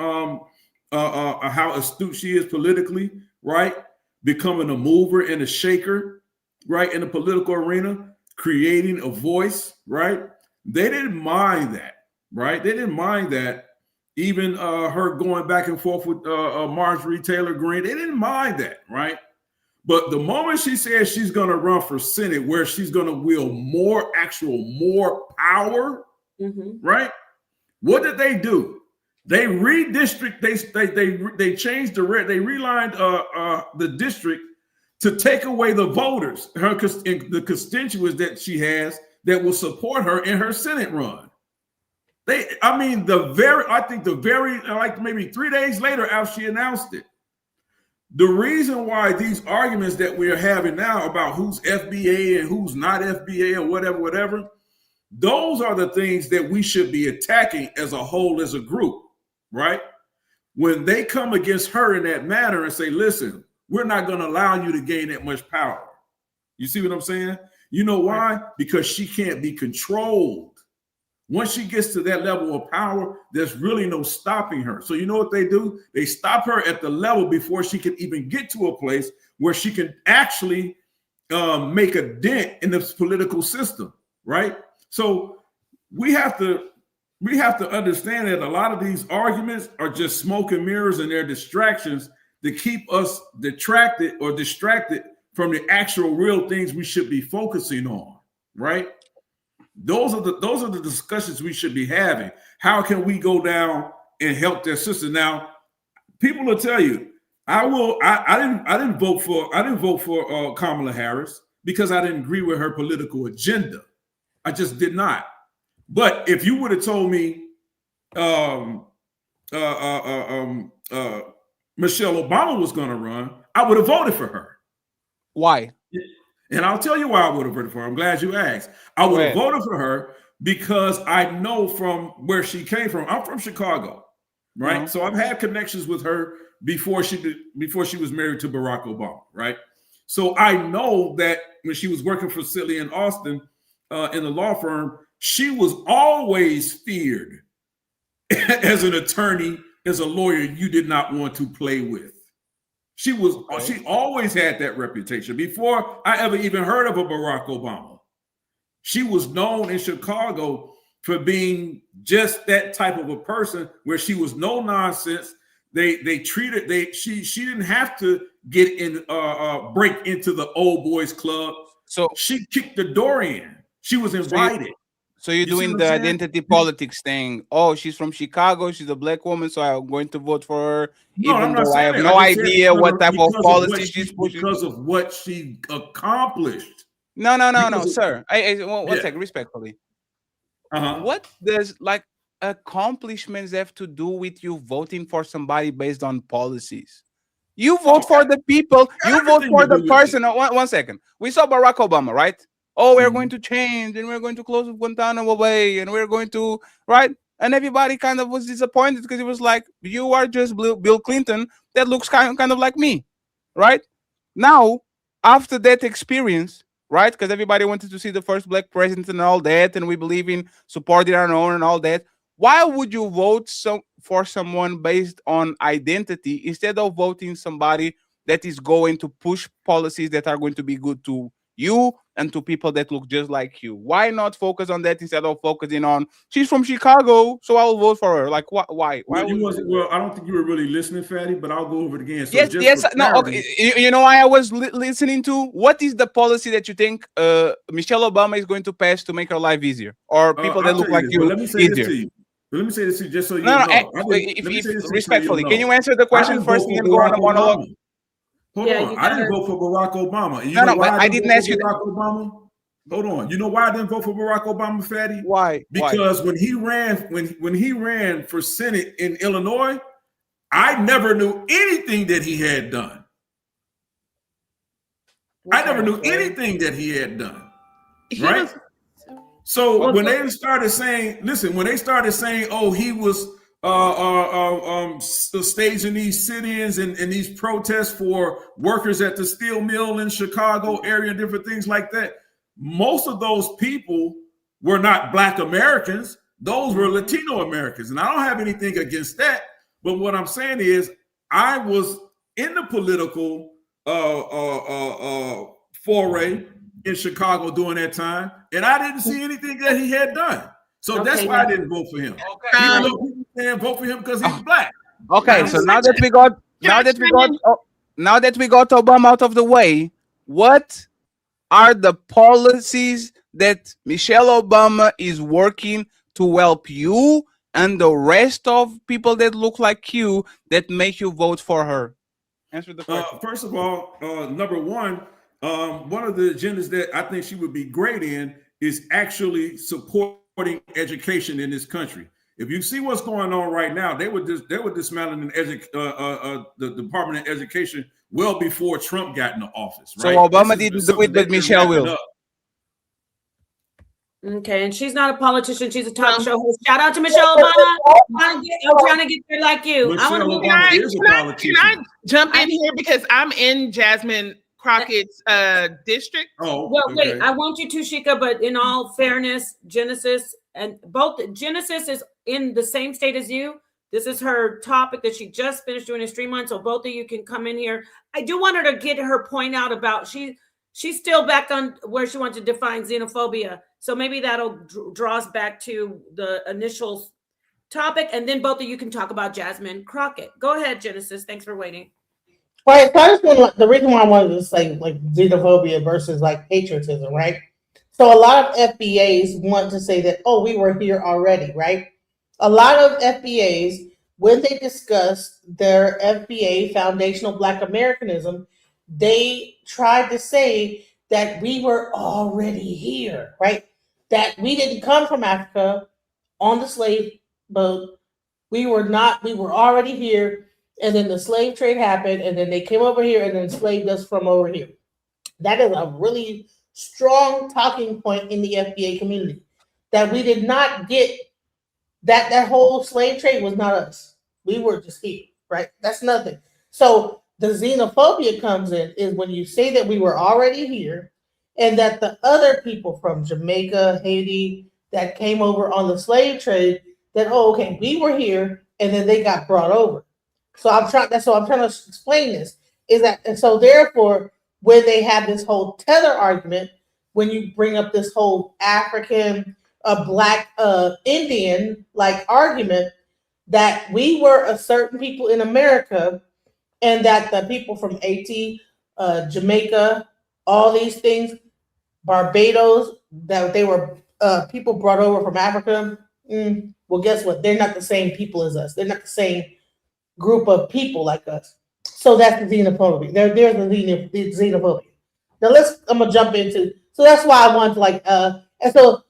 how astute she is politically, right? Becoming a mover and a shaker, right? In the political arena, creating a voice, right? They didn't mind that, right? They didn't mind that. Even her going back and forth with Marjorie Taylor Greene, they didn't mind that, right? But the moment she says she's going to run for Senate, where she's going to wield more power, right? What did they do? They redistrict. They changed they relined the district to take away the voters, the constituents that she has that will support her in her Senate run. Like maybe 3 days later after she announced it. The reason why these arguments that we're having now about who's FBA and who's not FBA or whatever, those are the things that we should be attacking as a whole, as a group, right? When they come against her in that manner and say, listen, we're not going to allow you to gain that much power. You see what I'm saying? You know why? Because she can't be controlled. Once she gets to that level of power, there's really no stopping her. So you know what they do? They stop her at the level before she can even get to a place where she can actually make a dent in this political system, right? So we have to we have to understand that a lot of these arguments are just smoke and mirrors, and they're distractions to keep us detracted or distracted from the actual real things we should be focusing on, right? Those are the discussions we should be having. How can we go down and help their sister? Now, people will tell you, I didn't vote for Kamala Harris because I didn't agree with her political agenda. I just did not. But if you would have told me Michelle Obama was going to run, I would have voted for her. Why? And I'll tell you why I would have voted for her. I'm glad you asked. I would have voted for her because I know from where she came from. I'm from Chicago, right? Uh-huh. So I've had connections with her before she was married to Barack Obama, right? So I know that when she was working for Silly in Austin in the law firm, she was always feared as an attorney, as a lawyer you did not want to play with. She always had that reputation. Before I ever even heard of a Barack Obama, she was known in Chicago for being just that type of a person where she was no nonsense. She didn't have to get in break into the old boys club. So she kicked the door in. She was invited. So you're doing the identity politics thing. Oh, she's from Chicago. She's a black woman, so I'm going to vote for her. No, even I'm not though I saying have that. no I just idea said, what type of because policy she's pushing. Because of what she accomplished. No, sir. One second, respectfully. Uh-huh. What does accomplishments have to do with you voting for somebody based on policies? You vote for the people. You vote for the person. One second. We saw Barack Obama, right? Oh, we're going to change, and we're going to close Guantanamo Bay, and we're going to, right? And everybody kind of was disappointed because it was like, you are just Bill Clinton that looks kind of like me, right? Now, after that experience, right? Because everybody wanted to see the first black president and all that, and we believe in supporting our own and all that. Why would you vote for someone based on identity instead of voting somebody that is going to push policies that are going to be good to you and to people that look just like you? Why not focus on that instead of focusing on she's from Chicago, so I'll vote for her? Like, why? Well, I don't think you were really listening, Fatty, but I'll go over it again. So yes. No, okay. You know why I was listening to? What is the policy that you think Michelle Obama is going to pass to make her life easier, or people that look like you let me say easier? This to you. Let me say this to you, just so you know. If respectfully, can you answer the question first and then go on a monologue? Hold on. I didn't vote for Barack Obama. And you know but why I didn't ask you Barack Obama? Hold on. You know why I didn't vote for Barack Obama, Fatty? Why? Because when he ran for Senate in Illinois, I never knew anything that he had done. I never knew anything that he had done. Right? So when they started saying, oh, he was staging these sit-ins and these protests for workers at the steel mill in Chicago area and different things like that, most of those people were not Black Americans. Those were Latino Americans. And I don't have anything against that. But what I'm saying is I was in the political foray in Chicago during that time, and I didn't see anything that he had done. So that's why I didn't vote for him. Even though people saying vote for him because he's Black. Okay, so now that we got Obama out of the way, what are the policies that Michelle Obama is working to help you and the rest of people that look like you that make you vote for her? Answer the question. First of all, number one of the agendas that I think she would be great in is actually supporting education in this country. If you see what's going on right now, they were dismantling the Department of Education well before Trump got into office. Right? So Obama didn't do it, but Michelle will. Okay, and she's not a politician; she's a talk show host. Shout out to Michelle Obama. I'm trying to get there like you. Can I jump in here because I'm in Jasmine Crockett's district? Oh, well, okay. Wait. I want you to, Sheikah, but in all fairness, Genesis is in the same state as you. This is her topic that she just finished doing a stream on, so both of you can come in here. I do want her to get her point out about she's still back on where she wants to define xenophobia. So maybe that'll draw us back to the initial topic, and then both of you can talk about Jasmine Crockett. Go ahead, Genesis. Thanks for waiting. Right. So I just want the reason why I wanted to say like xenophobia versus like patriotism, right? So a lot of FBAs want to say that, oh, we were here already, right? A lot of FBAs, when they discuss their FBA foundational Black Americanism, they tried to say that we were already here, right? That we didn't come from Africa on the slave boat. We were not, we were already here, and then the slave trade happened, and then they came over here and enslaved us from over here. That is a really strong talking point in the FBA community. That we did not get that whole slave trade was not us. We were just here, right? That's nothing. So the xenophobia comes in is when you say that we were already here and that the other people from Jamaica, Haiti, that came over on the slave trade, that, oh, okay, we were here and then they got brought over. So I'm trying to explain this. Is that, and so therefore, when they have this whole tether argument, when you bring up this whole African, Black, Indian like argument, that we were a certain people in America, and that the people from Haiti, Jamaica, all these things, Barbados, that they were people brought over from Africa. Well, guess what? They're not the same people as us. They're not the same group of people like us. So that's the xenophobia. There's the xenophobia. Now I'm gonna jump into. So that's why I want to and so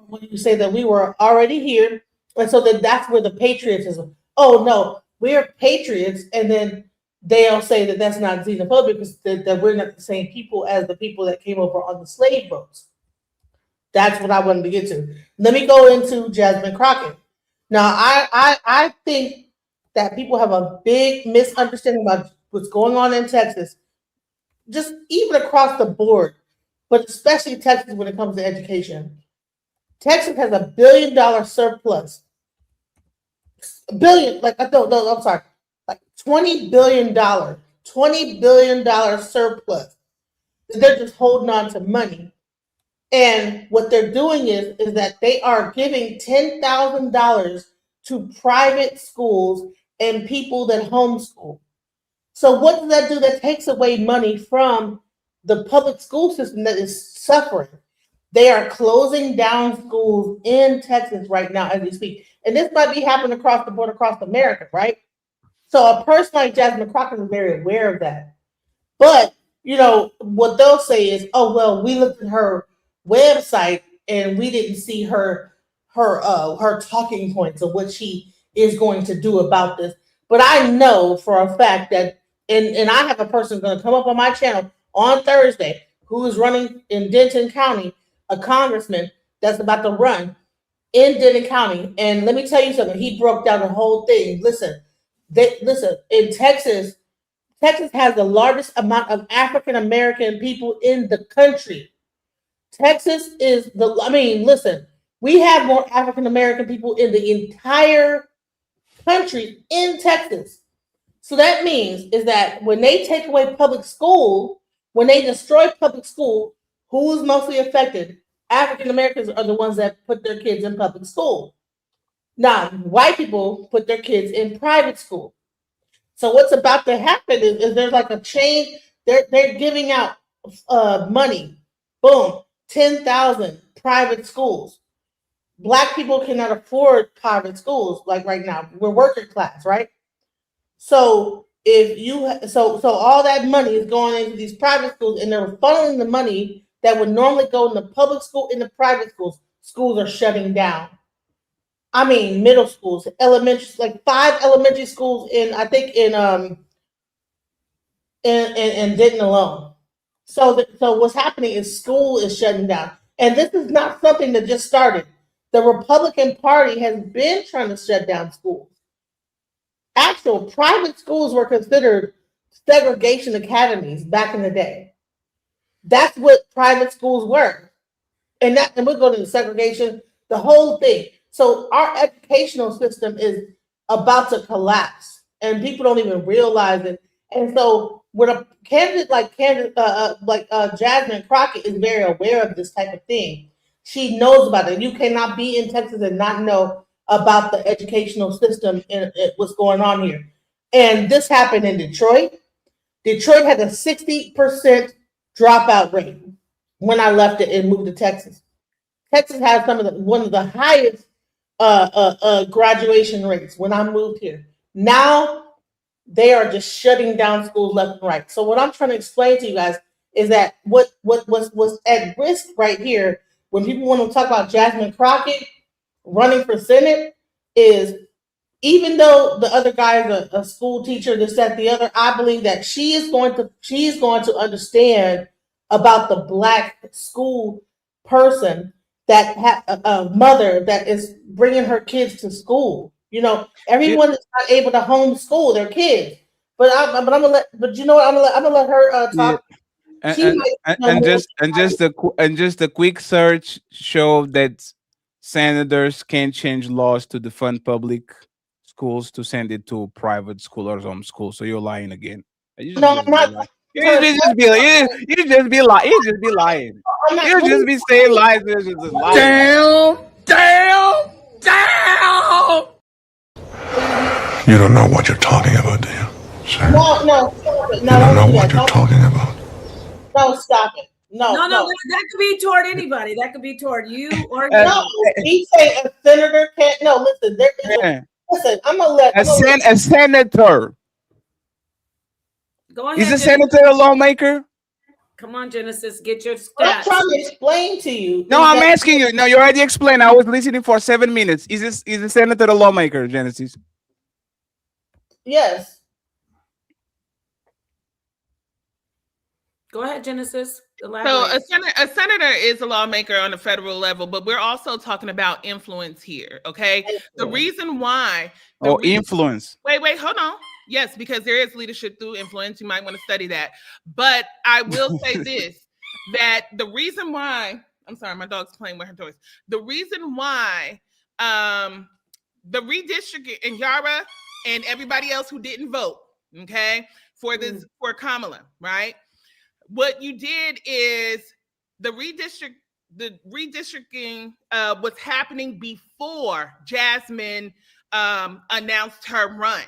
when you say that we were already here, and so that's where the patriotism. Oh no, we're patriots, and then they'll say that that's not xenophobia because that we're not the same people as the people that came over on the slave boats. That's what I wanted to get to. Let me go into Jasmine Crockett. Now, I think that people have a big misunderstanding about what's going on in Texas, just even across the board, but especially Texas when it comes to education. Texas has $1 billion surplus. $1 billion, I'm sorry, like $20 billion, $20 billion surplus. They're just holding on to money. And what they're doing is that they are giving $10,000 to private schools and people that homeschool. So what does that do? That takes away money from the public school system that is suffering. They are closing down schools in Texas right now as we speak. And this might be happening across the board, across America, right? So a person like Jasmine Crockett is very aware of that. But, what they'll say is, oh, well, we looked at her website and we didn't see her talking points of what she is going to do about this. But I know for a fact that, and I have a person going to come up on my channel on Thursday who is running in Denton County, a congressman that's about to run in Denton County. And let me tell you something. He broke down the whole thing. Listen, in Texas has the largest amount of African American people in the country. Texas is listen, we have more African American people in the entire country in Texas. So that means is that when they take away public school, when they destroy public school, who is mostly affected? African Americans are the ones that put their kids in public school. Now, white people put their kids in private school. So what's about to happen is there's like a change. They're giving out money. Boom, 10,000 private schools. Black people cannot afford private schools like right now. We're working class, right? So so all that money is going into these private schools, and they're funneling the money that would normally go in the public school in the private schools. Schools are shutting down. I mean, middle schools, elementary, like 5 elementary schools in Denton alone. So what's happening is school is shutting down, and this is not something that just started. The Republican Party has been trying to shut down schools. Actual private schools were considered segregation academies back in the day. That's what private schools were, and we're going to segregation, the whole thing. So our educational system is about to collapse, and people don't even realize it. And so, when a candidate like Jasmine Crockett is very aware of this type of thing, she knows about it. You cannot be in Texas and not know about the educational system and what's going on here. And this happened in Detroit. Detroit had a 60% dropout rate when I left it and moved to Texas. Texas has one of the highest graduation rates when I moved here. Now they are just shutting down schools left and right. So what I'm trying to explain to you guys is that what was at risk right here when people want to talk about Jasmine Crockett running for Senate is, even though the other guy is a school teacher, this, that, the other, I believe that she is going to understand about the Black school person that a mother that is bringing her kids to school. You know, everyone is not able to homeschool their kids. But I'm gonna let. But you know what? I'm gonna let her talk. And just a quick search show that senators can change laws to defund public schools to send it to private school or homeschool. So you're lying again. No, I'm not. You just be lying. You just be lying. You just be lying. You just be saying lies. You just lying. Damn! You don't know what you're talking about, do you? Sir? No. You don't know what you're talking about. No, stop it. No. That could be toward anybody. That could be toward you or no. He say a senator can't. No, listen. There is listen. I'm gonna let a senator. Go ahead. Is a senator a lawmaker? Come on, Genesis, get your stats. I'm trying to explain to you. No, I'm asking you. No, you already explained. I was listening for 7 minutes. Is a senator a lawmaker, Genesis? Yes. Go ahead, Genesis. So a senator is a lawmaker on the federal level, but we're also talking about influence here. Okay. The reason why. Influence. Wait, hold on. Yes, because there is leadership through influence. You might want to study that. But I will say this, that the reason why, I'm sorry, my dog's playing with her toys. The reason why the redistricting and Yara and everybody else who didn't vote, okay, for Kamala, right? What you did is the redistricting was happening before Jasmine announced her run.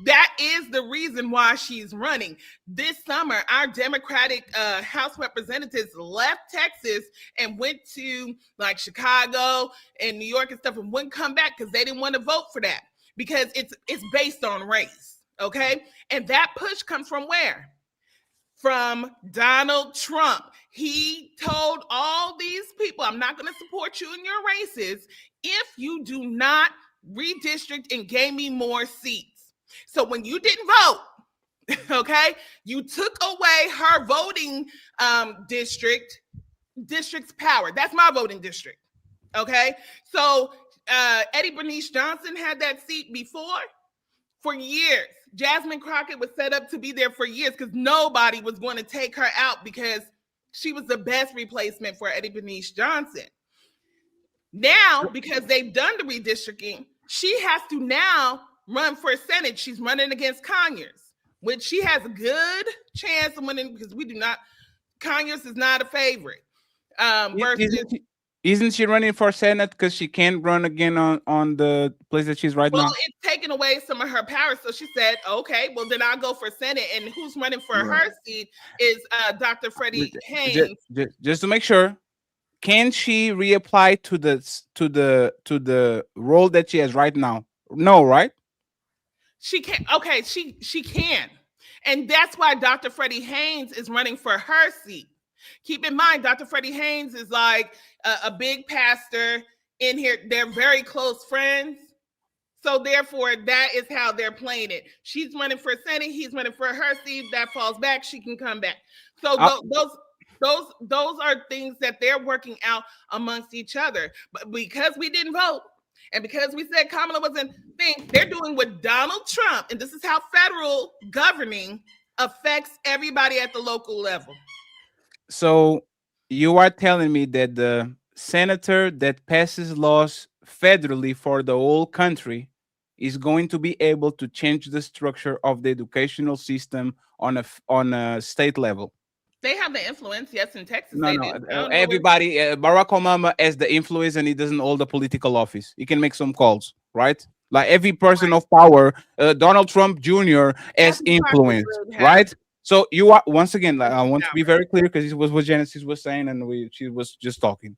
That is the reason why she's running. This summer, our Democratic House representatives left Texas and went to like Chicago and New York and stuff and wouldn't come back because they didn't want to vote for that because it's based on race, okay? And that push comes from where? From Donald Trump. He told all these people, I'm not going to support you in your races if you do not redistrict and gain me more seats. So when you didn't vote, okay, you took away her voting district's power. That's my voting district, okay? So Eddie Bernice Johnson had that seat before for years. Jasmine Crockett was set up to be there for years because nobody was going to take her out because she was the best replacement for Eddie Bernice Johnson. Now, because they've done the redistricting, she has to now run for Senate. She's running against Conyers, which she has a good chance of winning because Conyers is not a favorite. Isn't she running for Senate because she can't run again on the place that she's right now? Well, it's taken away some of her power. So she said, okay, well, then I'll go for Senate. And who's running for her seat is Dr. Freddie Haynes. Just to make sure, can she reapply to the role that she has right now? No, right? She can. Okay, she can. And that's why Dr. Freddie Haynes is running for her seat. Keep in mind, Dr. Freddie Haynes is like a big pastor in here. They're very close friends. So therefore, that is how they're playing it. She's running for Senate. He's running for her seat. That falls back. She can come back. So those are things that they're working out amongst each other. But because we didn't vote, and because we said Kamala wasn't thing, they're doing what Donald Trump, and this is how federal governing affects everybody at the local level. So you are telling me that the senator that passes laws federally for the whole country is going to be able to change the structure of the educational system on a state level? They have the influence, yes, in Texas. No, They no. do. I don't know where- Everybody, Barack Obama has the influence, and he doesn't hold the political office. He can make some calls, right? Like every person of power, Donald Trump Jr. has Every party influence, would have right? So you are once again. Like, I want to be power. very clear because this was what Genesis was saying, and she was just talking.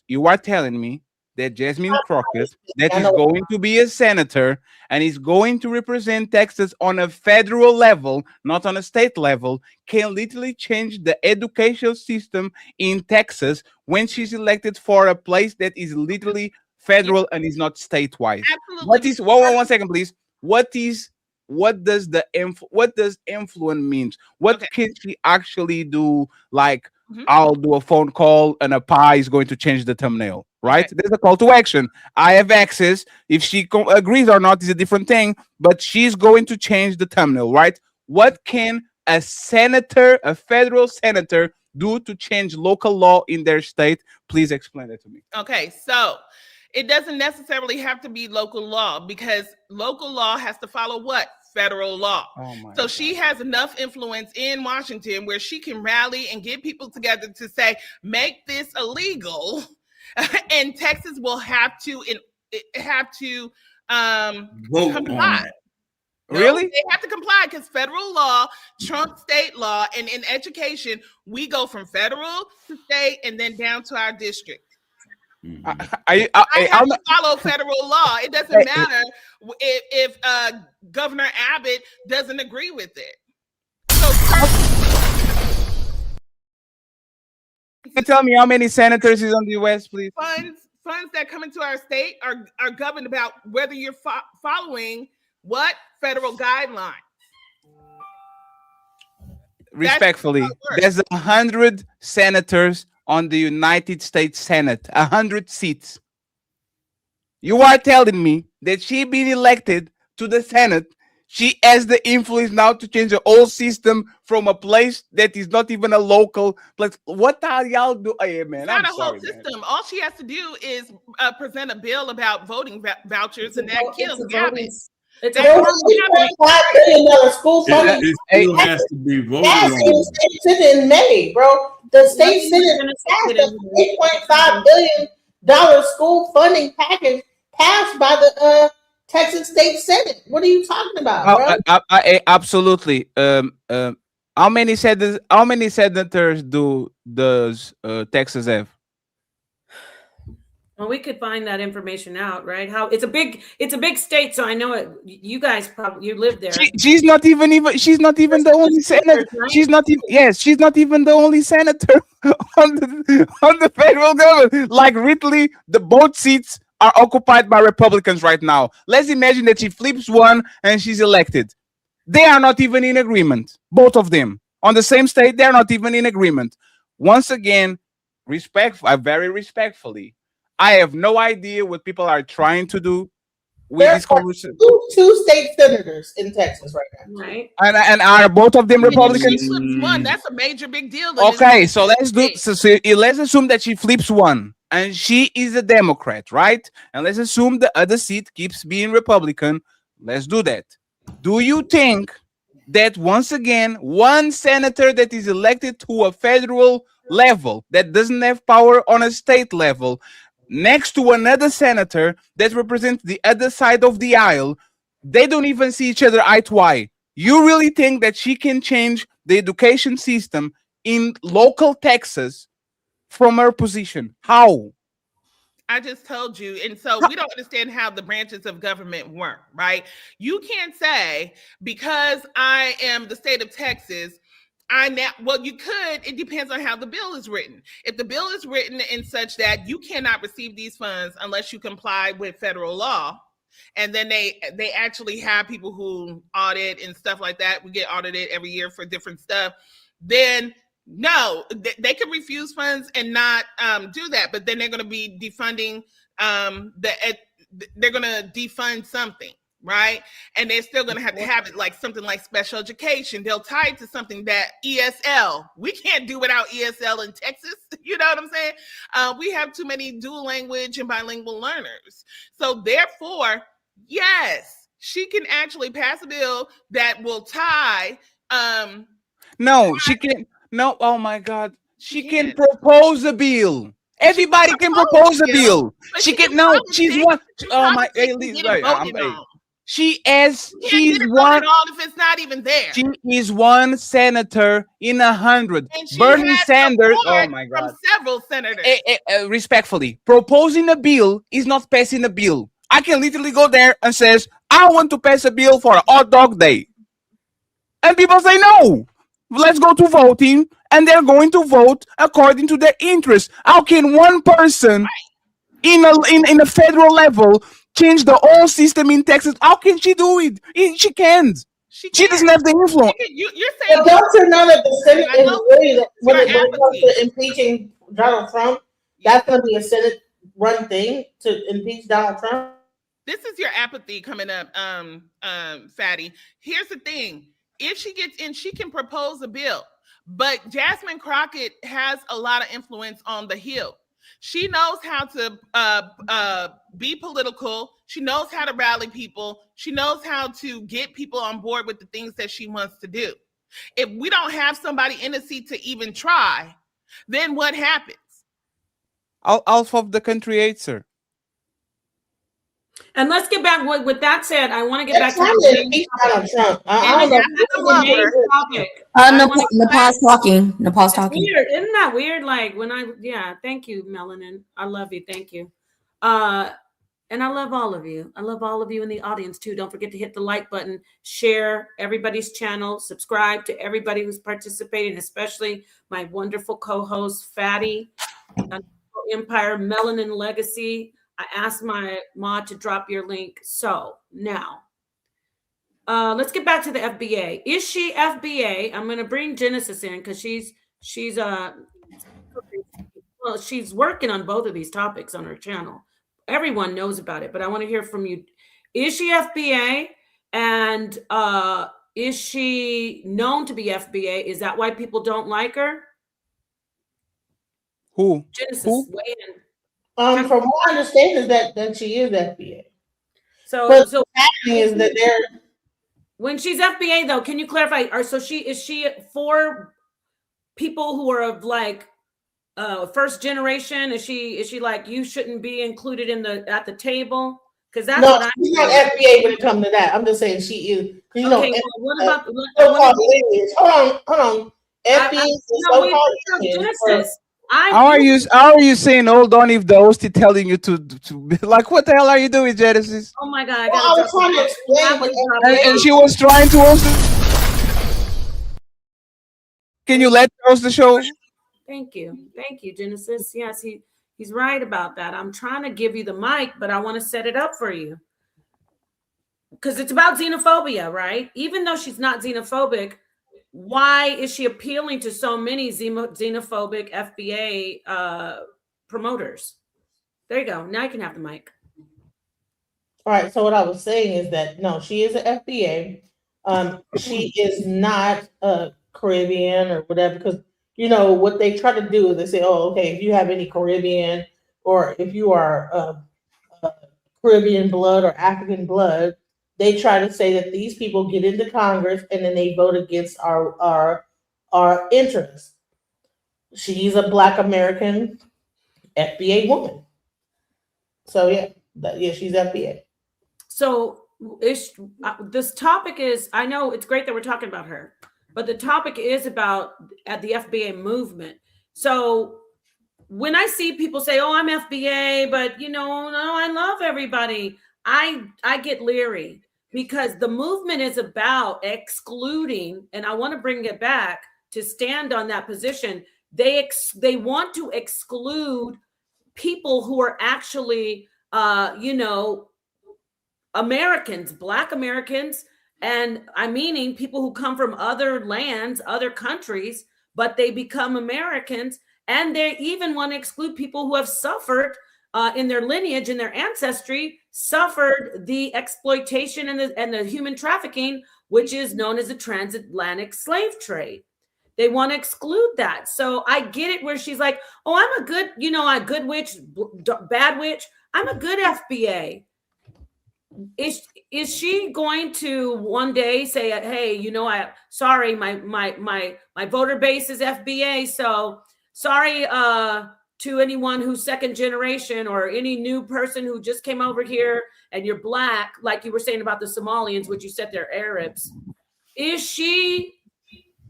You are telling me that Jasmine Crockett, that I is know. going to be a senator and is going to represent Texas on a federal level, not on a state level, can literally change the educational system in Texas when she's elected for a place that is literally federal and is not statewide. Absolutely. What is one second, please? What does influence means? What can she actually do? Like, I'll do a phone call and a pie is going to change the thumbnail, right? There's a call to action. I have access. If she agrees or not is a different thing, but she's going to change the thumbnail, right? What can a senator, a federal senator, do to change local law in their state? Please explain it to me. Okay, so it doesn't necessarily have to be local law because local law has to follow what? Federal law. So she has enough influence in Washington where she can rally and get people together to say, make this illegal. And Texas will have to vote comply. on it. No, Really? they have to comply because federal law trumps state law, and in education, we go from federal to state and then down to our district. I have to follow federal law. It doesn't matter if Governor Abbott doesn't agree with it. So Can you tell me how many senators is on the U.S., please? funds that come into our state are governed about whether you're following what federal guidelines. Respectfully, there's 100 senators on the United States Senate, 100 seats. You are telling me that she being elected to the Senate, she has the influence now to change the whole system from a place that is not even a local place. What are y'all doing? Hey, man, It's not I'm a sorry, whole system. All she has to do is present a bill about voting vouchers, and that kills Gavin. It's a $8.5 billion school funding. It still has to be voted Passed in on. the state senate in May, bro. The state senate passed an $8.5 billion school funding package passed by the Texas State Senate. What are you talking about, bro? Absolutely. How many senators does Texas have? Well, we could find that information out, right? How it's a big state, so I know it. You guys probably live there. She's not even the only senator. Right? She's not even the only senator on the federal government. Like literally, the both seats are occupied by Republicans right now. Let's imagine that she flips one and she's elected. They are not even in agreement. Both of them on the same state, they're not even in agreement. Once again, very respectfully, I have no idea what people are trying to do with this conversation. Two state senators in Texas right now. Right. And are both of them Republicans? She flips one. That's a major big deal. Okay, so let's assume that she flips one and she is a Democrat, right? And let's assume the other seat keeps being Republican. Let's do that. Do you think that once again, one senator that is elected to a federal level that doesn't have power on a state level, next to another senator that represents the other side of the aisle, they don't even see each other eye to eye? You really think that she can change the education system in local Texas from her position? How? I just told you. And so we don't understand how the branches of government work, right? You can't say because I am the state of Texas, you could. It depends on how the bill is written. If the bill is written in such that you cannot receive these funds unless you comply with federal law, and then they actually have people who audit and stuff like that. We get audited every year for different stuff. Then no, they can refuse funds and not do that. But then they're going to be defunding they're going to defund something. Right. And they're still going to have it like something like special education. They'll tie it to something that ESL. We can't do without ESL in Texas. You know what I'm saying? We have too many dual language and bilingual learners. So therefore, yes, she can actually pass a bill that will tie. No, she can't. No, oh my God. She can propose a bill. Everybody can propose a bill. She can no. She's one. Oh my. Hey, she is. She's one. If it's not even there. She is one senator in 100. And she Bernie has Sanders. Oh support my from God. several senators. Respectfully, proposing a bill is not passing a bill. I can literally go there and says, I want to pass a bill for a hot dog day. And people say no. Let's go to voting, and they're going to vote according to their interest. How can one person in a federal level change the whole system in Texas? How can she do it? She can't. She doesn't have the influence. You're saying, but don't you know that the Senate is really when it comes to impeaching Donald Trump, that's going to be a Senate run thing to impeach Donald Trump? This is your apathy coming up, Fatty. Here's the thing. If she gets in, she can propose a bill. But Jasmine Crockett has a lot of influence on the Hill. She knows how to be political. She knows how to rally people. She knows how to get people on board with the things that she wants to do. If we don't have somebody in the seat to even try, then what happens? Half of the country hates her. And let's get back with that said. I want to get back to Donald Trump. I don't know. Napah's talking. Napah's talking. Weird, isn't that weird? Like when thank you, Melanin. I love you. Thank you. And I love all of you. I love all of you in the audience too. Don't forget to hit the like button, share everybody's channel, subscribe to everybody who's participating, especially my wonderful co-host Fatty, Empire, Melanin Legacy. I asked my mod to drop your link. So now, let's get back to the FBA. Is she FBA? I'm going to bring Genesis in because she's working on both of these topics on her channel. Everyone knows about it, but I want to hear from you. Is she FBA? And is she known to be FBA? Is that why people don't like her? Who? Genesis, weigh in. From what I understand is that she is FBA. So happening is that they're when she's FBA though, can you clarify? So is she for people who are of like first generation? Is she like you shouldn't be included in at the table? Because that's what she's not FBA when it comes to that. I'm just saying she is. You know, what about hold on. FBA is so-called Genesis. How are you saying hold on if the host is telling you to be like what the hell are you doing, Genesis? Oh my God! I was trying to explain, and she was trying to host. Can you let her host the show? Thank you, Genesis. Yes, he's right about that. I'm trying to give you the mic, but I want to set it up for you because it's about xenophobia, right? Even though she's not xenophobic. Why is she appealing to so many xenophobic FBA promoters? There you go. Now you can have the mic. All right. So what I was saying is that no, she is an FBA. She is not a Caribbean or whatever, because you know what they try to do is they say, "Oh, okay, if you have any Caribbean or if you are Caribbean blood or African blood." They try to say that these people get into Congress and then they vote against our interests. She's a Black American FBA woman. So she's FBA. So this topic is, I know it's great that we're talking about her, but the topic is about at the FBA movement. So when I see people say, "Oh, I'm FBA," but no, I love everybody. I get leery. Because the movement is about excluding, and I want to bring it back to stand on that position. They want to exclude people who are actually, Americans, Black Americans, and I'm meaning people who come from other lands, other countries, but they become Americans, and they even want to exclude people who have suffered in their lineage, in their ancestry, suffered the exploitation and the human trafficking, which is known as the transatlantic slave trade. They want to exclude that. So I get it where she's like, "Oh, I'm a good, a good witch, bad witch. I'm a good FBA." is she going to one day say, hey, you know, sorry, my voter base is FBA, so sorry to anyone who's second generation or any new person who just came over here and you're black, like you were saying about the Somalians, which you said they're Arabs. Is she,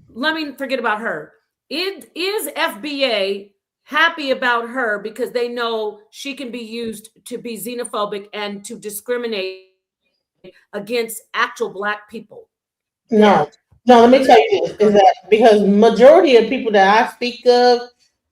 let me forget about her. Is FBA happy about her because they know she can be used to be xenophobic and to discriminate against actual black people? No, let me tell you this, is that because majority of people that I speak of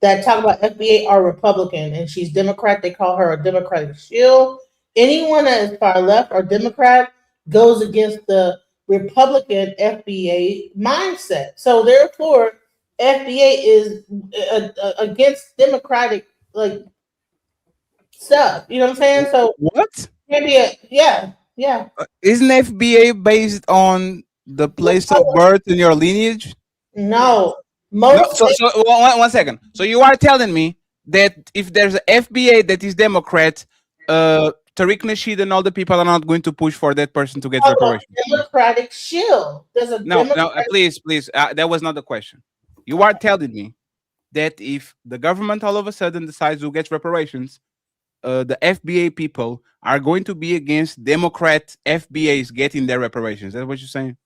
that talk about FBA are Republican, and she's Democrat. They call her a Democratic shield. Anyone that is far left or Democrat goes against the Republican FBA mindset. So therefore, FBA is against Democratic like stuff. You know what I'm saying? So What? maybe yeah. Isn't FBA based on the place of birth in your lineage? No, No, so one second. So you are telling me that if there's a FBA that is Democrat, Tariq Nasheed and all the people are not going to push for that person to get reparations? Democratic shield. There's a No, Democratic. please, that was not the question. You are telling me that if the government all of a sudden decides to get reparations, the FBA people are going to be against Democrat FBAs getting their reparations. That's what you're saying?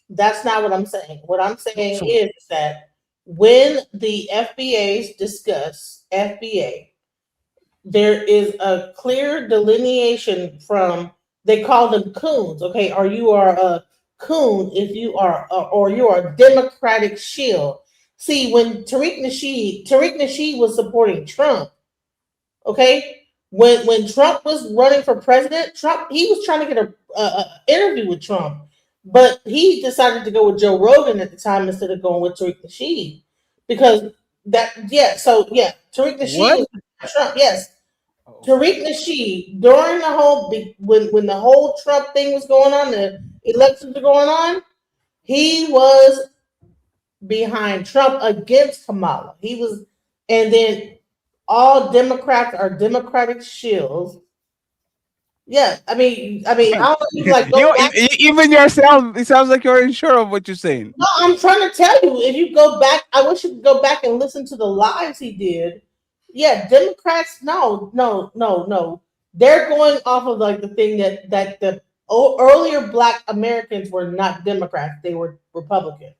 That's not what I'm saying. What I'm saying is that when the FBAs discuss FBA, there is a clear delineation from, they call them coons. Okay, or you are a coon if you are, or you are a Democratic shield. See, when Tariq Nasheed was supporting Trump. Okay, when Trump was running for president, he was trying to get a interview with Trump, but he decided to go with Joe Rogan at the time instead of going with Tariq Nasheed because Tariq Nasheed was Trump. Yes, Tariq Nasheed during the whole when the whole Trump thing was going on, the elections were going on, he was behind Trump against Kamala. He was, and then all Democrats are Democratic shills. Yeah, I mean, I don't know if you like go back. Even yourself, it sounds like you're unsure of what you're saying. No, I'm trying to tell you. If you go back, I wish you could go back and listen to the lives he did. Yeah, Democrats. No. They're going off of like the thing that the earlier Black Americans were not Democrats; they were Republican.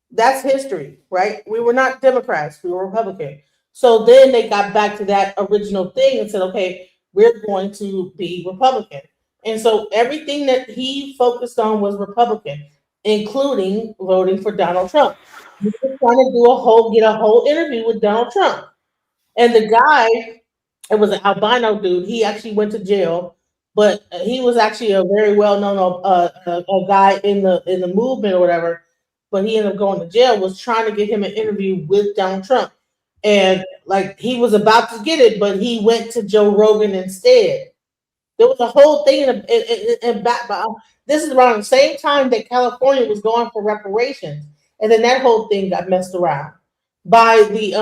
That's history, right? We were not Democrats; we were Republican. So then they got back to that original thing and said, okay, we're going to be Republican. And so everything that he focused on was Republican, including voting for Donald Trump. He was trying to get a whole interview with Donald Trump. And the guy, it was an albino dude. He actually went to jail, but he was actually a very well-known a guy in the movement or whatever. But he ended up going to jail. Was trying to get him an interview with Donald Trump. And like he was about to get it, but he went to Joe Rogan instead. There was a whole thing in back. This is around the same time that California was going for reparations, and then that whole thing got messed around by the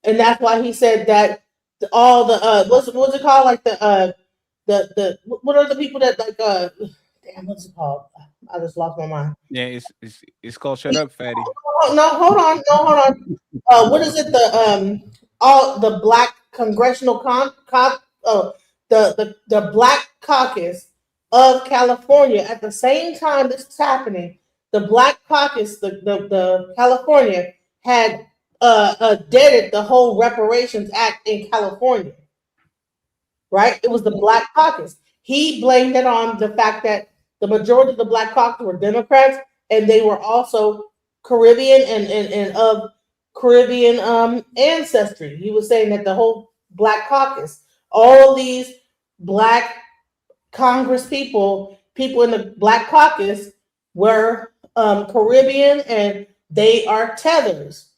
and that's why he said that all the what's it called, like the what are the people that like damn, what's it called? I just lost my mind. Yeah, it's called Shut Up, Fatty. No, hold on. What is it? All the Black Congressional the Black Caucus of California. At the same time this was happening, the Black Caucus, the California had deaded the whole Reparations Act in California. Right? It was the Black Caucus. He blamed it on the fact that the majority of the Black Caucus were Democrats, and they were also Caribbean and of Caribbean ancestry. He was saying that the whole Black Caucus, all these Black Congress people in the Black Caucus were Caribbean, and they are tethers,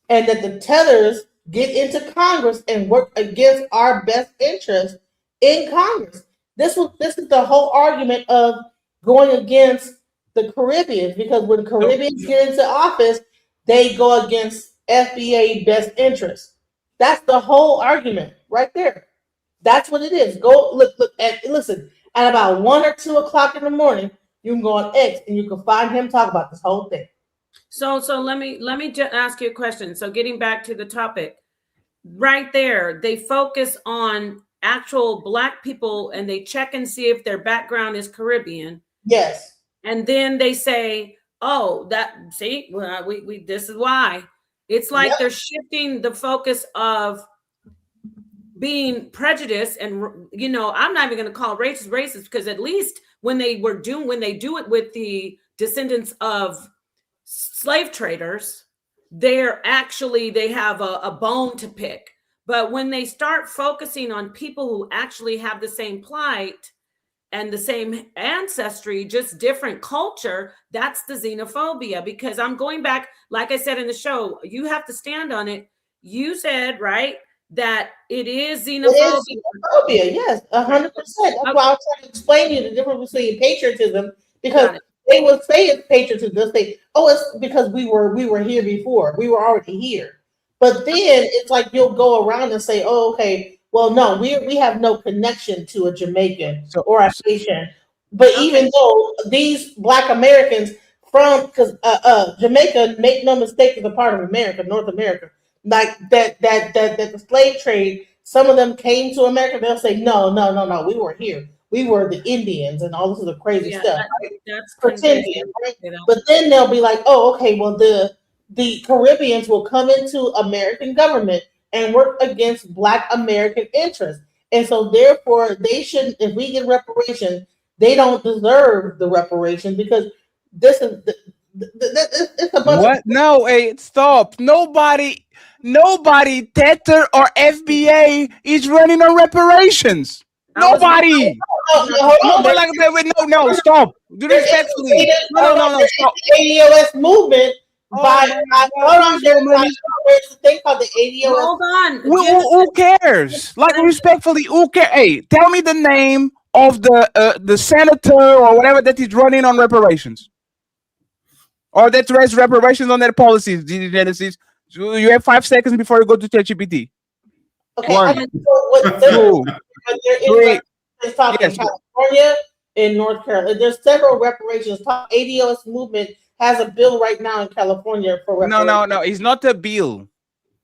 and that the tethers get into Congress and work against our best interests in Congress. This is the whole argument of going against the Caribbeans, because when Caribbeans get into office, they go against FBA best interests. That's the whole argument right there. That's what it is. Go look at listen. At about 1 or 2 o'clock in the morning, you can go on X and you can find him talk about this whole thing. So let me just ask you a question. So getting back to the topic, right there, they focus on actual Black people and they check and see if their background is Caribbean. Yes. And then they say, "Oh, that see, we this is why." It's like they're shifting the focus of being prejudiced, and I'm not even going to call racist because at least when they do it with the descendants of slave traders, they have a bone to pick. But when they start focusing on people who actually have the same plight and the same ancestry, just different culture, that's the xenophobia. Because I'm going back, like I said in the show, you have to stand on it. You said, right, that it is xenophobia. It is xenophobia, yes, 100%. That's why I was trying to explain to you the difference between patriotism, because they would say it's patriotism. They'll say, "Oh, it's because we were here before. We were already here." But then it's like you'll go around and say, "Oh, okay, well, no, we have no connection to a Jamaican or a Haitian." But even though these Black Americans because Jamaica, make no mistake, is a part of America, North America. Like that the slave trade, some of them came to America. They'll say, "No, we were here. We were the Indians," and all this is crazy stuff. That's pretending, right? But then they'll be like, "Oh, okay, well the Caribbeans will come into American government and work against Black American interests, and so therefore they shouldn't. If we get reparations, they don't deserve the reparations because this is it's a bunch What? of No, hey, stop. Nobody, Tether or FBA is running on reparations. Nobody. No, but like, no, stop. Respectfully. No, stop. ADOS movement by hold on, there's a thing called the ADOS. Hold on. Who cares? Like, respectfully, who cares? Hey, tell me the name of the senator or whatever that is running on reparations. Or that raise reparations on their policies, Genesis. So you have 5 seconds before you go to ChatGPT. Okay, 1, 2, 3. It's talking California and North Carolina. There's several reparations. ADOS movement has a bill right now in California for reparations. No. It's not a bill.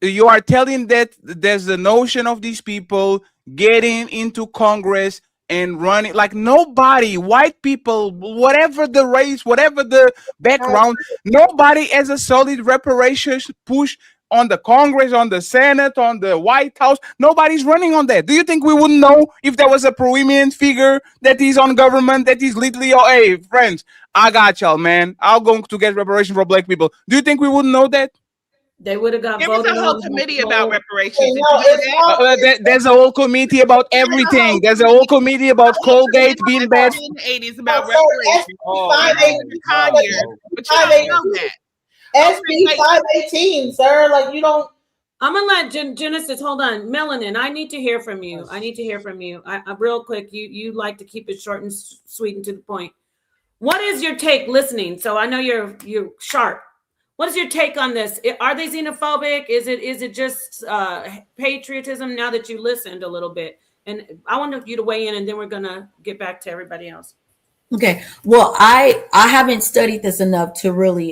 You are telling that there's the notion of these people getting into Congress and running like nobody, white people, whatever the race, whatever the background, nobody has a solid reparations push on the Congress, on the Senate, on the White House. Nobody's running on that. Do you think we wouldn't know if there was a prominent figure that is on government that is literally, oh, hey, friends, I got y'all, man. I'm going to get reparation for Black people. Do you think we wouldn't know that? They would have got there voted was a whole on committee about reparations. There's a whole committee about everything. There's a whole committee about Colgate being bad. 80s about reparations. But you don't know that. SB 518, sir. Like you don't. I'm gonna let Genesis. Hold on, Melanin. I need to hear from you. I real quick. You like to keep it short and sweet and to the point. What is your take listening? So I know you're sharp. What is your take on this? Are they xenophobic? Is it just patriotism? Now that you listened a little bit, and I want you to weigh in, and then we're gonna get back to everybody else. Okay. Well, I haven't studied this enough to really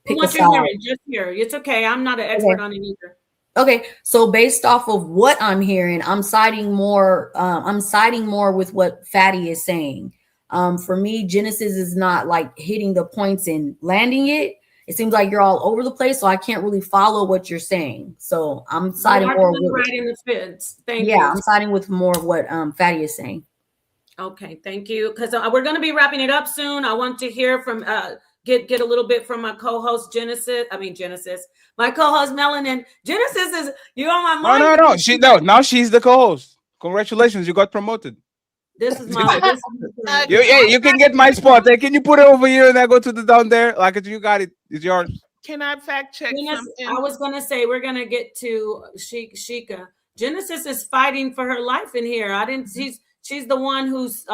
pick a side. Just here. It's okay. I'm not an expert on it either. Okay. So based off of what I'm hearing, I'm siding more with what Fatty is saying. For me, Genesis is not like hitting the points and landing it. It seems like you're all over the place, so I can't really follow what you're saying. So I'm siding more with right in the fence. Thank you. Yeah, I'm siding with more of what Fatty is saying. Okay, thank you. Because we're going to be wrapping it up soon. I want to hear from get a little bit from my co-host Genesis. My co-host Melanin. Genesis is you on my mind. No. Now she's the co-host. Congratulations, you got promoted. This is my. You can get my spot. Can you put it over here and I go to the down there? Like you got it. It's yours. Can I fact check something? I was gonna say we're gonna get to Sheikah. Genesis is fighting for her life in here. She's the one who's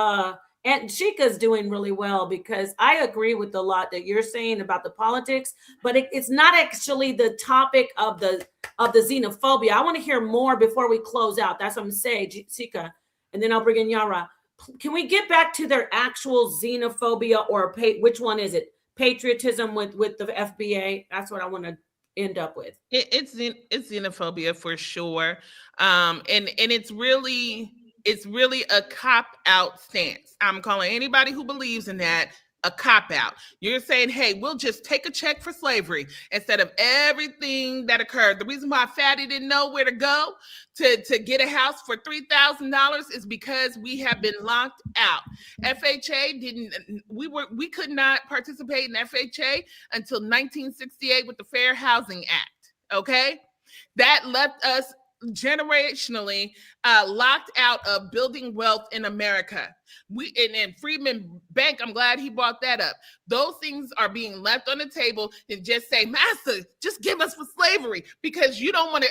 And Chica's doing really well because I agree with a lot that you're saying about the politics, but it's not actually the topic of the xenophobia. I want to hear more before we close out. That's what I'm saying, Chica, and then I'll bring in Yara. Can we get back to their actual xenophobia, or which one is it? Patriotism with the FBA. That's what I want to end up with. It's xenophobia for sure, and it's really a cop out stance. I'm calling anybody who believes in that a cop out. You're saying, hey, we'll just take a check for slavery instead of everything that occurred. The reason why Fatty didn't know where to go to get a house for $3,000 is because we have been locked out. FHA we could not participate in FHA until 1968 with the Fair Housing Act. Okay, that left us generationally locked out of building wealth in America. And Freedman Bank, I'm glad he brought that up. Those things are being left on the table and just say, master, just give us for slavery, because you don't want to.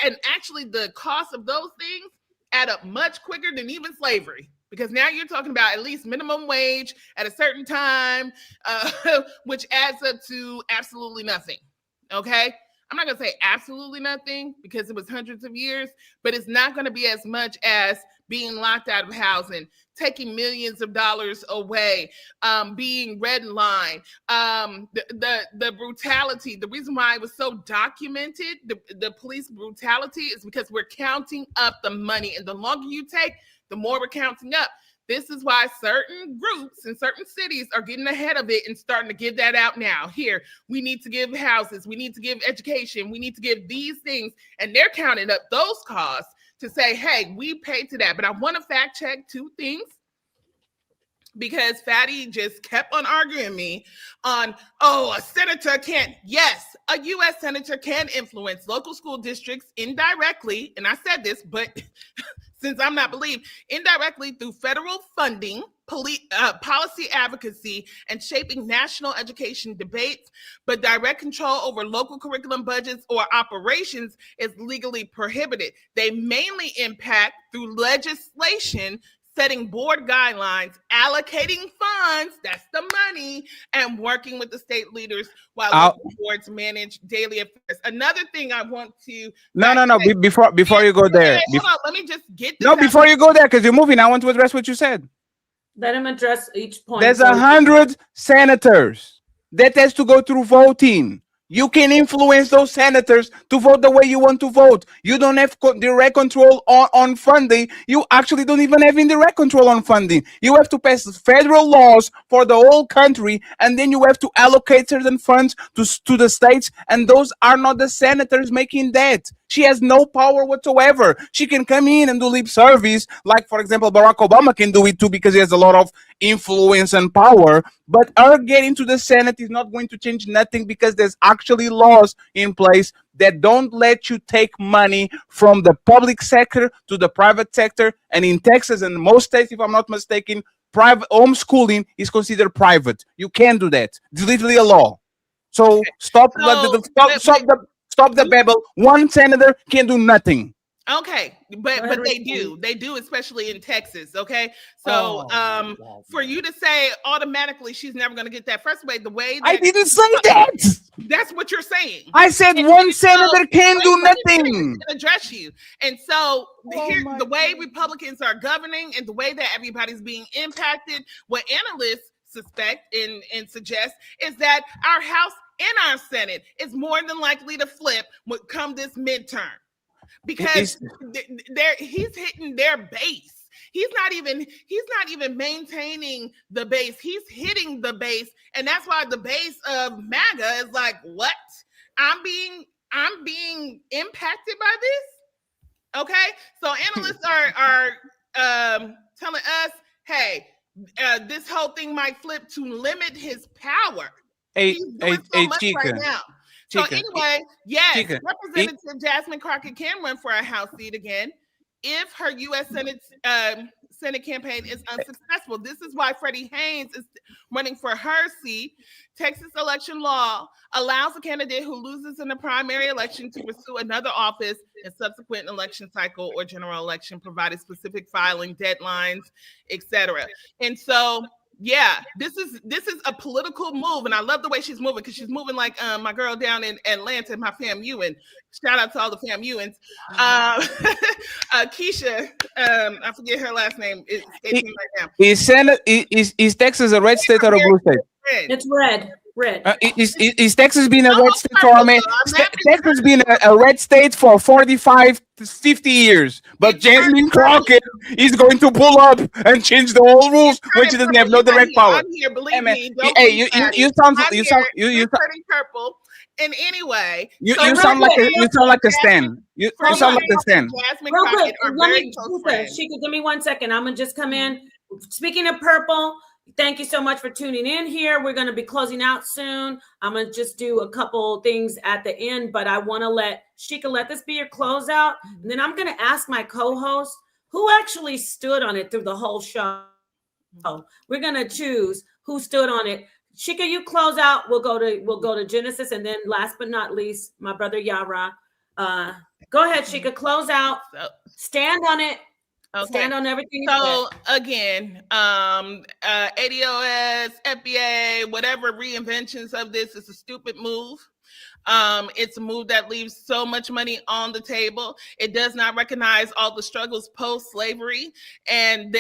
And actually, the cost of those things add up much quicker than even slavery, because now you're talking about at least minimum wage at a certain time, which adds up to absolutely nothing. Okay. I'm not going to say absolutely nothing because it was hundreds of years, but it's not going to be as much as being locked out of housing, taking millions of dollars away, being redlined, the brutality. The reason why it was so documented, the police brutality, is because we're counting up the money. And the longer you take, the more we're counting up. This is why certain groups in certain cities are getting ahead of it and starting to give that out now. Here, we need to give houses, we need to give education, we need to give these things. And they're counting up those costs to say, hey, we paid to that. But I want to fact check two things, because Fatty just kept on arguing me on, a senator can't. Yes, a U.S. senator can influence local school districts indirectly. And I said this, but since I'm not believed, indirectly through federal funding, policy advocacy, and shaping national education debates, but direct control over local curriculum budgets or operations is legally prohibited. They mainly impact through legislation, setting board guidelines, allocating funds, that's the money, and working with the state leaders while local boards manage daily affairs. Another thing I want to... No. Before you go there. Hold on, let me just get this. No, before you go there, because you're moving, I want to address what you said. Let him address each point. There's 100 senators that has to go through voting. You can influence those senators to vote the way you want to vote. You don't have direct control on funding. You actually don't even have indirect control on funding. You have to pass federal laws for the whole country, and then you have to allocate certain funds to the states, and those are not the senators making that. She has no power whatsoever. She can come in and do lip service, like, for example, Barack Obama can do it too, because he has a lot of influence and power. But her getting to the Senate is not going to change nothing, because there's actually laws in place that don't let you take money from the public sector to the private sector. And in Texas and most states, if I'm not mistaken, private homeschooling is considered private. You can't do that. It's literally a law. So stop the babble. One senator can do nothing. Okay, but they do, especially in Texas. Okay, so for you to say automatically she's never going to get that, first of all, the way that I didn't say that. That's what you're saying. I said one senator can do nothing. Address you, and so the way Republicans are governing and the way that everybody's being impacted, what analysts suspect and suggest is that our House and our Senate is more than likely to flip when come this midterm. Because he's hitting their base. He's not even maintaining the base. He's hitting the base, and that's why the base of MAGA is like, what? I'm being impacted by this. Okay, so analysts are telling us, hey, this whole thing might flip to limit his power. He's doing so much right now. So anyway, yes, Representative Jasmine Crockett can run for a House seat again if her U.S. Senate campaign is unsuccessful. This is why Freddie Haynes is running for her seat. Texas election law allows a candidate who loses in a primary election to pursue another office in subsequent election cycle or general election, provided specific filing deadlines, etc. And so, yeah, this is a political move, and I love the way she's moving, because she's moving like my girl down in Atlanta, my FAMU, and shout out to all the FAMUans. Keisha, I forget her last name. It's escaping me right now. Is Texas a red state or a blue state? It's red. Is Texas being a red state for Texas being a red state for 45 to 50 years, but Jasmine Crockett is going to pull up and change the whole rules when she doesn't have no direct power. I'm here, believe me. Hey, you sound turning purple. And anyway, you sound like a Stan. You sound like a Stan. Real quick, Sheikah, give me 1 second. I'm gonna just come in. Speaking of purple, thank you so much for tuning in here. We're going to be closing out soon. I'm going to just do a couple things at the end, but I want to let this be your closeout. And then I'm going to ask my co-host who actually stood on it through the whole show. We're going to choose who stood on it. Sheikah, you close out. We'll go to Genesis. And then last but not least, my brother Yara. Go ahead, Sheikah, close out. Stand on it. Okay. Stand on everything. So again, ADOS, FBA, whatever reinventions of this is a stupid move. It's a move that leaves so much money on the table. It does not recognize all the struggles post-slavery, and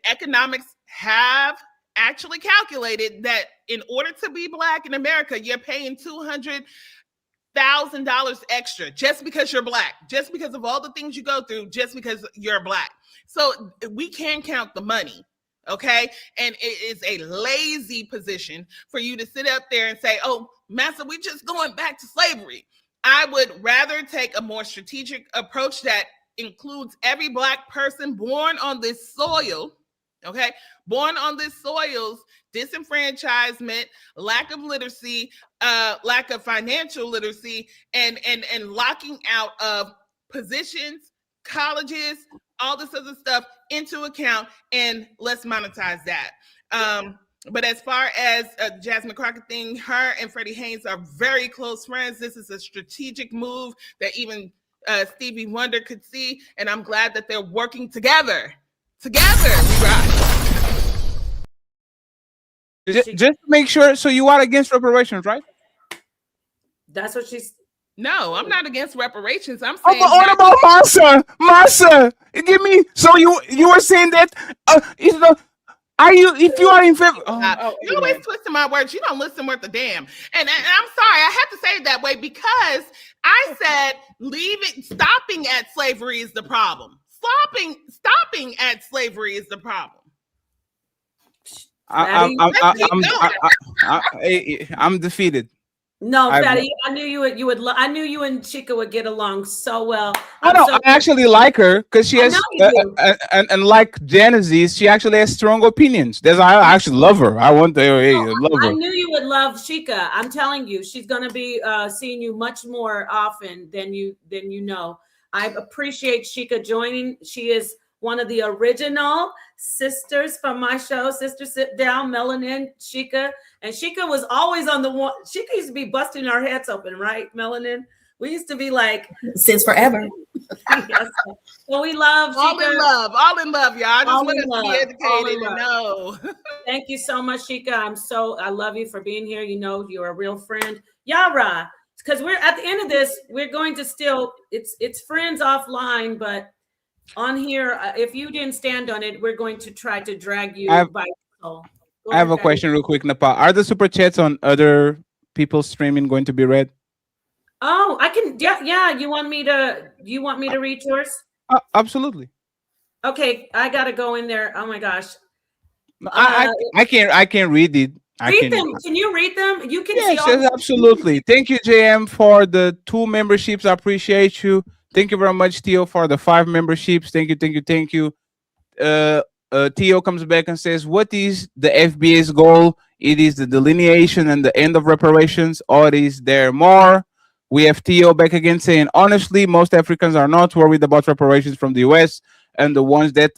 economics have actually calculated that in order to be Black in America, you're paying $200,000 extra just because you're Black, just because of all the things you go through, just because you're Black. So we can count the money, okay? And it is a lazy position for you to sit up there and say, oh, Massa, we just going back to slavery. I would rather take a more strategic approach that includes every Black person born on this soil, okay? Born on this soil's disenfranchisement, lack of literacy, lack of financial literacy, and locking out of positions, colleges, all this other stuff into account, and let's monetize that. But as far as Jasmine Crockett thing, her and Freddie Haynes are very close friends. This is a strategic move that even Stevie Wonder could see, and I'm glad that they're working together. Together, we rock. Just to make sure, so you are against reparations, right? That's what she's. No, I'm not against reparations. I'm saying. What about Massa? Give me. So you were saying that if you are in favor? You always twisting my words. You don't listen worth a damn. And I'm sorry, I have to say it that way because I said stopping at slavery is the problem. Stopping at slavery is the problem. I'm defeated. No, Fatty, I knew you would. I knew you and Sheikah would get along so well. I actually like her because she has, and like Genesis, she actually has strong opinions. I actually love her. I want to love her. I knew you would love Sheikah. I'm telling you, she's going to be seeing you much more often than you know. I appreciate Sheikah joining. She is one of the original sisters from my show, Sister Sit Down, Melanin, Sheikah. And Sheikah was always on the one. Sheikah used to be busting our heads open, right, Melanin? We used to be like. Since forever. Yes. So we love all Sheikah. All in love, y'all. I just want to be educated and know. Thank you so much, Sheikah. I love you for being here. You know, you're a real friend. Yara, because we're at the end of this, we're going to still, it's friends offline, but on here, if you didn't stand on it, we're going to try to drag you by soul. I have a question real quick, Napah. Are the super chats on other people's streaming going to be read? Oh, I can. Yeah. You want me to read yours? Absolutely. Okay, I gotta go in there. Oh my gosh. I can't read it. Read them. Can you read them? You can. Yes, absolutely. Thank you, JM, for the 2 memberships. I appreciate you. Thank you very much, Theo, for the 5 memberships. Thank you. Theo comes back and says, what is the FBA's goal? It is the delineation and the end of reparations, or is there more? We have Theo back again saying, honestly, most Africans are not worried about reparations from the US, and the ones that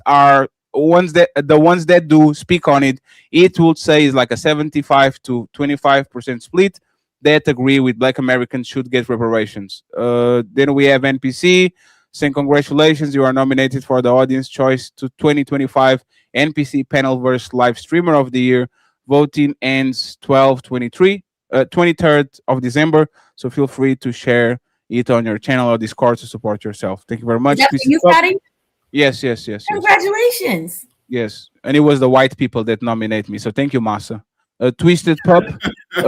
do speak on it, it would say is like a 75 to 25% split that agree with Black Americans should get reparations. Then we have NPC saying, congratulations, you are nominated for the Audience Choice to 2025 NPC Panel vs. Live Streamer of the Year. Voting ends 23rd of December. So feel free to share it on your channel or Discord to support yourself. Thank you very Is much. that for Peace you, and love. Patty? Yes. Congratulations. Yes, and it was the white people that nominate me. So thank you, Massa. Twisted Pup, 5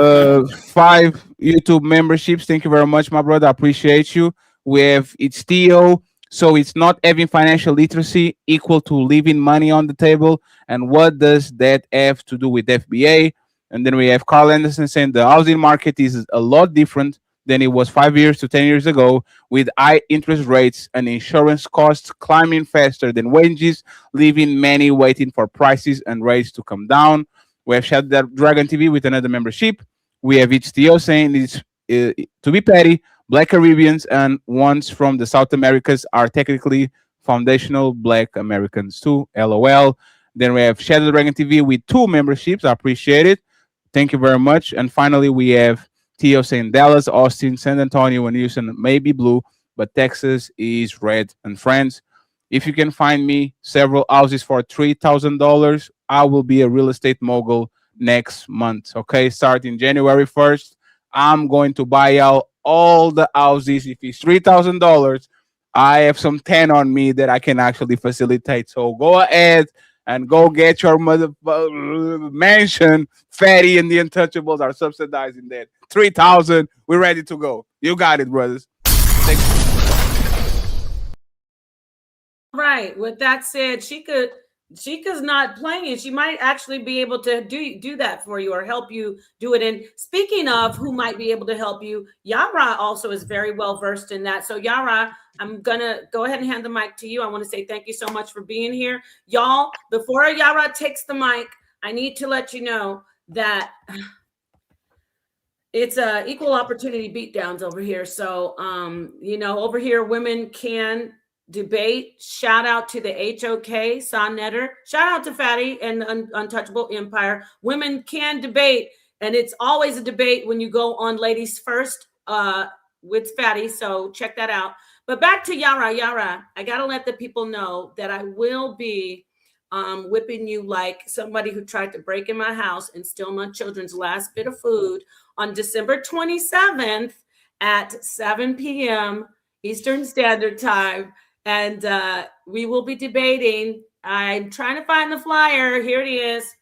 YouTube memberships. Thank you very much, my brother. I appreciate you. We have it's Theo. So it's not having financial literacy equal to leaving money on the table. And what does that have to do with FBA? And then we have Carl Anderson saying the housing market is a lot different than it was 5 years to 10 years ago, with high interest rates and insurance costs climbing faster than wages, leaving many waiting for prices and rates to come down. We have Shadow Dragon TV with another membership. We have HTO saying it's to be petty, Black Caribbeans and ones from the South Americas are technically foundational Black Americans too. LOL. Then we have Shadow Dragon TV with 2 memberships. I appreciate it. Thank you very much. And finally, we have Theo saying Dallas, Austin, San Antonio, and Houston may be blue, but Texas is red. And friends, if you can find me several houses for $3,000, I will be a real estate mogul next month. Okay, starting January 1st, I'm going to buy out all the houses. If it's $3,000, I have some 10 on me that I can actually facilitate. So go ahead and go get your mother mansion. Fatty and the Untouchables are subsidizing that. 3,000. We're ready to go. You got it, brothers. Thank you. Right. With that said, Chica's not playing. She might actually be able to do that for you or help you do it. And speaking of who might be able to help you, Yara also is very well versed in that. So Yara, I'm gonna go ahead and hand the mic to you. I want to say thank you so much for being here. Y'all, before Yara takes the mic, I need to let you know that it's equal opportunity beatdowns over here. So over here, women can debate. Shout out to the HOK, Sonnetter. Shout out to Fatty and Untouchable Empire. Women can debate, and it's always a debate when you go on Ladies First with Fatty. So check that out. But back to Yara. Yara, I gotta let the people know that I will be whipping you like somebody who tried to break in my house and steal my children's last bit of food on December 27th at 7 p.m. Eastern Standard Time. And we will be debating. I'm trying to find the flyer. Here it is.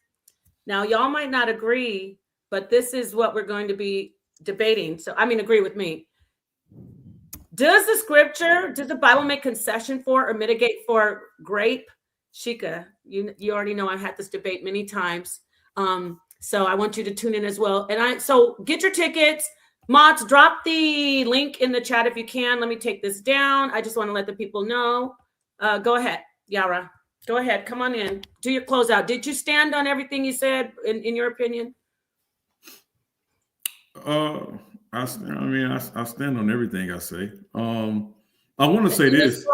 Now, y'all might not agree, but this is what we're going to be debating. So, agree with me. Does the Bible make concession for or mitigate for grape? Shika, you already know I've had this debate many times. So I want you to tune in as well. And so get your tickets. Mods, drop the link in the chat if you can. Let me take this down. I just want to let the people know. Go ahead, Yara. Go ahead. Come on in. Do your closeout. Did you stand on everything you said, in your opinion? I stand on everything I say. I want to say this.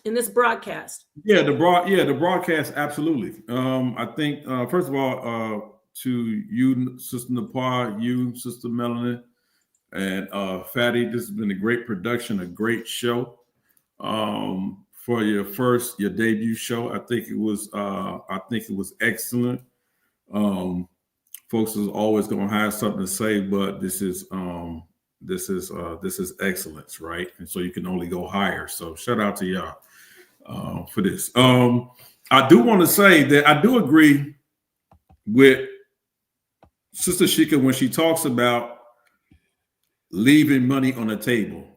In this broadcast. Yeah, the broadcast, absolutely. I think, first of all, to you, Sister Napah, you, Sister Melanin, and Fatty, this has been a great production, a great show. For your debut show, I think it was excellent. Folks is always going to have something to say, but this is excellence, right? And so you can only go higher. So shout out to y'all for this. I do want to say that I do agree with Sister Shika when she talks about leaving money on the table.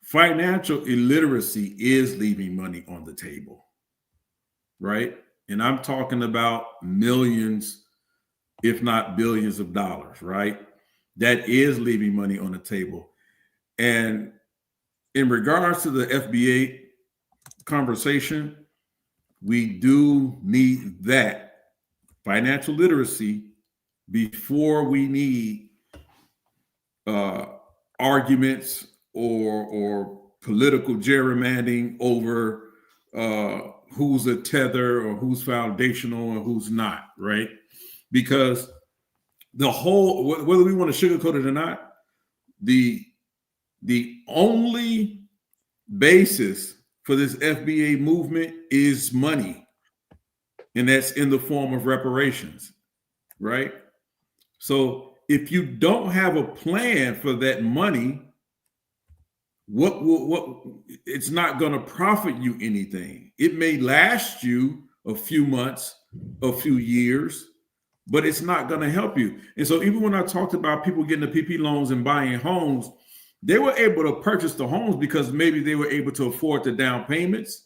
Financial illiteracy is leaving money on the table, right? And I'm talking about millions, if not billions of dollars, right? That is leaving money on the table. And in regards to the FBA conversation, we do need that financial literacy before we need arguments or political gerrymandering over who's a tether or who's foundational and who's not, right? Because the whole, whether we want to sugarcoat it or not, the only basis for this FBA movement is money, and that's in the form of reparations, right? So if you don't have a plan for that money, what it's not going to profit you anything. It may last you a few months, a few years, but it's not going to help you. And so even when I talked about people getting the PP loans and buying homes, they were able to purchase the homes because maybe they were able to afford the down payments.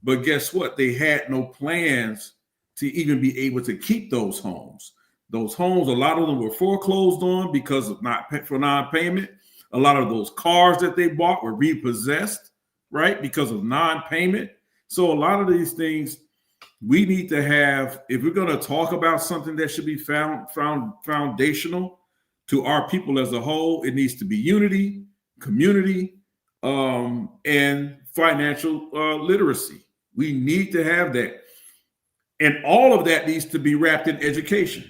But guess what? They had no plans to even be able to keep those homes. Those homes, a lot of them were foreclosed on because of non-payment. A lot of those cars that they bought were repossessed, right? Because of non-payment. So a lot of these things we need to have, if we're going to talk about something that should be foundational to our people as a whole, it needs to be unity, community, and financial literacy. We need to have that. And all of that needs to be wrapped in education,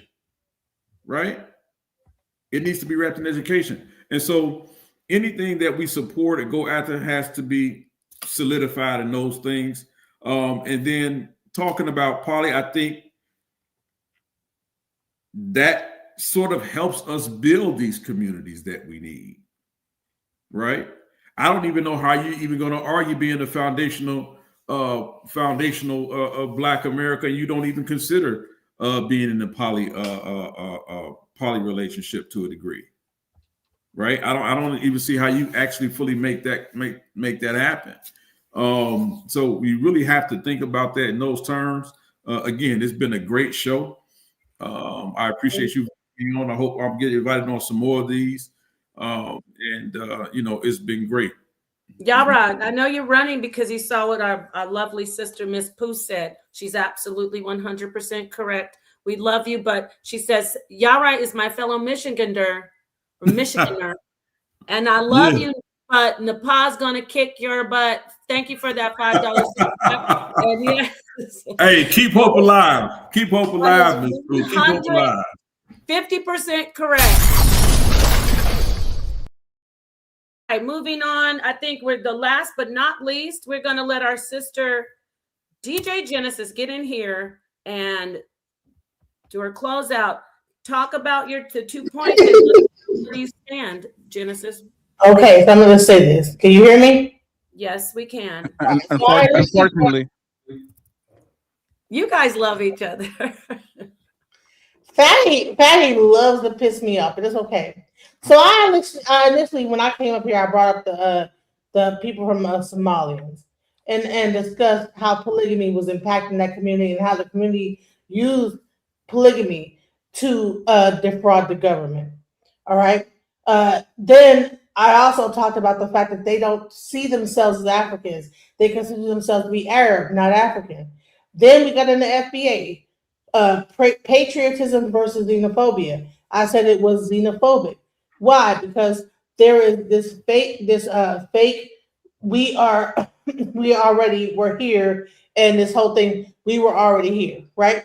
right? It needs to be wrapped in education. And so anything that we support and go after has to be solidified in those things. And then talking about poly, I think that sort of helps us build these communities that we need, right? I don't even know how you're even going to argue being a foundational Black America. You don't even consider being in a poly relationship to a degree, right? I don't even see how you actually fully make that happen. So we really have to think about that in those terms. Again, it's been a great show. I appreciate you being on. I hope I'm getting invited on some more of these. It's been great. Yara, I know you're running because you saw what our lovely sister, Miss Pooh, said. She's absolutely 100% correct. We love you, but she says, Yara is my fellow Michiganer, and I love you, but Napah's going to kick your butt. Thank you for that $5. And yes. Hey, keep hope alive. Keep hope alive, Miss Pooh. Keep hope alive. 50% correct. All right, moving on. I think we're the last but not least. We're going to let our sister DJ Genesis get in here and do her closeout. Talk about the 2 points. Where do you stand, Genesis? Okay, so I'm going to say this. Can you hear me? Yes, we can. Unfortunately. You guys love each other. Fatty loves to piss me off, but it's okay. So I initially, when I came up here, I brought up the people from Somalians and discussed how polygamy was impacting that community and how the community used polygamy to defraud the government. All right. Then I also talked about the fact that they don't see themselves as Africans. They consider themselves to be Arab, not African. Then we got into FBA, patriotism versus xenophobia. I said it was xenophobic. Why? Because there is this fake, we already were here, and this whole thing, we were already here, right?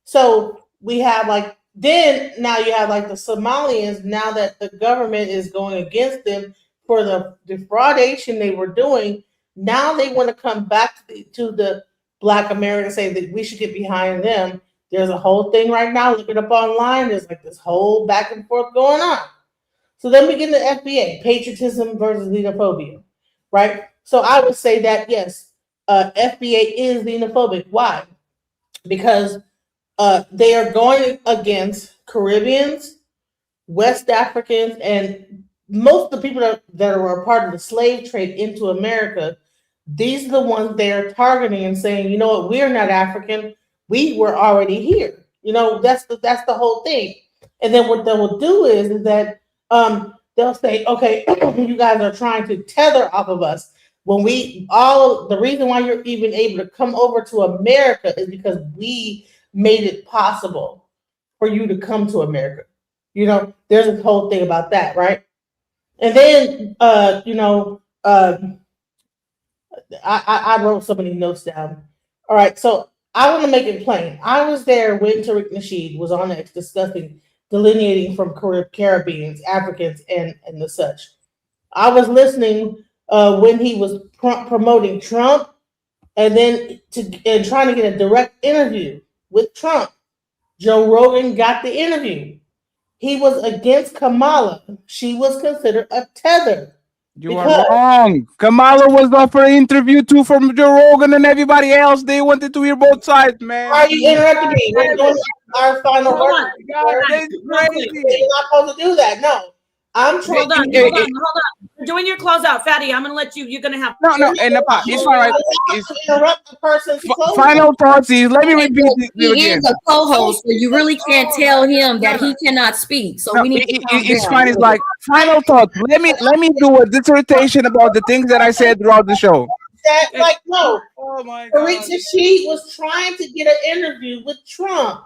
So we have now you have the Somalians, now that the government is going against them for the defraudation they were doing, now they want to come back to the Black America, say that we should get behind them. There's a whole thing right now, look it up online, there's this whole back and forth going on. So then we get into FBA, patriotism versus xenophobia, right? So I would say that, yes, FBA is xenophobic. Why? Because they are going against Caribbeans, West Africans, and most of the people that were a part of the slave trade into America. These are the ones they're targeting and saying, you know what, we're not African. We were already here. That's the whole thing. And then what they will do is that they'll say, okay, you guys are trying to tether off of us. When the reason why you're even able to come over to America is because we made it possible for you to come to America. There's this whole thing about that, right? And then, I wrote so many notes down. All right, so I want to make it plain. I was there when Tariq Nasheed was on X discussing delineating from Caribbeans, Africans, and the such. I was listening when he was promoting Trump, and then and trying to get a direct interview with Trump. Joe Rogan got the interview. He was against Kamala. She was considered a tether. You are wrong. Kamala was up for an interview too from Joe Rogan and everybody else. They wanted to hear both sides, man. Why are you interrupting me? We're doing our final Hold word. on. That's crazy. You're not supposed to do that. No. I'm trying. Hold on. Hold on. You're doing your closeout, Fatty. I'm gonna let you. You're gonna have. No, and it's all right. Interrupt the person's Final thoughts is, let me repeat it He again. is a co-host, so you really can't tell him that he cannot speak. So we need to calm It's down. fine. It's like final thoughts. Let me do a dissertation about the things that I said throughout the show. No. Oh my God. She was trying to get an interview with Trump.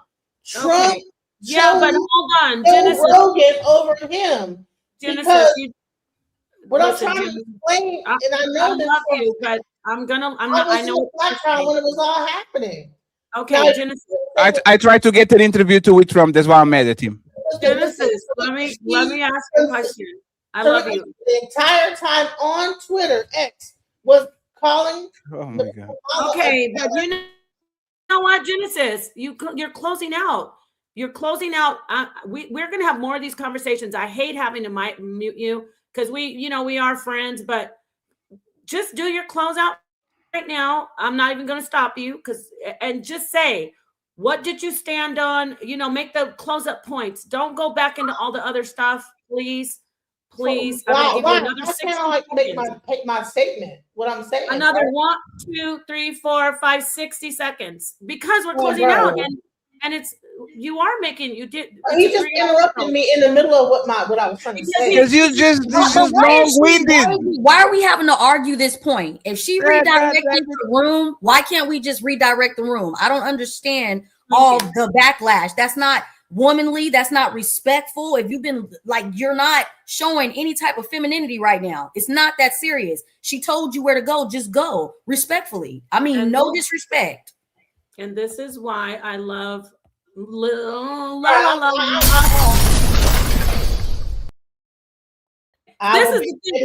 Trump. Okay. Yeah, but hold on, Genesis. Rogan over him. Genesis, what I'm trying to explain, and I know this, love you, but I'm not. I know in the background when it was all happening. Okay, Now, Genesis. I tried to get an interview too with Trump. That's why I'm mad at him. Genesis, let me ask you a question. I love you. The entire time on Twitter, X was calling. Oh my God. Okay, but you know what, Genesis? You're closing out. You're closing out. We're gonna have more of these conversations. I hate having to mute you because we are friends, but just do your closeout right now. I'm not even gonna stop you and just say, what did you stand on? Make the close-up points. Don't go back into all the other stuff, please. Please. So, I'm gonna give you why? another 6 I can't make my statement. What I'm saying. Another right? 1, 2, 3, 4, 5, 60 seconds because we're closing out, and it's you are making you did. He just interrupted me in the middle of what I was trying to say. Because this is long-winded. Why are we having to argue this point? If she redirected the room, why can't we just redirect the room? I don't understand all the backlash. That's not womanly. That's not respectful. If you've been you're not showing any type of femininity right now. It's not that serious. She told you where to go. Just go respectfully. I mean, no disrespect. And this is why I love. This is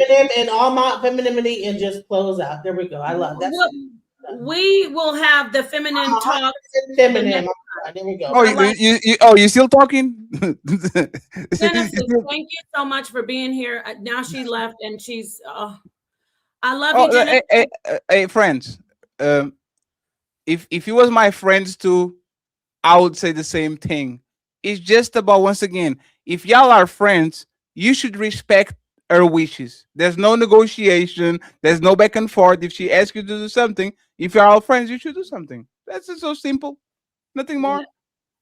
feminine and all my femininity and just close out. There we go. I love that. We will have the feminine talk. Feminine. There we go. Oh, you still talking? Genesis, thank you so much for being here. Now she left, and she's. I love you, Genesis. Hey, friends. If you was my friends too, I would say the same thing. It's just about, once again, if y'all are friends, you should respect her wishes. There's no negotiation. There's no back and forth. If she asks you to do something, if you're all friends, you should do something. That's just so simple. Nothing more. Yeah.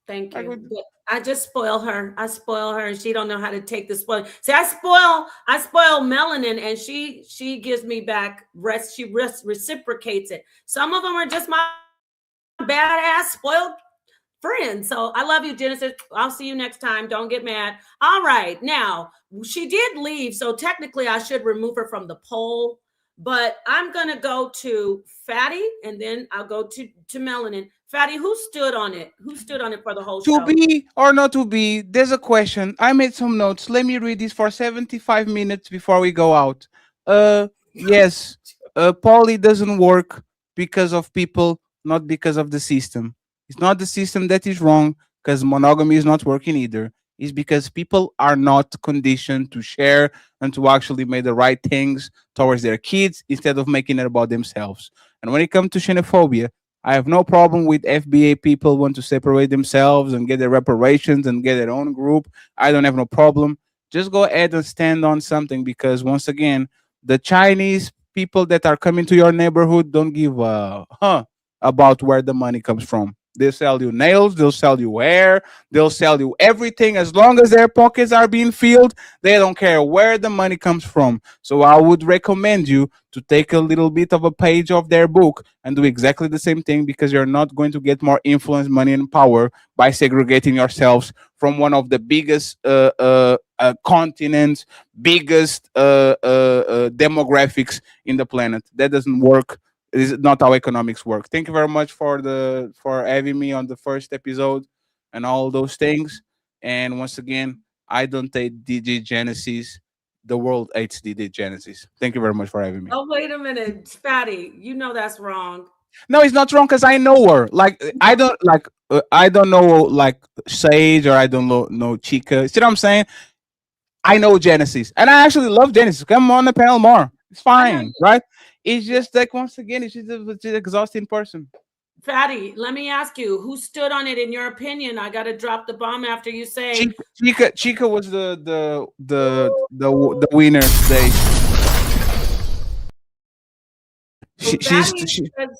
Thank you. I just spoil her. I spoil her, and she don't know how to take the spoil. See, I spoil Melanin, and she gives me back rest. She reciprocates it. Some of them are just my badass spoiled friends. So I love you, Genesis. I'll see you next time. Don't get mad. All right. Now, she did leave, so technically I should remove her from the poll, but I'm going to go to Fatty, and then I'll go to Melanin. Fatty, who stood on it? Who stood on it for the whole show? To be or not to be, there's a question. I made some notes. Let me read this for 75 minutes before we go out. Yes, poly doesn't work because of people, not because of the system. It's not the system that is wrong, because monogamy is not working either. It's because people are not conditioned to share and to actually make the right things towards their kids instead of making it about themselves. And when it comes to xenophobia, I have no problem with FBA people want to separate themselves and get their reparations and get their own group. I don't have no problem. Just go ahead and stand on something, because once again, the Chinese people that are coming to your neighborhood don't give a about where the money comes from. They'll sell you nails, they'll sell you hair, they'll sell you everything. As long as their pockets are being filled, they don't care where the money comes from. So I would recommend you to take a little bit of a page of their book and do exactly the same thing, because you're not going to get more influence, money, and power by segregating yourselves from one of the biggest continents, biggest demographics in the planet. That doesn't work. It is not how economics work. Thank you very much for having me on the first episode and all those things. And once again, I don't hate DJ Genesis. The world hates DJ Genesis. Thank you very much for having me. Oh, wait a minute, Fatty. You know that's wrong. No, it's not wrong because I know her. Like I don't know like Sage, or I don't know Chica. See what I'm saying? I know Genesis, and I actually love Genesis. Come on the panel more. It's fine, right? It's just like, once again, it's just an exhausting person. Fatty, let me ask you, who stood on it in your opinion? I got to drop the bomb after you say. Chica was the winner today.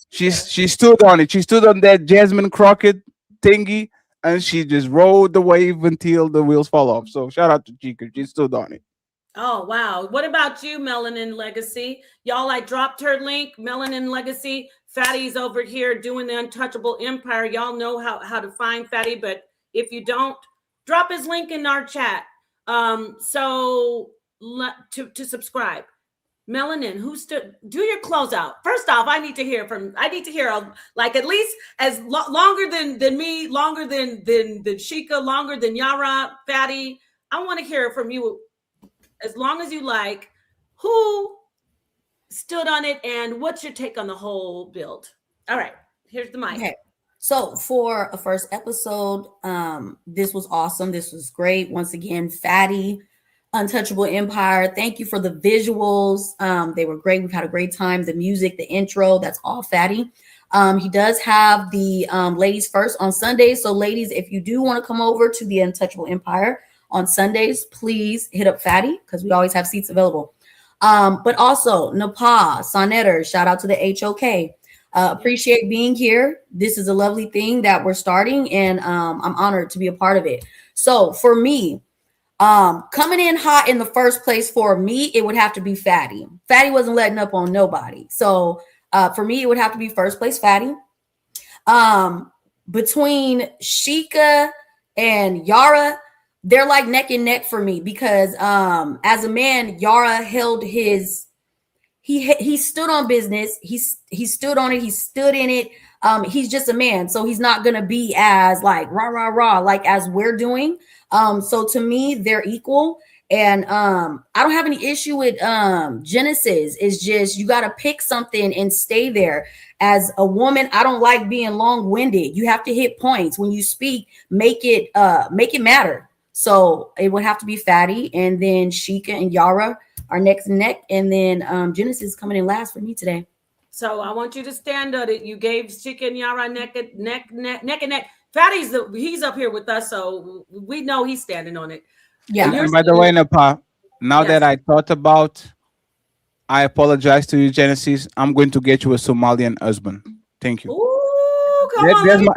She stood on it. She stood on that Jasmine Crockett thingy, and she just rode the wave until the wheels fall off. So shout out to Chica. She stood on it. Oh, wow. What about you, Melanin Legacy? Y'all, I dropped her link, Melanin Legacy. Fatty's over here doing the Untouchable Empire. Y'all know how to find Fatty, but if you don't, drop his link in our chat. To subscribe. Melanin, who stood? Do your closeout. First off, I need to hear like at least as longer than me, longer than Sheikah, longer than Yara, Fatty. I want to hear from you as long as you like. Who stood on it, and what's your take on the whole build? All right, here's the mic. Okay. So for a first episode, this was awesome. This was great. Once again, Fatty, Untouchable Empire. Thank you for the visuals. They were great. We've had a great time. The music, the intro, that's all Fatty. He does have the ladies first on Sundays. So ladies, if you do want to come over to the Untouchable Empire on Sundays, please hit up Fatty, because we always have seats available. But also Napah, Sonetter, shout out to the HOK. Appreciate being here. This is a lovely thing that we're starting, and I'm honored to be a part of it. So for me, coming in hot in the first place, for me, it would have to be Fatty. Fatty wasn't letting up on nobody. So for me, it would have to be first place Fatty. Between Sheikah and Yara, they're like neck and neck for me, because as a man, Yara held his, he stood on business. He stood on it. He stood in it. He's just a man, so he's not gonna be as like rah rah rah like as we're doing. So to me, they're equal, and I don't have any issue with Genesis. It's just you got to pick something and stay there. As a woman, I don't like being long-winded. You have to hit points when you speak. Make it matter. So it would have to be Fatty, and then Sheikah and Yara are next and neck, and then Genesis coming in last for me today. So I want you to stand on it. You gave Sheikah and Yara neck and neck. Fatty's he's up here with us, so we know he's standing on it. Yeah. And by the way, Napah, now that I thought about, I apologize to you, Genesis. I'm going to get you a Somalian husband. Thank you. Ooh, come on.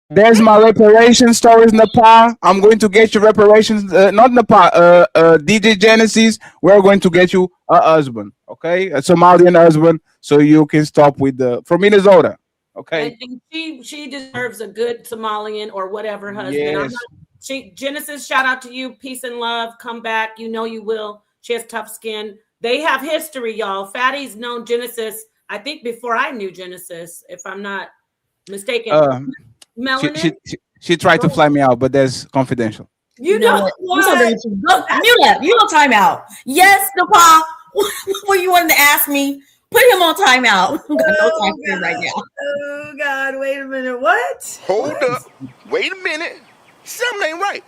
There's my reparation stories, Napah. I'm going to get you reparations. Not Napah, DJ Genesis. We're going to get you a husband, okay? A Somalian husband, so you can stop with from Minnesota, okay? And she deserves a good Somalian or whatever husband. Yes. Genesis, shout out to you. Peace and love. Come back. You know you will. She has tough skin. They have history, y'all. Fatty's known Genesis, I think, before I knew Genesis, if I'm not mistaken. Melanin? She tried to fly me out, but that's confidential. You know what? You on timeout. Yes, Napah. What you wanted to ask me? Put him on timeout. Got no time for him right now. Oh God! Wait a minute. What? Hold up. Wait a minute. Something ain't right.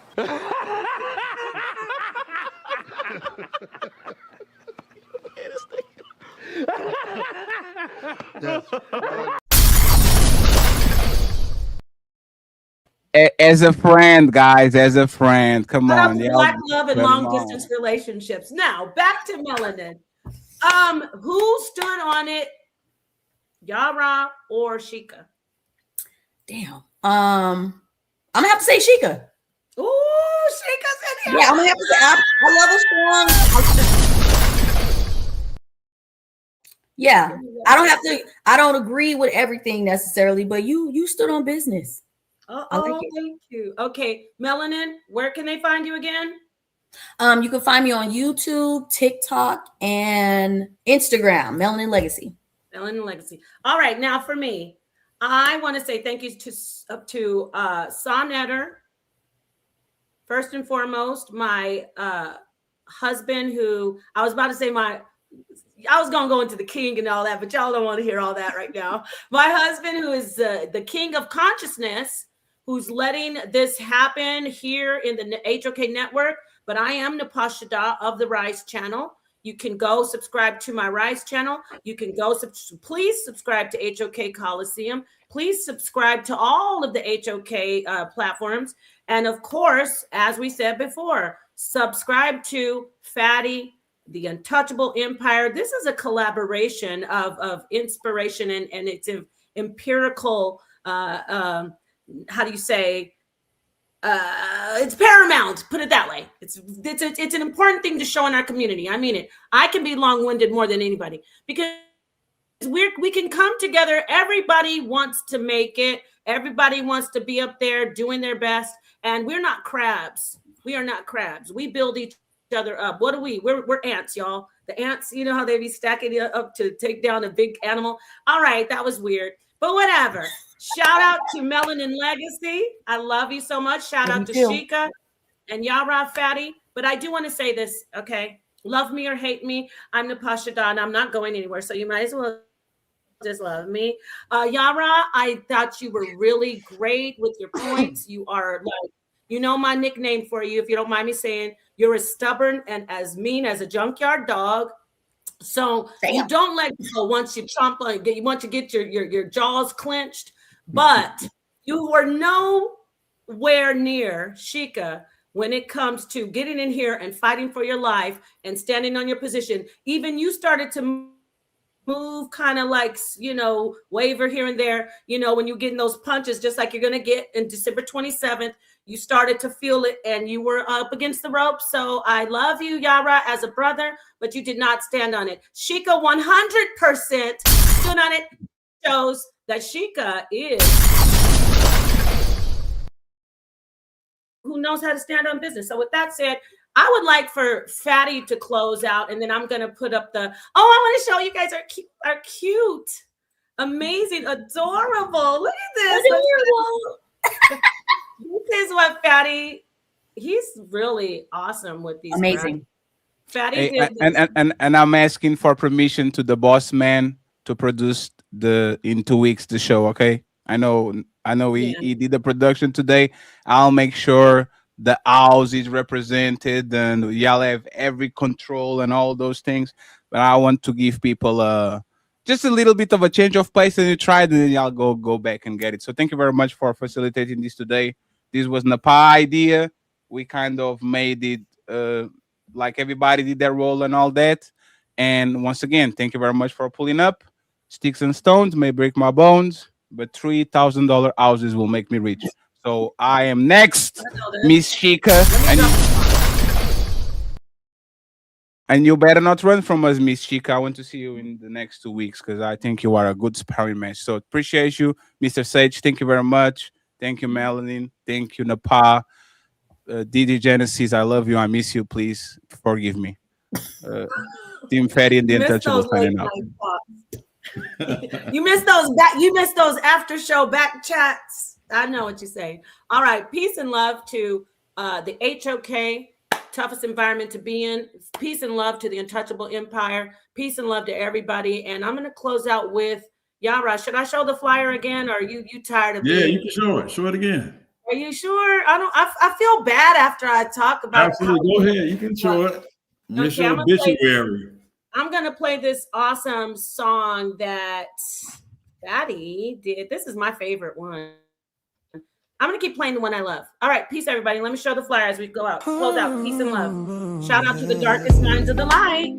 As a friend, guys, as a friend. Come on. Black love and long distance relationships. Now back to Melanin. Who stood on it Yara or Sheikah? Damn. I'm gonna have to say Sheikah. Ooh, Sheikah's in here. Yeah, I'm gonna have to say I love her strong. Yeah, I don't agree with everything necessarily, but you stood on business. Thank you. Okay, Melanin, where can they find you again? You can find me on YouTube, TikTok, and Instagram, Melanin Legacy. Melanin Legacy. All right, now for me, I want to say thank you to Sonetter. First and foremost, my husband, who I was about to say I was going to go into the king and all that, but y'all don't want to hear all that right now. My husband, who is the king of consciousness, who's letting this happen here in the HOK network. But I am Napah Shadah of the Rise channel. You can go subscribe to my Rise channel. You can go, please subscribe to HOK Coliseum. Please subscribe to all of the HOK platforms. And of course, as we said before, subscribe to Fatty, The Untouchable Empire. This is a collaboration of inspiration and it's empirical, how do you say, it's paramount, put it that way. It's an important thing to show in our community. I mean it. I can be long-winded more than anybody because we can come together. Everybody wants to make it. Everybody wants to be up there doing their best. And we're not crabs. We are not crabs. We build each other up. What are we? We're ants, y'all. The ants, you know how they be stacking it up to take down a big animal. All right, that was weird, but whatever. Shout out to Melanin Legacy. I love you so much. Shout out to Sheikah and Yara Fatty. But I do want to say this, okay? Love me or hate me, I'm Napah Shadah, and I'm not going anywhere. So you might as well just love me. Yara, I thought you were really great with your points. You are like, you know my nickname for you, if you don't mind me saying, you're as stubborn and as mean as a junkyard dog. So you don't let go once you chomp on, you want to get your jaws clenched. But you were nowhere near Sheikah when it comes to getting in here and fighting for your life and standing on your position. Even you started to move kind of like, you know, waver here and there, you know, when you're getting those punches, just like you're going to get in December 27th, you started to feel it and you were up against the rope. So I love you, Yara, as a brother, but you did not stand on it. Sheikah 100% stood on it. Shows that Sheikah is who knows how to stand on business. So with that said, I would like for Fatty to close out, and then I'm going to put up I want to show you guys are cute, amazing, adorable. Look at this. This is what Fatty, he's really awesome with these. Amazing. Fatty. Hey, and I'm asking for permission to the boss man to produce in 2 weeks the show. Okay. I know he did the production today. I'll make sure the house is represented and y'all have every control and all those things. But I want to give people just a little bit of a change of pace, and you try it, and then y'all go back and get it. So thank you very much for facilitating this today. This was Napah idea. We kind of made it like everybody did their role and all that. And once again, thank you very much for pulling up. Sticks and stones may break my bones, but $3,000 houses will make me rich. So I am next, Miss Sheikah. And you better not run from us, Miss Sheikah. I want to see you in the next 2 weeks because I think you are a good sparring match. So appreciate you, Mr. Sage. Thank you very much. Thank you, Melanin. Thank you, Napah. DD Genesis, I love you. I miss you. Please forgive me. Team Fatty and the Untouchable signing out. You missed those after show back chats. I know what you're saying. All right, peace and love to the HOK, toughest environment to be in. Peace and love to the Untouchable Empire. Peace and love to everybody. And I'm going to close out with Yara. Should I show the flyer again, or are you tired of it? Yeah, you can show it. Show it again. Are you sure? I feel bad after I talk about. Absolutely. Go ahead. You can show it. Miss your obituary. I'm going to play this awesome song that Fatty did. This is my favorite one. I'm going to keep playing the one I love. All right. Peace, everybody. Let me show the flyer as we go out. Close out. Peace and love. Shout out to the darkest minds of the light.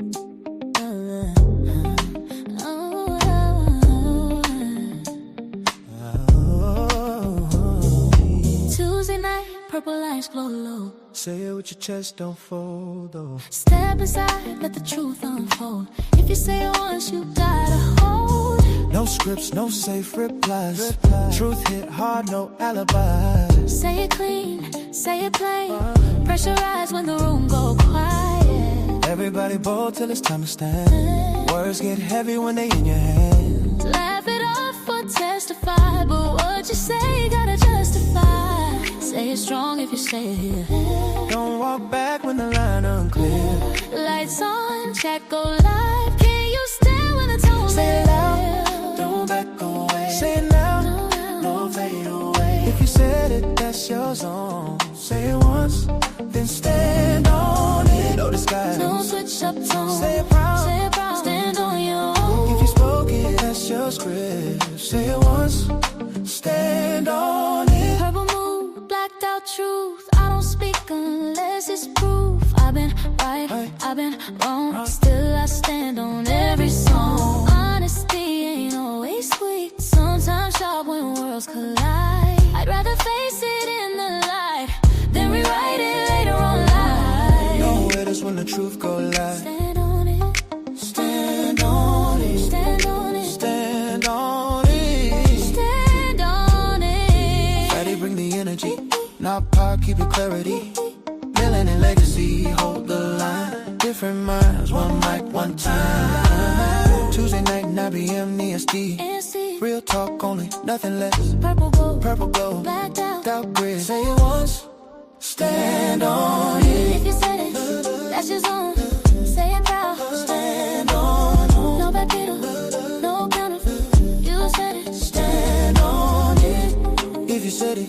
purple lines glow low. Say it with your chest, don't fold, though. Step aside, let the truth unfold. If you say it once, you gotta hold. No scripts, no safe replies. Truth hit hard, no alibi. Say it clean, say it plain. Pressurize when the room go quiet. Everybody bold till it's time to stand. Words get heavy when they in your hands. Laugh it off or testify, but what you say gotta justify. Say it strong if you say it here. Don't walk back when the line unclear. Lights on, chat go live. Can you stand when the tone's Say it loud, don't back away. Say it now, no fade away. If you said it, that's your zone. Say it once, then stand on it. No disguise, no switch up tone. Say it proud, say it proud. Stand on your own. If you spoke it, that's your script. Say it once, stand on it. Purple moon, blacked out truth. I don't speak unless it's proof. I've been right, I've been wrong. Still I stand on every song. Honesty ain't always sweet. Sometimes sharp when worlds collide. I'd rather face it in the light than rewrite it later on live. No hitters when the truth go live. Stand on it, stand on it, stand on it, stand on it, stand on it. Ready, bring the energy. Napah, keep it clarity. Melanin legacy, hold the line. Different minds, one mic, one time. Tuesday night, 9 p.m. EST. Real talk only, nothing less. Purple glow, blacked out, dark grid. Say it once, stand on it. If you said it, that's your zone. Say it proud, stand on it. No backpetal, no counterfeit. You said it, stand on it. If you said it,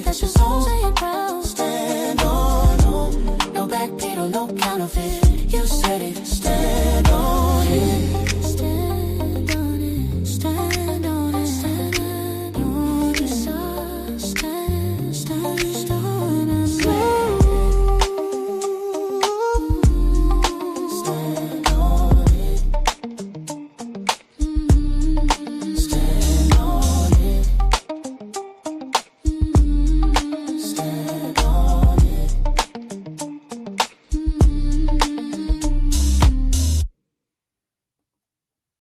that's your zone. Say it proud, stand on it. no backpetal, no counterfeit. You said it, stand on it.